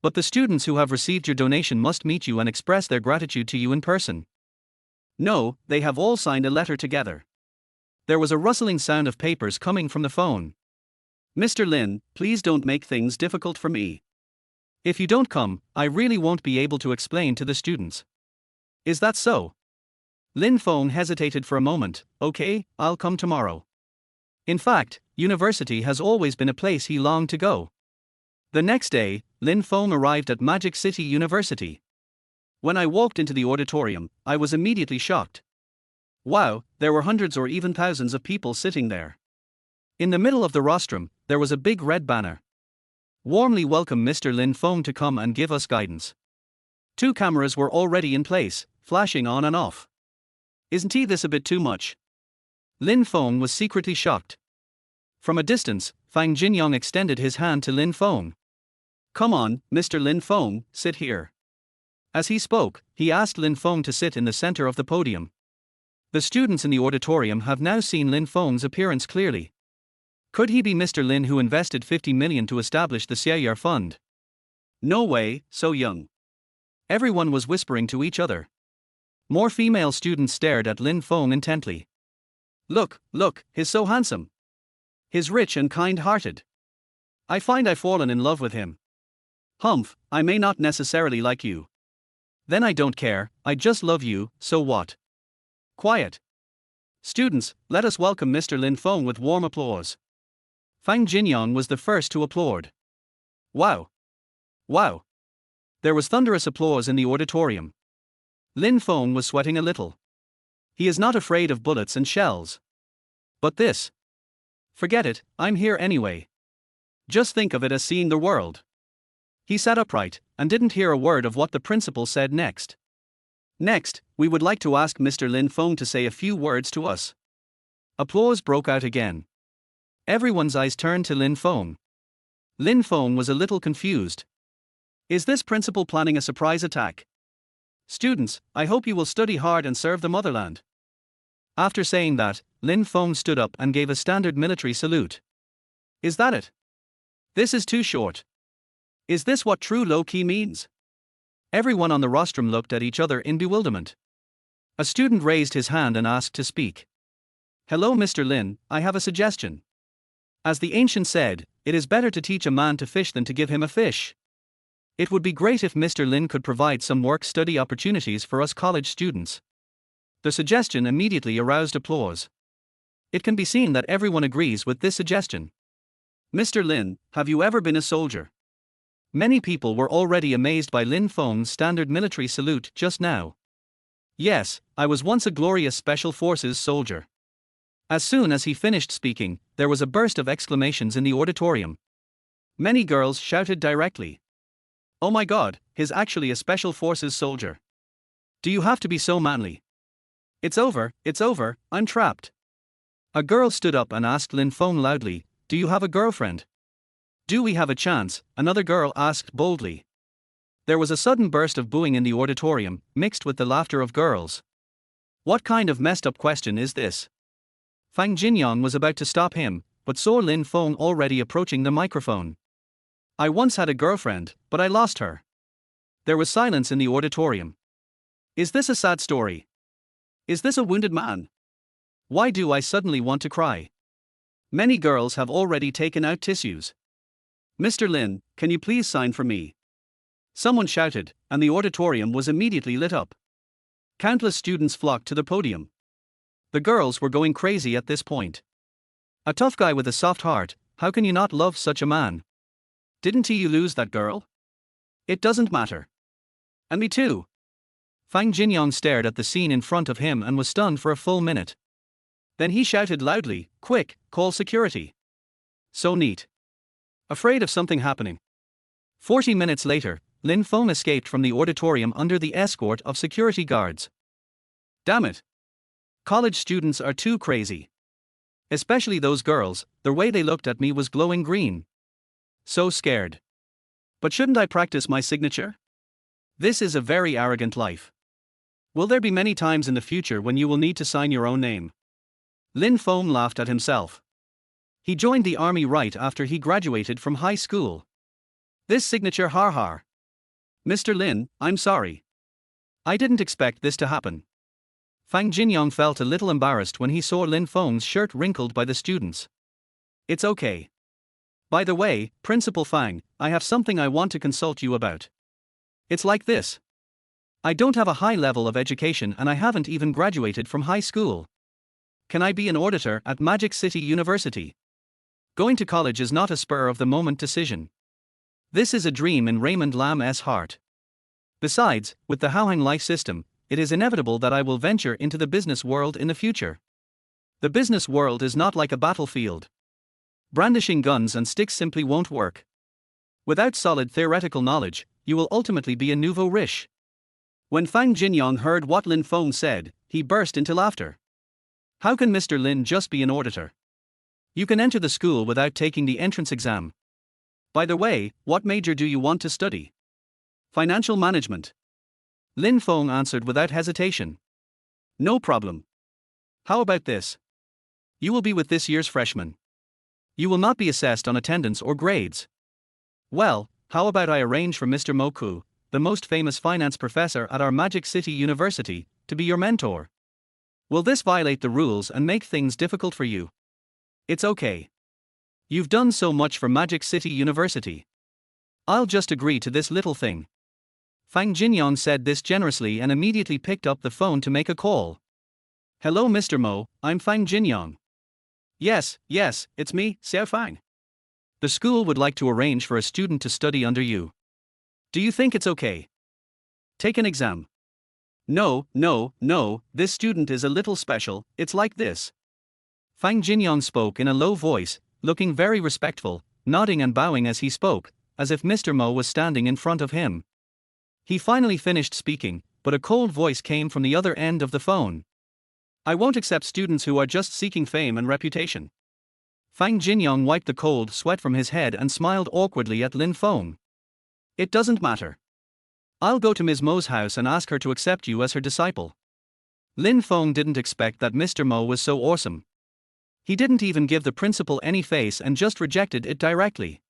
But the students who have received your donation must meet you and express their gratitude to you in person. No, they have all signed a letter together. There was a rustling sound of papers coming from the phone. Mr. Lin, please don't make things difficult for me. If you don't come, I really won't be able to explain to the students. Is that so? Lin Feng hesitated for a moment. Okay, I'll come tomorrow. In fact, university has always been a place he longed to go. The next day, Lin Feng arrived at Magic City University. When I walked into the auditorium, I was immediately shocked. Wow, there were hundreds or even thousands of people sitting there. In the middle of the rostrum, there was a big red banner. Warmly welcome Mr. Lin Feng to come and give us guidance. 2 cameras were already in place, flashing on and off. Isn't this a bit too much? Lin Feng was secretly shocked. From a distance, Fang Jinyang extended his hand to Lin Feng. Come on, Mr. Lin Feng, sit here. As he spoke, he asked Lin Feng to sit in the center of the podium. The students in the auditorium have now seen Lin Feng's appearance clearly. Could he be Mr. Lin who invested 50 million to establish the Xianzhuan fund? No way, so young. Everyone was whispering to each other. More female students stared at Lin Feng intently. Look, he's so handsome. He's rich and kind-hearted. I find I've fallen in love with him. Humph, I may not necessarily like you. Then I don't care, I just love you, so what? Quiet. Students, let us welcome Mr. Lin Feng with warm applause. Fang Jinyang was the first to applaud. Wow. Wow. There was thunderous applause in the auditorium. Lin Feng was sweating a little. He is not afraid of bullets and shells. But this. Forget it, I'm here anyway. Just think of it as seeing the world. He sat upright, and didn't hear a word of what the principal said next. Next, we would like to ask Mr. Lin Feng to say a few words to us. Applause broke out again. Everyone's eyes turned to Lin Feng. Lin Feng was a little confused. Is this principal planning a surprise attack? Students, I hope you will study hard and serve the motherland. After saying that, Lin Feng stood up and gave a standard military salute. Is that it? This is too short. Is this what true low-key means? Everyone on the rostrum looked at each other in bewilderment. A student raised his hand and asked to speak. Hello Mr. Lin, I have a suggestion. As the ancient said, it is better to teach a man to fish than to give him a fish. It would be great if Mr. Lin could provide some work-study opportunities for us college students. The suggestion immediately aroused applause. It can be seen that everyone agrees with this suggestion. Mr. Lin, have you ever been a soldier? Many people were already amazed by Lin Feng's standard military salute just now. Yes, I was once a glorious Special Forces soldier. As soon as he finished speaking, there was a burst of exclamations in the auditorium. Many girls shouted directly. Oh my God, he's actually a Special Forces soldier. Do you have to be so manly? It's over, I'm trapped. A girl stood up and asked Lin Feng loudly, Do you have a girlfriend? Do we have a chance? Another girl asked boldly. There was a sudden burst of booing in the auditorium, mixed with the laughter of girls. What kind of messed up question is this? Fang Jinyang was about to stop him, but saw Lin Feng already approaching the microphone. I once had a girlfriend, but I lost her. There was silence in the auditorium. Is this a sad story? Is this a wounded man? Why do I suddenly want to cry? Many girls have already taken out tissues. Mr. Lin, can you please sign for me? Someone shouted, and the auditorium was immediately lit up. Countless students flocked to the podium. The girls were going crazy at this point. A tough guy with a soft heart, how can you not love such a man? Didn't you lose that girl? It doesn't matter. And me too. Fang Jinyang stared at the scene in front of him and was stunned for a full minute. Then he shouted loudly, "Quick, call security." So neat. Afraid of something happening. 40 minutes later, Lin Feng escaped from the auditorium under the escort of security guards. Damn it. College students are too crazy. Especially those girls, the way they looked at me was glowing green. So scared. But shouldn't I practice my signature? This is a very arrogant life. Will there be many times in the future when you will need to sign your own name? Lin Feng laughed at himself. He joined the army right after he graduated from high school. This signature har har. Mr. Lin, I'm sorry. I didn't expect this to happen. Fang Jinyang felt a little embarrassed when he saw Lin Feng's shirt wrinkled by the students. It's okay. By the way, Principal Fang, I have something I want to consult you about. It's like this. I don't have a high level of education and I haven't even graduated from high school. Can I be an auditor at Magic City University? Going to college is not a spur-of-the-moment decision. This is a dream in Raymond Lam's heart. Besides, with the Haohang life system, it is inevitable that I will venture into the business world in the future. The business world is not like a battlefield. Brandishing guns and sticks simply won't work. Without solid theoretical knowledge, you will ultimately be a nouveau riche. When Fang Jinyang heard what Lin Feng said, he burst into laughter. How can Mr. Lin just be an auditor? You can enter the school without taking the entrance exam. By the way, what major do you want to study? Financial management. Lin Feng answered without hesitation. No problem. How about this? You will be with this year's freshmen. You will not be assessed on attendance or grades. Well, how about I arrange for Mr. Mo Ku, the most famous finance professor at our Magic City University, to be your mentor? Will this violate the rules and make things difficult for you? It's okay. You've done so much for Magic City University. I'll just agree to this little thing. Fang Jinyang said this generously and immediately picked up the phone to make a call. Hello Mr. Mo, I'm Fang Jinyang. Yes, it's me, Xiao Fang. The school would like to arrange for a student to study under you. Do you think it's okay? Take an exam. No, this student is a little special, it's like this. Fang Jinyang spoke in a low voice, looking very respectful, nodding and bowing as he spoke, as if Mr. Mo was standing in front of him. He finally finished speaking, but a cold voice came from the other end of the phone. I won't accept students who are just seeking fame and reputation. Fang Jinyang wiped the cold sweat from his head and smiled awkwardly at Lin Feng. It doesn't matter. I'll go to Ms. Mo's house and ask her to accept you as her disciple. Lin Feng didn't expect that Mr. Mo was so awesome. He didn't even give the principal any face and just rejected it directly.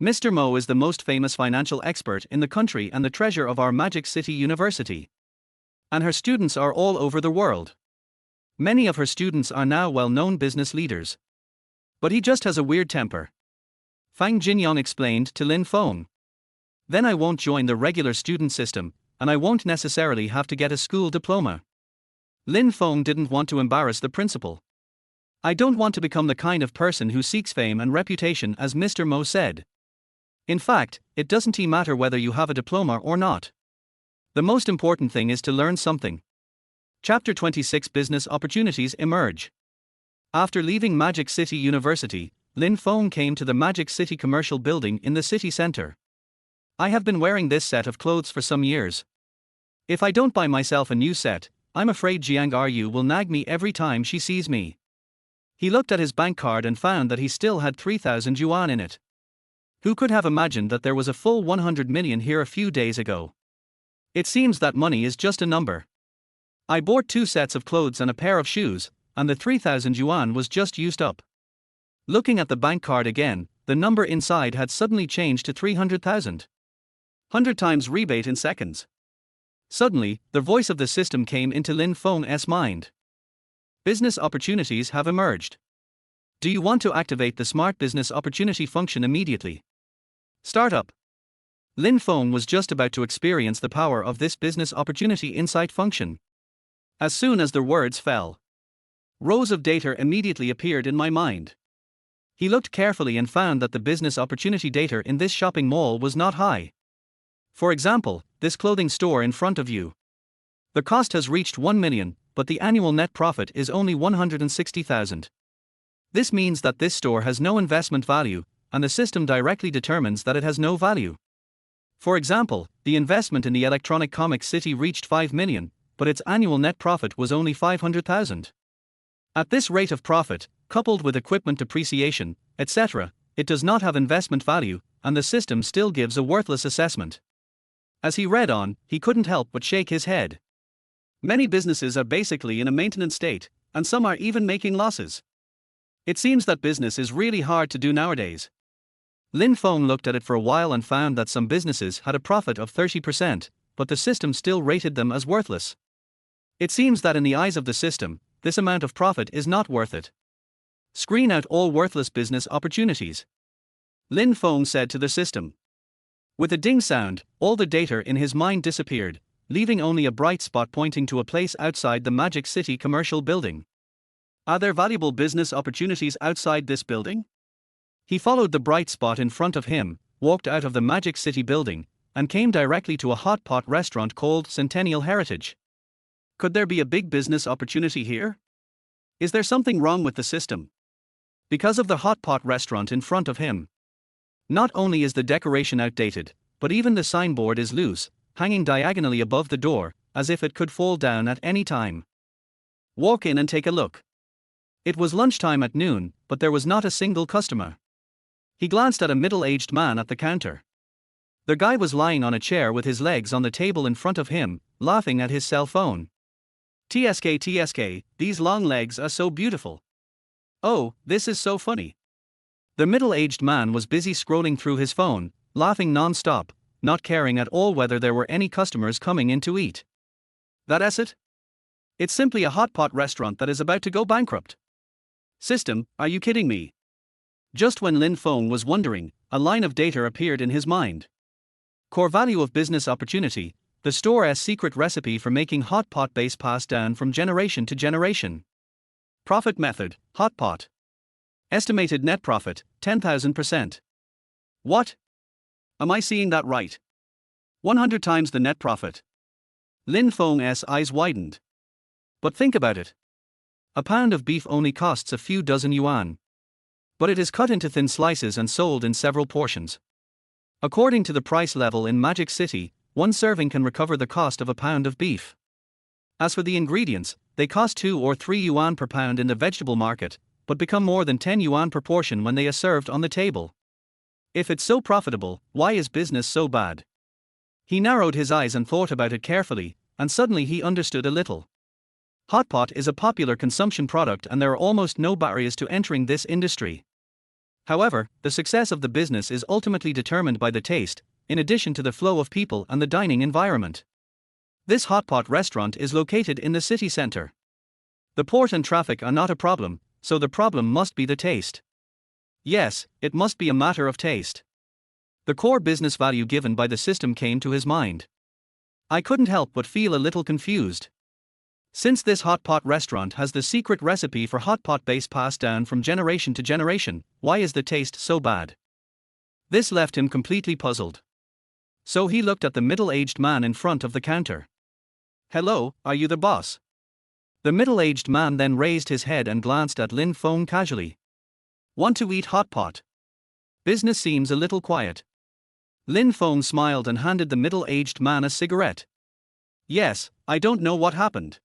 Mr. Mo is the most famous financial expert in the country and the treasure of our Magic City University. And her students are all over the world. Many of her students are now well-known business leaders. But he just has a weird temper. Fang Jinyang explained to Lin Feng. Then I won't join the regular student system, and I won't necessarily have to get a school diploma. Lin Feng didn't want to embarrass the principal. I don't want to become the kind of person who seeks fame and reputation, as Mr. Mo said. In fact, it doesn't matter whether you have a diploma or not. The most important thing is to learn something. Chapter 26 Business Opportunities Emerge. After leaving Magic City University, Lin Feng came to the Magic City Commercial Building in the city center. I have been wearing this set of clothes for some years. If I don't buy myself a new set, I'm afraid Jiang Ru will nag me every time she sees me. He looked at his bank card and found that he still had 3,000 yuan in it. Who could have imagined that there was a full 100 million here a few days ago? It seems that money is just a number. I bought 2 sets of clothes and a pair of shoes, and the 3,000 yuan was just used up. Looking at the bank card again, the number inside had suddenly changed to 300,000. 100 times rebate in seconds. Suddenly, the voice of the system came into Lin Feng's mind. Business opportunities have emerged. Do you want to activate the Smart Business Opportunity function immediately? Startup. Lin Feng was just about to experience the power of this Business Opportunity Insight function. As soon as the words fell, rows of data immediately appeared in my mind. He looked carefully and found that the business opportunity data in this shopping mall was not high. For example, this clothing store in front of you. The cost has reached 1 million, but the annual net profit is only 160,000. This means that this store has no investment value, and the system directly determines that it has no value. For example, the investment in the electronic comic city reached 5 million, but its annual net profit was only 500,000. At this rate of profit, coupled with equipment depreciation, etc., it does not have investment value, and the system still gives a worthless assessment. As he read on, he couldn't help but shake his head. Many businesses are basically in a maintenance state, and some are even making losses. It seems that business is really hard to do nowadays. Lin Feng looked at it for a while and found that some businesses had a profit of 30%, but the system still rated them as worthless. It seems that in the eyes of the system, this amount of profit is not worth it. Screen out all worthless business opportunities, Lin Feng said to the system. With a ding sound, all the data in his mind disappeared, leaving only a bright spot pointing to a place outside the Magic City commercial building. Are there valuable business opportunities outside this building? He followed the bright spot in front of him, walked out of the Magic City building, and came directly to a hot pot restaurant called Centennial Heritage. Could there be a big business opportunity here? Is there something wrong with the system? Because of the hot pot restaurant in front of him. Not only is the decoration outdated, but even the signboard is loose, hanging diagonally above the door, as if it could fall down at any time. Walk in and take a look. It was lunchtime at noon, but there was not a single customer. He glanced at a middle-aged man at the counter. The guy was lying on a chair with his legs on the table in front of him, laughing at his cell phone. TSK, these long legs are so beautiful. Oh, this is so funny. The middle-aged man was busy scrolling through his phone, laughing non-stop, not caring at all whether there were any customers coming in to eat. That's it? It's simply a hot pot restaurant that is about to go bankrupt. System, are you kidding me? Just when Lin Feng was wondering, a line of data appeared in his mind. Core value of business opportunity, the store's secret recipe for making hot pot base passed down from generation to generation. Profit method, hot pot. Estimated net profit, 10,000%. What? Am I seeing that right? 100 times the net profit. Lin Feng's eyes widened. But think about it. A pound of beef only costs a few dozen yuan. But it is cut into thin slices and sold in several portions. According to the price level in Magic City, one serving can recover the cost of a pound of beef. As for the ingredients, they cost 2 or 3 yuan per pound in the vegetable market, but become more than 10 yuan per portion when they are served on the table. If it's so profitable, why is business so bad? He narrowed his eyes and thought about it carefully, and suddenly he understood a little. Hot pot is a popular consumption product and there are almost no barriers to entering this industry. However, the success of the business is ultimately determined by the taste, in addition to the flow of people and the dining environment. This hot pot restaurant is located in the city center. The port and traffic are not a problem, so the problem must be the taste. Yes, it must be a matter of taste. The core business value given by the system came to his mind. I couldn't help but feel a little confused. Since this hot pot restaurant has the secret recipe for hot pot base passed down from generation to generation, why is the taste so bad? This left him completely puzzled. So he looked at the middle-aged man in front of the counter. Hello, are you the boss? The middle-aged man then raised his head and glanced at Lin Feng casually. Want to eat hot pot? Business seems a little quiet. Lin Feng smiled and handed the middle-aged man a cigarette. Yes, I don't know what happened.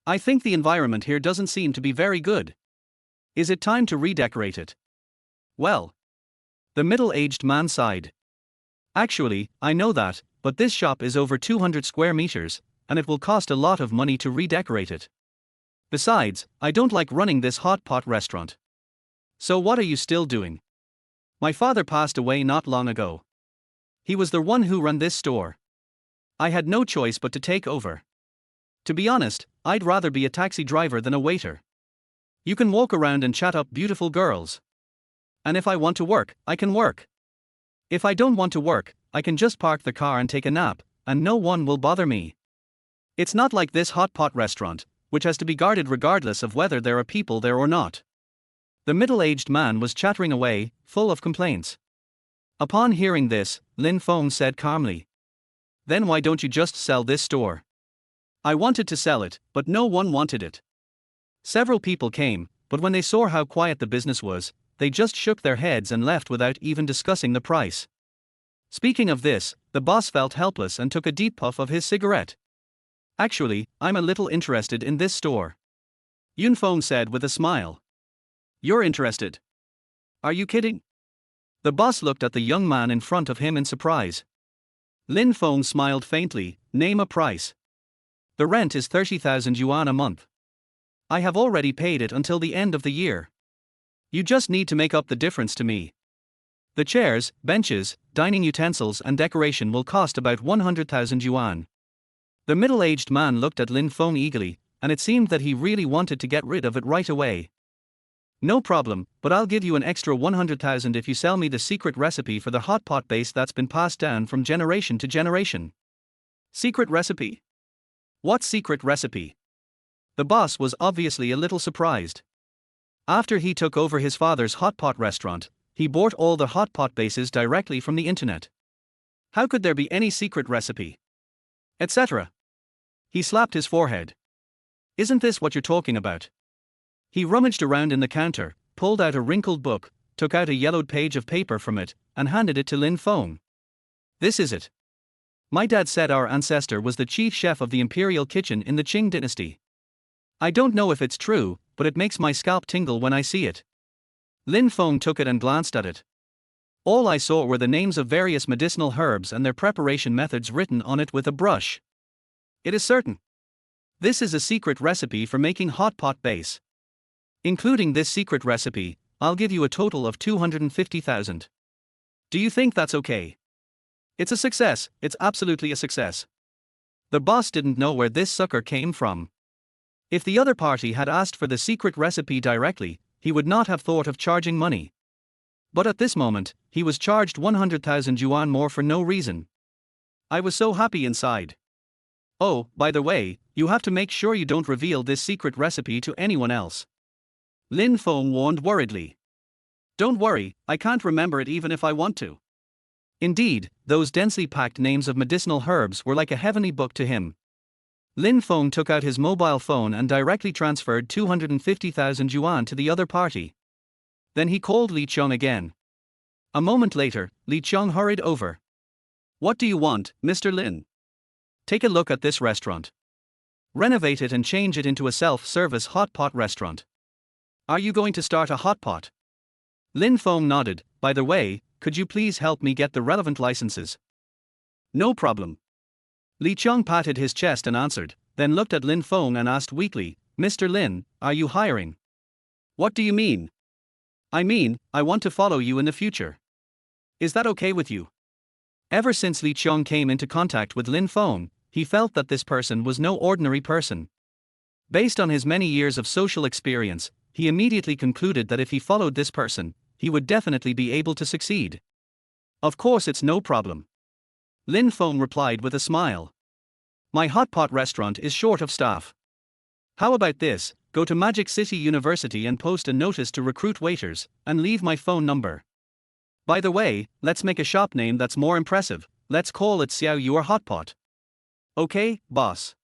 I think the environment here doesn't seem to be very good. Is it time to redecorate it? Well, the middle-aged man sighed. Actually, I know that, but this shop is over 200 square meters, and it will cost a lot of money to redecorate it. Besides, I don't like running this hot pot restaurant. So what are you still doing? My father passed away not long ago. He was the one who ran this store. I had no choice but to take over. To be honest, I'd rather be a taxi driver than a waiter. You can walk around and chat up beautiful girls. And if I want to work, I can work. If I don't want to work, I can just park the car and take a nap, and no one will bother me. It's not like this hot pot restaurant, which has to be guarded regardless of whether there are people there or not. The middle-aged man was chattering away, full of complaints. Upon hearing this, Lin Feng said calmly, "Then why don't you just sell this store?" I wanted to sell it, but no one wanted it. Several people came, but when they saw how quiet the business was, they just shook their heads and left without even discussing the price. Speaking of this, the boss felt helpless and took a deep puff of his cigarette. "Actually, I'm a little interested in this store," Yun Feng said with a smile. "You're interested? Are you kidding?" The boss looked at the young man in front of him in surprise. Lin Feng smiled faintly. "Name a price." "The rent is 30,000 yuan a month. I have already paid it until the end of the year. You just need to make up the difference to me. The chairs, benches, dining utensils and decoration will cost about 100,000 yuan. The middle-aged man looked at Lin Feng eagerly, and it seemed that he really wanted to get rid of it right away. "No problem, but I'll give you an extra 100,000 if you sell me the secret recipe for the hot pot base that's been passed down from generation to generation." "Secret recipe? What secret recipe?" The boss was obviously a little surprised. After he took over his father's hot pot restaurant, he bought all the hot pot bases directly from the internet. How could there be any secret recipe? Etc. He slapped his forehead. "Isn't this what you're talking about?" He rummaged around in the counter, pulled out a wrinkled book, took out a yellowed page of paper from it, and handed it to Lin Feng. "This is it. My dad said our ancestor was the chief chef of the imperial kitchen in the Qing dynasty. I don't know if it's true, but it makes my scalp tingle when I see it." Lin Feng took it and glanced at it. All I saw were the names of various medicinal herbs and their preparation methods written on it with a brush. "It is certain. This is a secret recipe for making hot pot base. Including this secret recipe, I'll give you a total of 250,000. Do you think that's okay?" "It's a success, it's absolutely a success." The boss didn't know where this sucker came from. If the other party had asked for the secret recipe directly, he would not have thought of charging money. But at this moment, he was charged 100,000 yuan more for no reason. I was so happy inside. "Oh, by the way, you have to make sure you don't reveal this secret recipe to anyone else," Lin Feng warned worriedly. "Don't worry, I can't remember it even if I want to." Indeed, those densely packed names of medicinal herbs were like a heavenly book to him. Lin Feng took out his mobile phone and directly transferred 250,000 yuan to the other party. Then he called Li Cheng again. A moment later, Li Cheng hurried over. "What do you want, Mr. Lin? Take a look at this restaurant. Renovate it and change it into a self-service hot pot restaurant. Are you going to start a hot pot?" Lin Feng nodded. "By the way, could you please help me get the relevant licenses?" "No problem." Li Cheng patted his chest and answered, then looked at Lin Feng and asked weakly, "Mr. Lin, are you hiring?" "What do you mean?" "I mean, I want to follow you in the future. Is that okay with you?" Ever since Li Cheng came into contact with Lin Feng, he felt that this person was no ordinary person. Based on his many years of social experience, he immediately concluded that if he followed this person, he would definitely be able to succeed. "Of course, it's no problem," Lin Feng replied with a smile. "My hot pot restaurant is short of staff. How about this? Go to Magic City University and post a notice to recruit waiters, and leave my phone number. By the way, let's make a shop name that's more impressive. Let's call it Xiao Your Hot Pot." "Okay, boss."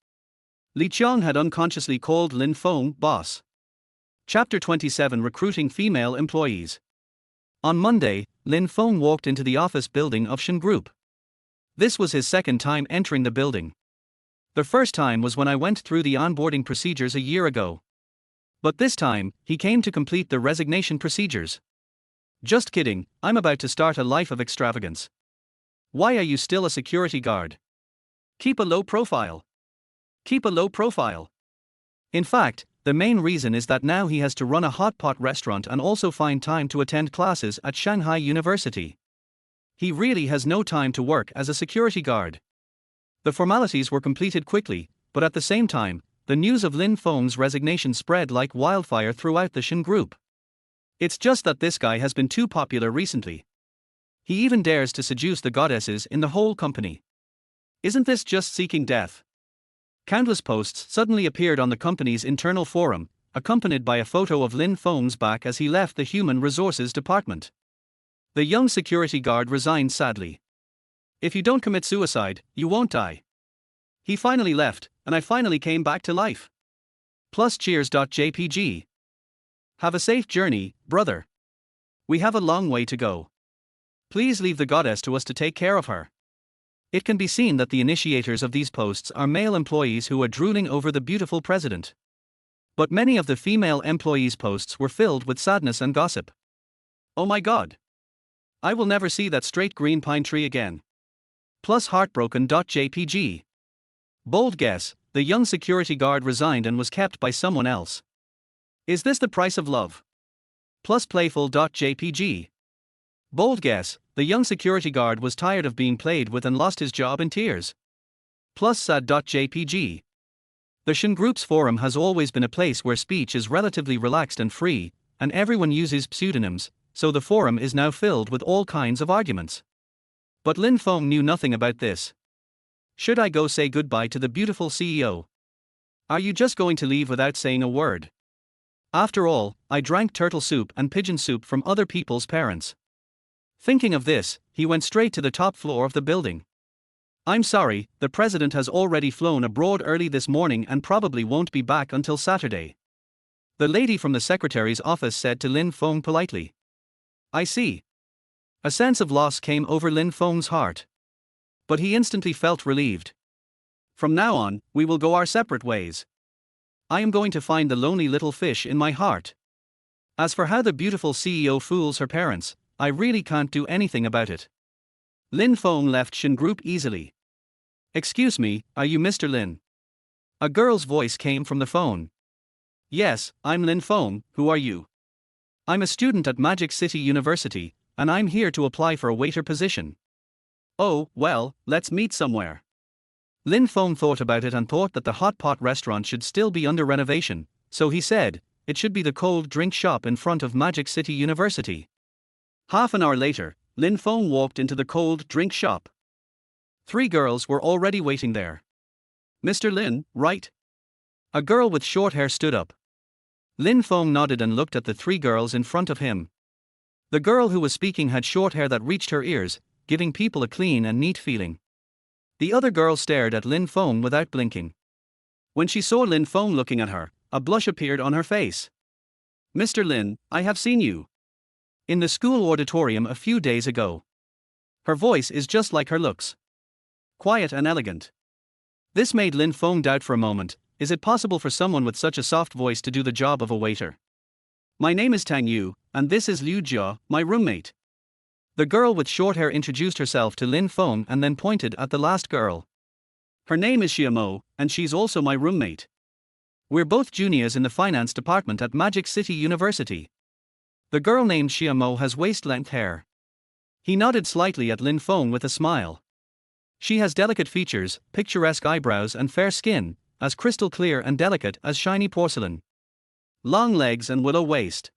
Li Cheng had unconsciously called Lin Feng boss. Chapter 27: Recruiting Female Employees. On Monday, Lin Feng walked into the office building of Shen Group. This was his second time entering the building. The first time was when I went through the onboarding procedures a year ago. But this time, he came to complete the resignation procedures. Just kidding, I'm about to start a life of extravagance. Why are you still a security guard? Keep a low profile. Keep a low profile. In fact, the main reason is that now he has to run a hot pot restaurant and also find time to attend classes at Shanghai University. He really has no time to work as a security guard. The formalities were completed quickly, but at the same time, the news of Lin Feng's resignation spread like wildfire throughout the Shen group. It's just that this guy has been too popular recently. He even dares to seduce the goddesses in the whole company. Isn't this just seeking death? Countless posts suddenly appeared on the company's internal forum, accompanied by a photo of Lin Feng's back as he left the Human Resources Department. The young security guard resigned sadly. If you don't commit suicide, you won't die. He finally left, and I finally came back to life. Plus cheers.jpg. Have a safe journey, brother. We have a long way to go. Please leave the goddess to us to take care of her. It can be seen that the initiators of these posts are male employees who are drooling over the beautiful president. But many of the female employees' posts were filled with sadness and gossip. Oh my god. I will never see that straight green pine tree again. Plus heartbroken.jpg. Bold guess, the young security guard resigned and was kept by someone else. Is this the price of love? Plus playful.jpg. Bold guess, the young security guard was tired of being played with and lost his job in tears. Plus sad.jpg. The Shen Group's forum has always been a place where speech is relatively relaxed and free, and everyone uses pseudonyms, so the forum is now filled with all kinds of arguments. But Lin Feng knew nothing about this. Should I go say goodbye to the beautiful CEO? Are you just going to leave without saying a word? After all, I drank turtle soup and pigeon soup from other people's parents. Thinking of this, he went straight to the top floor of the building. I'm sorry, the president has already flown abroad early this morning and probably won't be back until Saturday. The lady from the secretary's office said to Lin Feng politely. I see. A sense of loss came over Lin Feng's heart. But he instantly felt relieved. From now on, we will go our separate ways. I am going to find the lonely little fish in my heart. As for how the beautiful CEO fools her parents, I really can't do anything about it. Lin Feng left Shen Group easily. Excuse me, are you Mr. Lin? A girl's voice came from the phone. Yes, I'm Lin Feng, who are you? I'm a student at Magic City University, and I'm here to apply for a waiter position. Oh, well, let's meet somewhere. Lin Feng thought about it and thought that the hot pot restaurant should still be under renovation, so he said, it should be the cold drink shop in front of Magic City University. Half an hour later, Lin Feng walked into the cold drink shop. 3 girls were already waiting there. Mr. Lin, right? A girl with short hair stood up. Lin Feng nodded and looked at the 3 girls in front of him. The girl who was speaking had short hair that reached her ears, giving people a clean and neat feeling. The other girl stared at Lin Feng without blinking. When she saw Lin Feng looking at her, a blush appeared on her face. Mr. Lin, I have seen you in the school auditorium a few days ago. Her voice is just like her looks. Quiet and elegant. This made Lin Feng doubt for a moment, is it possible for someone with such a soft voice to do the job of a waiter? My name is Tang Yu, and this is Liu Jia, my roommate. The girl with short hair introduced herself to Lin Feng and then pointed at the last girl. Her name is Xiaomo, and she's also my roommate. We're both juniors in the finance department at Magic City University. The girl named Xiaomo has waist-length hair. He nodded slightly at Lin Feng with a smile. She has delicate features, picturesque eyebrows and fair skin, as crystal clear and delicate as shiny porcelain. Long legs and willow waist.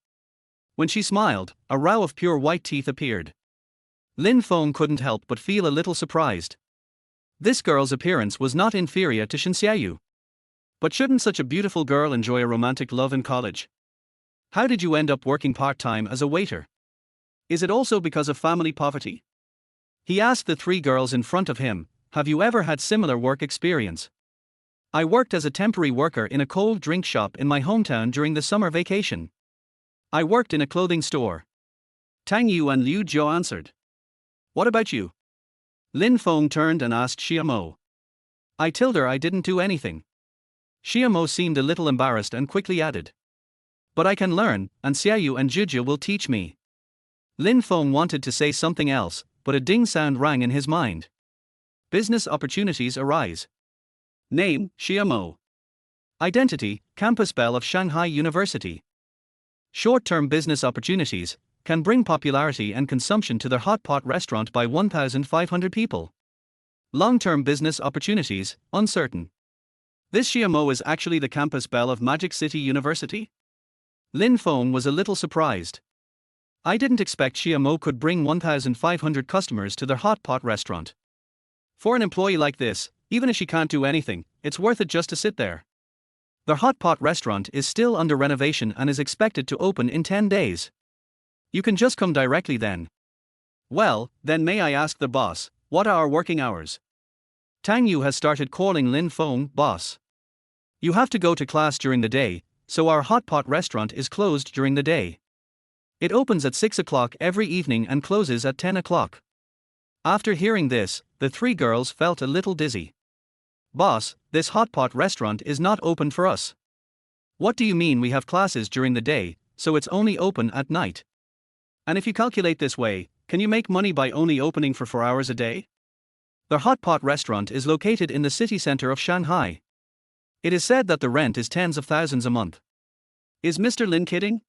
When she smiled, a row of pure white teeth appeared. Lin Feng couldn't help but feel a little surprised. This girl's appearance was not inferior to Xianzhuan. But shouldn't such a beautiful girl enjoy a romantic love in college? How did you end up working part-time as a waiter? Is it also because of family poverty? He asked the 3 girls in front of him, have you ever had similar work experience? I worked as a temporary worker in a cold drink shop in my hometown during the summer vacation. I worked in a clothing store. Tang Yu and Liu Jia answered. What about you? Lin Feng turned and asked Xiaomo. I told her I didn't do anything. Xiaomo seemed a little embarrassed and quickly added. But I can learn, and Xiaoyu and Jujia will teach me. Lin Feng wanted to say something else, but a ding sound rang in his mind. Business opportunities arise. Name, Xiamo. Identity, Campus Belle of Shanghai University. Short-term business opportunities can bring popularity and consumption to their hot pot restaurant by 1,500 people. Long-term business opportunities, uncertain. This Xiamo is actually the Campus Belle of Magic City University? Lin Feng was a little surprised. I didn't expect Xiamo could bring 1,500 customers to their hot pot restaurant. For an employee like this, even if she can't do anything, it's worth it just to sit there. Their hot pot restaurant is still under renovation and is expected to open in 10 days. You can just come directly then. Well, then may I ask the boss, what are our working hours? Tang Yu has started calling Lin Feng boss. You have to go to class during the day, so our hot pot restaurant is closed during the day. It opens at 6 o'clock every evening and closes at 10 o'clock. After hearing this, the three girls felt a little dizzy. Boss, this hot pot restaurant is not open for us. What do you mean we have classes during the day, so it's only open at night? And if you calculate this way, can you make money by only opening for 4 hours a day? Their hot pot restaurant is located in the city center of Shanghai. It is said that the rent is tens of thousands a month. Is Mr. Lin kidding?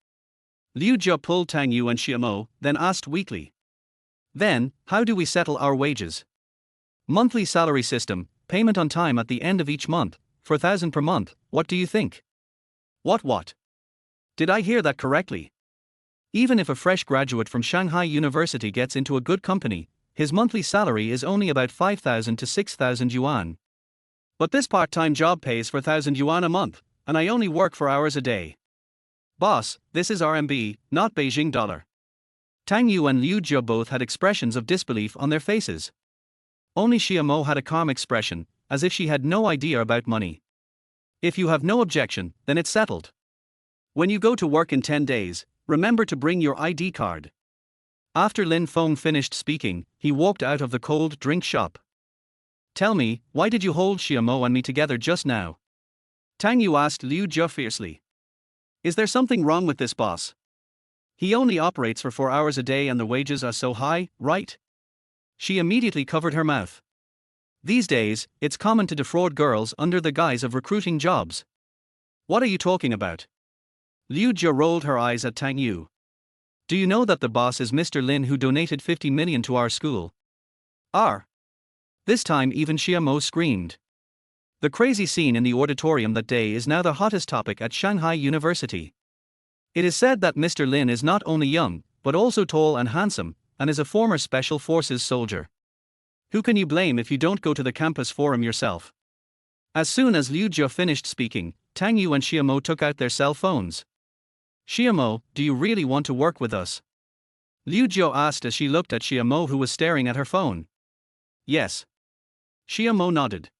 Liu Jia pulled Tang Yu and Xiamo, then asked weakly. Then, how do we settle our wages? Monthly salary system, payment on time at the end of each month, 4,000 per month, what do you think? What? Did I hear that correctly? Even if a fresh graduate from Shanghai University gets into a good company, his monthly salary is only about 5,000 to 6,000 yuan. But this part-time job pays 4,000 yuan a month, and I only work 4 hours a day. Boss, this is RMB, not Beijing dollar. Tang Yu and Liu Jia both had expressions of disbelief on their faces. Only Xiamo had a calm expression, as if she had no idea about money. If you have no objection, then it's settled. When you go to work in 10 days, remember to bring your ID card. After Lin Feng finished speaking, he walked out of the cold drink shop. Tell me, why did you hold Xiamo and me together just now? Tang Yu asked Liu Jia fiercely. Is there something wrong with this boss? He only operates for 4 hours a day and the wages are so high, right? She immediately covered her mouth. These days, it's common to defraud girls under the guise of recruiting jobs. What are you talking about? Liu Jia rolled her eyes at Tang Yu. Do you know that the boss is Mr. Lin who donated 50 million to our school? This time even Xiamo screamed. The crazy scene in the auditorium that day is now the hottest topic at Shanghai University. It is said that Mr. Lin is not only young, but also tall and handsome, and is a former Special Forces soldier. Who can you blame if you don't go to the campus forum yourself? As soon as Liu Jia finished speaking, Tang Yu and Xiamo took out their cell phones. Xiamo, do you really want to work with us? Liu Jia asked as she looked at Xiamo who was staring at her phone. Yes. Xiamo nodded.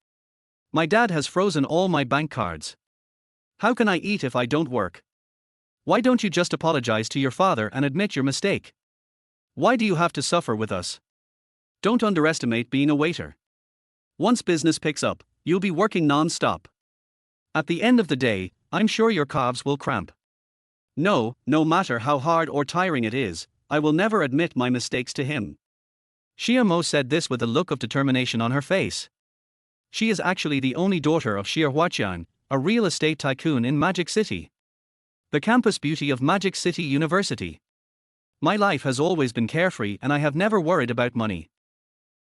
My dad has frozen all my bank cards. How can I eat if I don't work? Why don't you just apologize to your father and admit your mistake? Why do you have to suffer with us? Don't underestimate being a waiter. Once business picks up, you'll be working non-stop. At the end of the day, I'm sure your calves will cramp. No matter how hard or tiring it is, I will never admit my mistakes to him. Xiamo said this with a look of determination on her face. She is actually the only daughter of Xianzhuan, a real estate tycoon in Magic City. The campus beauty of Magic City University. My life has always been carefree and I have never worried about money.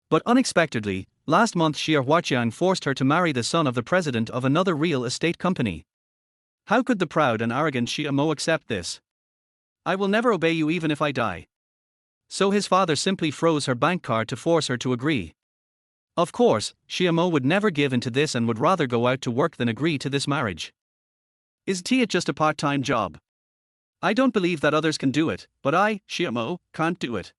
But unexpectedly, last month Xianzhuan forced her to marry the son of the president of another real estate company. How could the proud and arrogant Xiamo accept this? I will never obey you even if I die. So his father simply froze her bank card to force her to agree. Of course, Xiamo would never give in to this and would rather go out to work than agree to this marriage. Isn't it just a part-time job? I don't believe that others can do it, but I, Xiamo, can't do it.